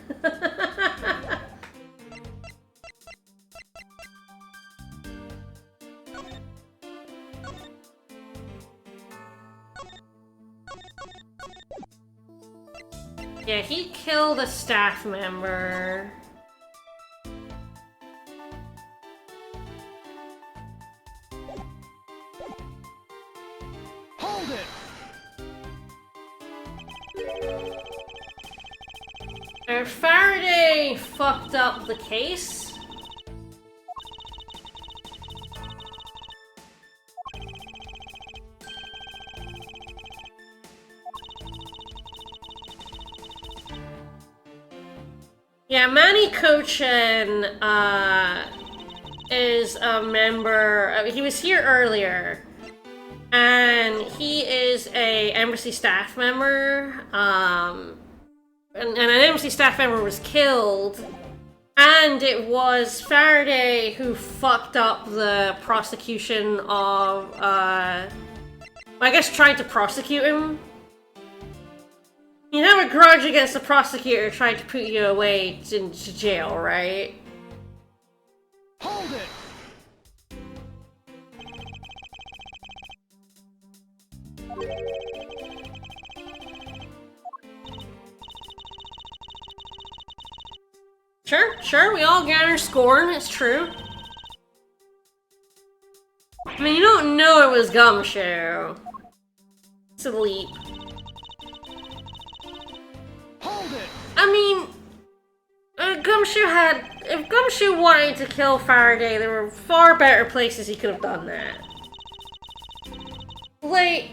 Yeah, he killed a staff member. Hold it! Faraday fucked up the case. Yeah, Manny Kochin, is a member. He was here earlier, and he is a embassy staff member. And an embassy staff member was killed, and it was Faraday who fucked up the prosecution of, I guess trying to prosecute him. You have a grudge against the prosecutor trying to put you away into jail, right? Hold it! Sure, we all garner scorn, it's true. I mean, you don't know it was Gumshoe. It's a leap. Hold it! I mean, if Gumshoe wanted to kill Faraday, there were far better places he could have done that. Like,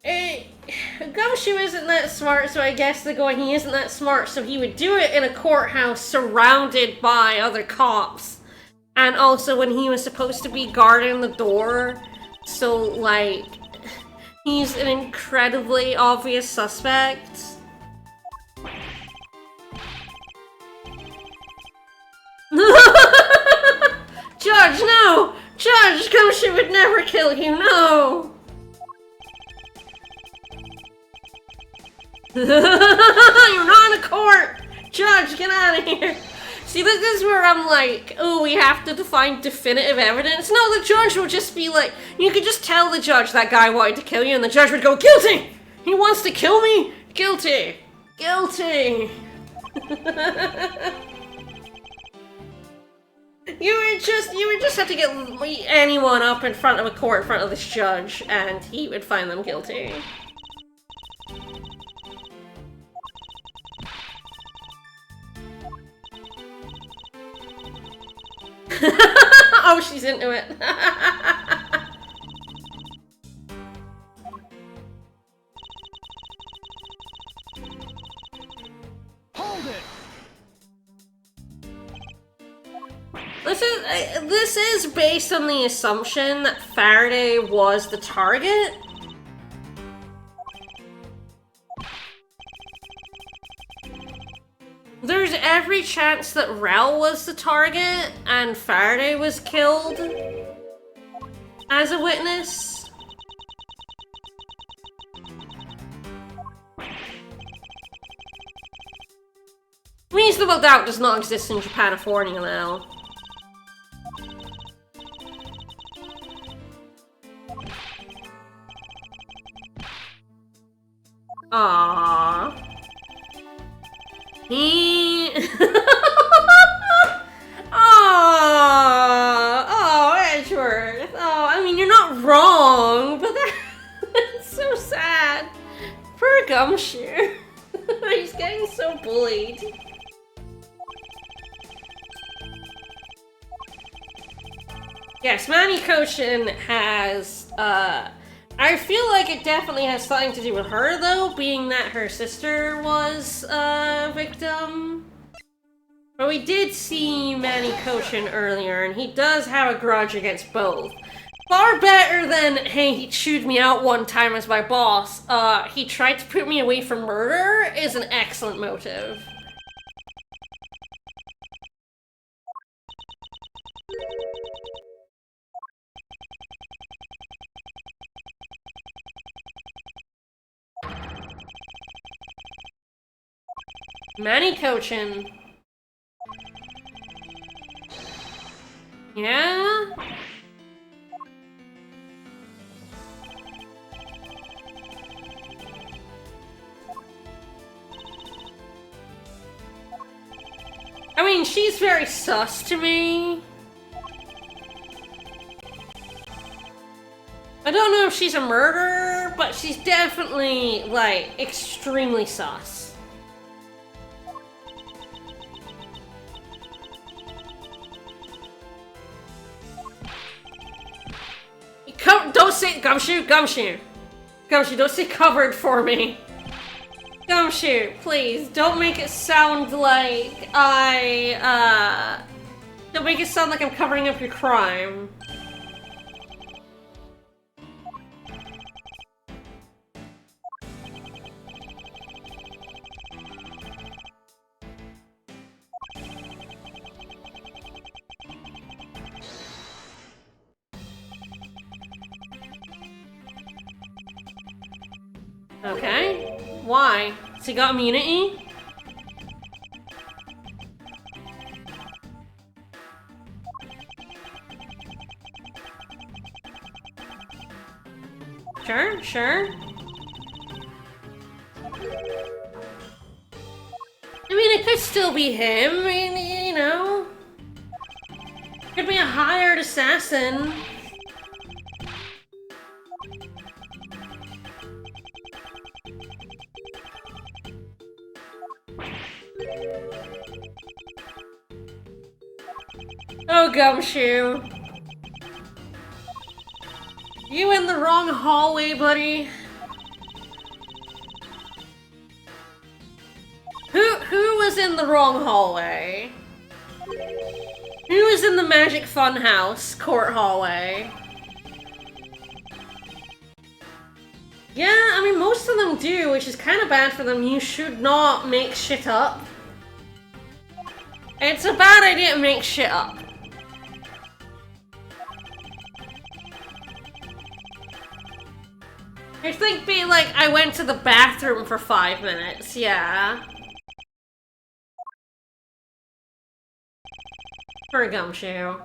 Gumshoe isn't that smart, so I guess they're going, he isn't that smart, so he would do it in a courthouse surrounded by other cops. And also when he was supposed to be guarding the door, so, like, he's an incredibly obvious suspect. Judge, no! Judge, Gumshoe would never kill you, no! You're not in a court! Judge, get out of here! See, this is where I'm like, oh, we have to find definitive evidence. No, the judge will just be like, you could just tell the judge that guy wanted to kill you, and the judge would go, guilty! He wants to kill me? Guilty! Guilty! You would just have to get anyone up in front of a court in front of this judge, and he would find them guilty. Oh, she's into it. Hold it! This is based on the assumption that Faraday was the target. There's every chance that Rel was the target and Faraday was killed as a witness. Reasonable doubt does not exist in Japanifornia now. Aww. He... Oh, Edgeworth. Oh, I mean, you're not wrong, but that's so sad. Poor Gumshoe. He's getting so bullied. Yes, Manny Kochin has, I feel like it definitely has something to do with her, though, being that her sister was a victim. But we did see Manny Kochin earlier, and he does have a grudge against both. Far better than, hey, he chewed me out one time as my boss. He tried to put me away from murder is an excellent motive. Manny Kochin. Yeah? I mean, she's very sus to me. I don't know if she's a murderer, but she's definitely, like, extremely sus. Don't say Gumshoe, don't say covered for me. Gumshoe, please, don't make it sound like don't make it sound like I'm covering up your crime. Okay. Why? Has he got immunity? Sure, sure. I mean, it could still be him. I mean, you know. Could be a hired assassin. Oh, Gumshoe. You in the wrong hallway, buddy. Who was in the wrong hallway? Who was in the Magic Funhouse court hallway? Yeah, I mean, most of them do, which is kind of bad for them. You should not make shit up. It's a bad idea to make shit up. I think being like, I went to the bathroom for 5 minutes, yeah. For a Gumshoe.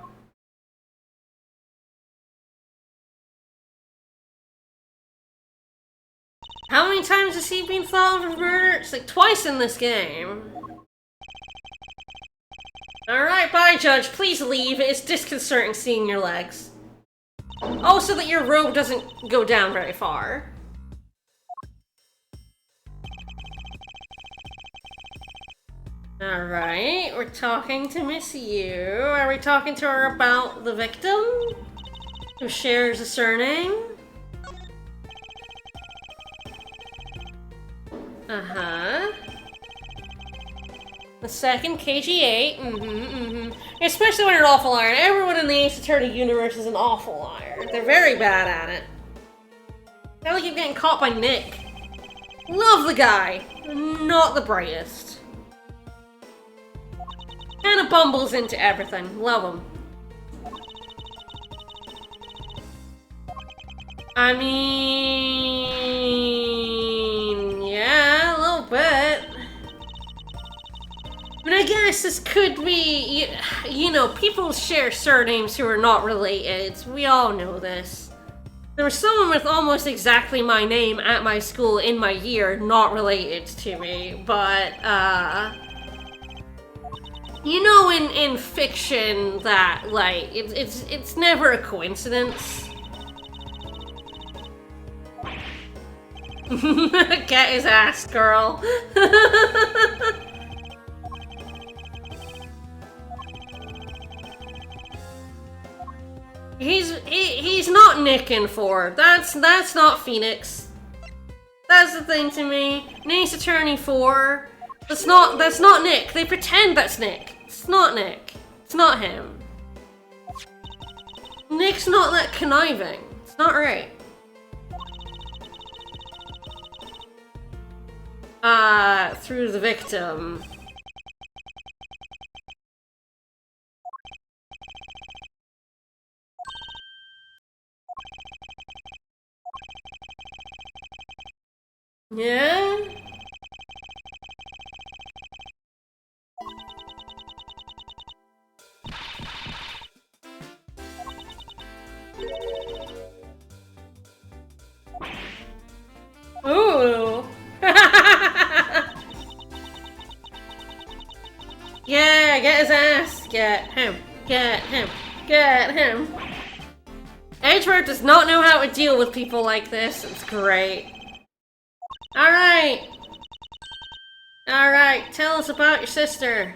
How many times has he been followed for murder? It's like twice in this game. Alright, bye, Judge. Please leave. It's disconcerting seeing your legs. Oh, so that your robe doesn't go down very far. Alright, we're talking to Miss Yu. Are we talking to her about the victim? Who shares a surname? Uh-huh. The second KG8, Especially when you're an awful liar. Everyone in the Ace Attorney universe is an awful liar. They're very bad at it. I feel like you're getting caught by Nick. Love the guy. Not the brightest. Kinda bumbles into everything. Love him. I mean... yeah, a little bit. I mean, I guess this could be, you know, people share surnames who are not related. We all know this. There was someone with almost exactly my name at my school in my year, not related to me, but, you know, in fiction that, like, it's never a coincidence. Get his ass, girl. He's not Nick in 4. That's not Phoenix. That's the thing to me. Ace Attorney 4. That's not Nick. They pretend that's Nick. It's not Nick. It's not him. Nick's not that conniving. It's not right. Through the victim. Yeah? Ooh. Yeah, get his ass. Get him. Get him. Get him. Edgeworth does not know how to deal with people like this. It's great. Alright. Alright, tell us about your sister.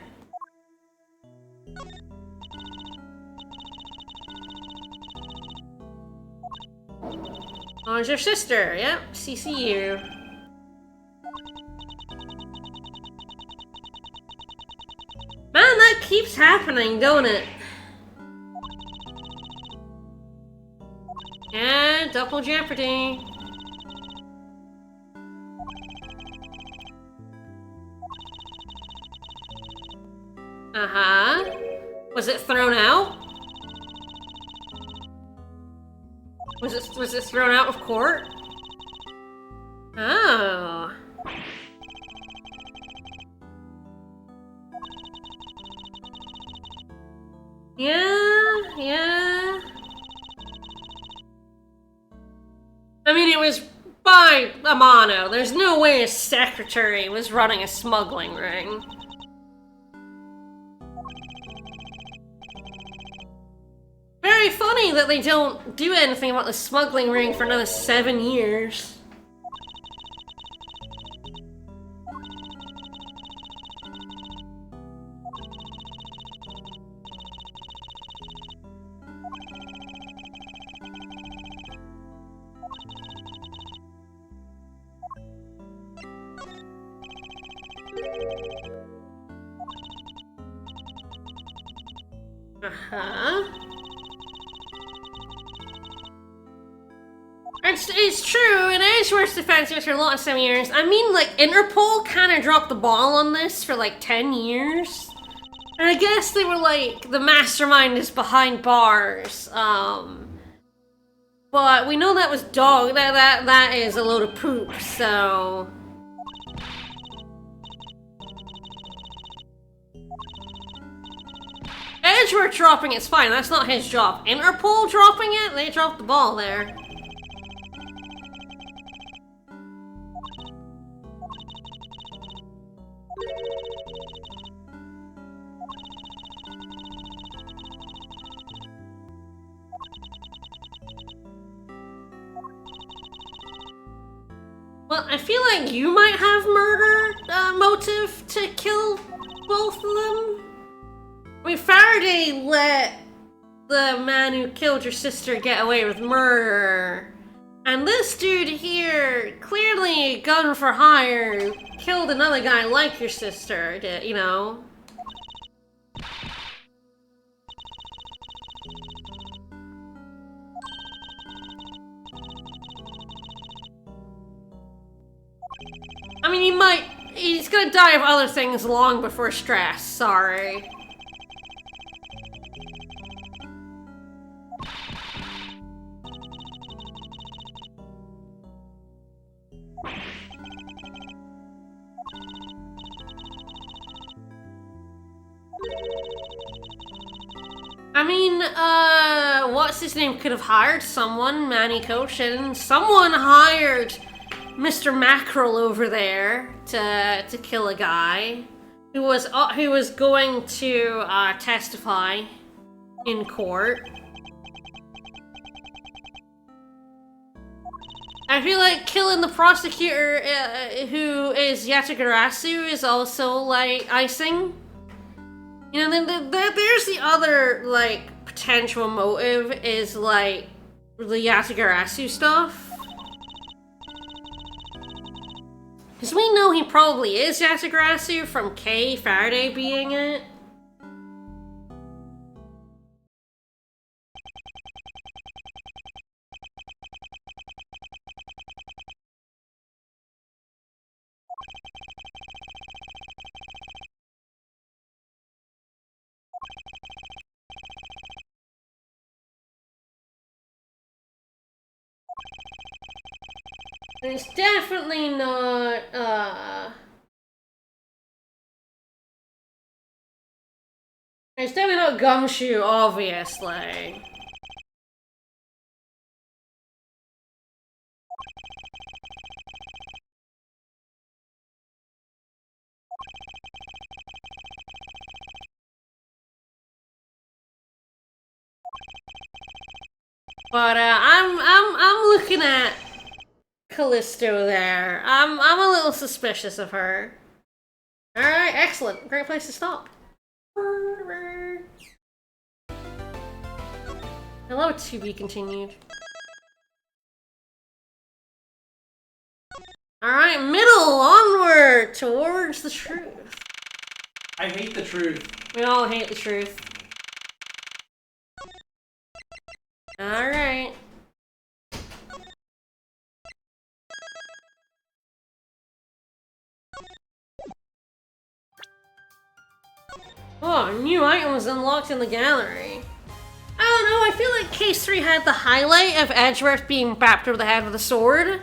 Oh, it's your sister. Yep, CCU. keeps happening, don't it? Yeah, double jeopardy. Uh-huh. Was it thrown out? Was it thrown out of court? Oh. Yeah. I mean, it was by Amano. There's no way a secretary was running a smuggling ring. Very funny that they don't do anything about the smuggling ring for another 7 years. Uh-huh. It's true, in Edgeworth's defense after a lot of 7 years. I mean, like, Interpol kind of dropped the ball on this for like 10 years. And I guess they were like, the mastermind is behind bars. But we know that was that is a load of poop, so... Edgeworth dropping it's fine, that's not his job. Interpol dropping it? They dropped the ball there. Well, I feel like you might have murder motive to kill both of them. I mean, Faraday let the man who killed your sister get away with murder. And this dude here, clearly gun for hire, killed another guy like your sister, you know? I mean, he's gonna die of other things long before stress, sorry. I mean, what's his name could have hired someone, Manny Cochin. Someone hired Mr. Mackerel over there to kill a guy who was going to testify in court. I feel like killing the prosecutor who is Yatagarasu is also like icing. You know, then there's the other like potential motive is like the Yatagarasu stuff. Because we know he probably is Yatagarasu from Kay Faraday being it. It's definitely not, it's definitely not Gumshoe, obviously. But, I'm looking at Callisto there. I'm a little suspicious of her. Alright, excellent. Great place to stop. Hello, to be continued. Alright, middle, onward, towards the truth. I hate the truth. We all hate the truth. Alright. Oh, new item was unlocked in the gallery. I don't know, I feel like Case 3 had the highlight of Edgeworth being bapped over the head with a sword.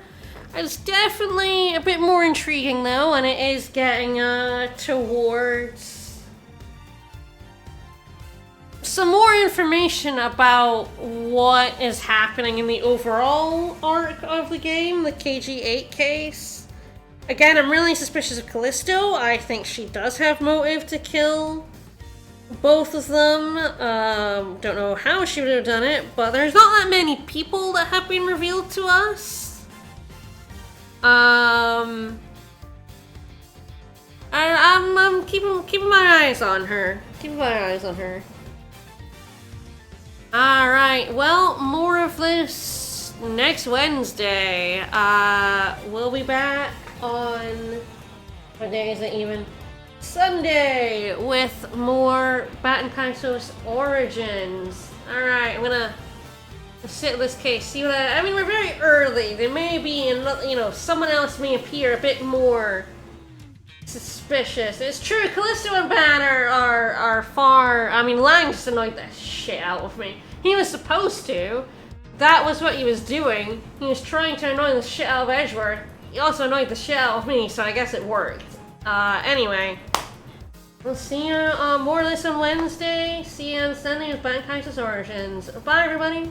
It's definitely a bit more intriguing though, and it is getting towards some more information about what is happening in the overall arc of the game, the KG8 case. Again, I'm really suspicious of Callisto. I think she does have motive to kill both of them. Don't know how she would have done it, but there's not that many people that have been revealed to us. I'm keeping my eyes on her. Keeping my eyes on her. Alright, well, more of this next Wednesday. We'll be back on, what day is it even? Sunday with more Baton Kaitos Origins. Alright, I'm gonna sit with this case, see what I mean, we're very early. There may be, someone else may appear a bit more suspicious. It's true, Callisto and Banner are far. I mean, Lang just annoyed the shit out of me. He was supposed to. That was what he was doing. He was trying to annoy the shit out of Edgeworth. He also annoyed the shit out of me, so I guess it worked. Anyway. We'll see you more of this on Wednesday. See you on Sunday with Baton Kaitos Origins. Bye, everybody.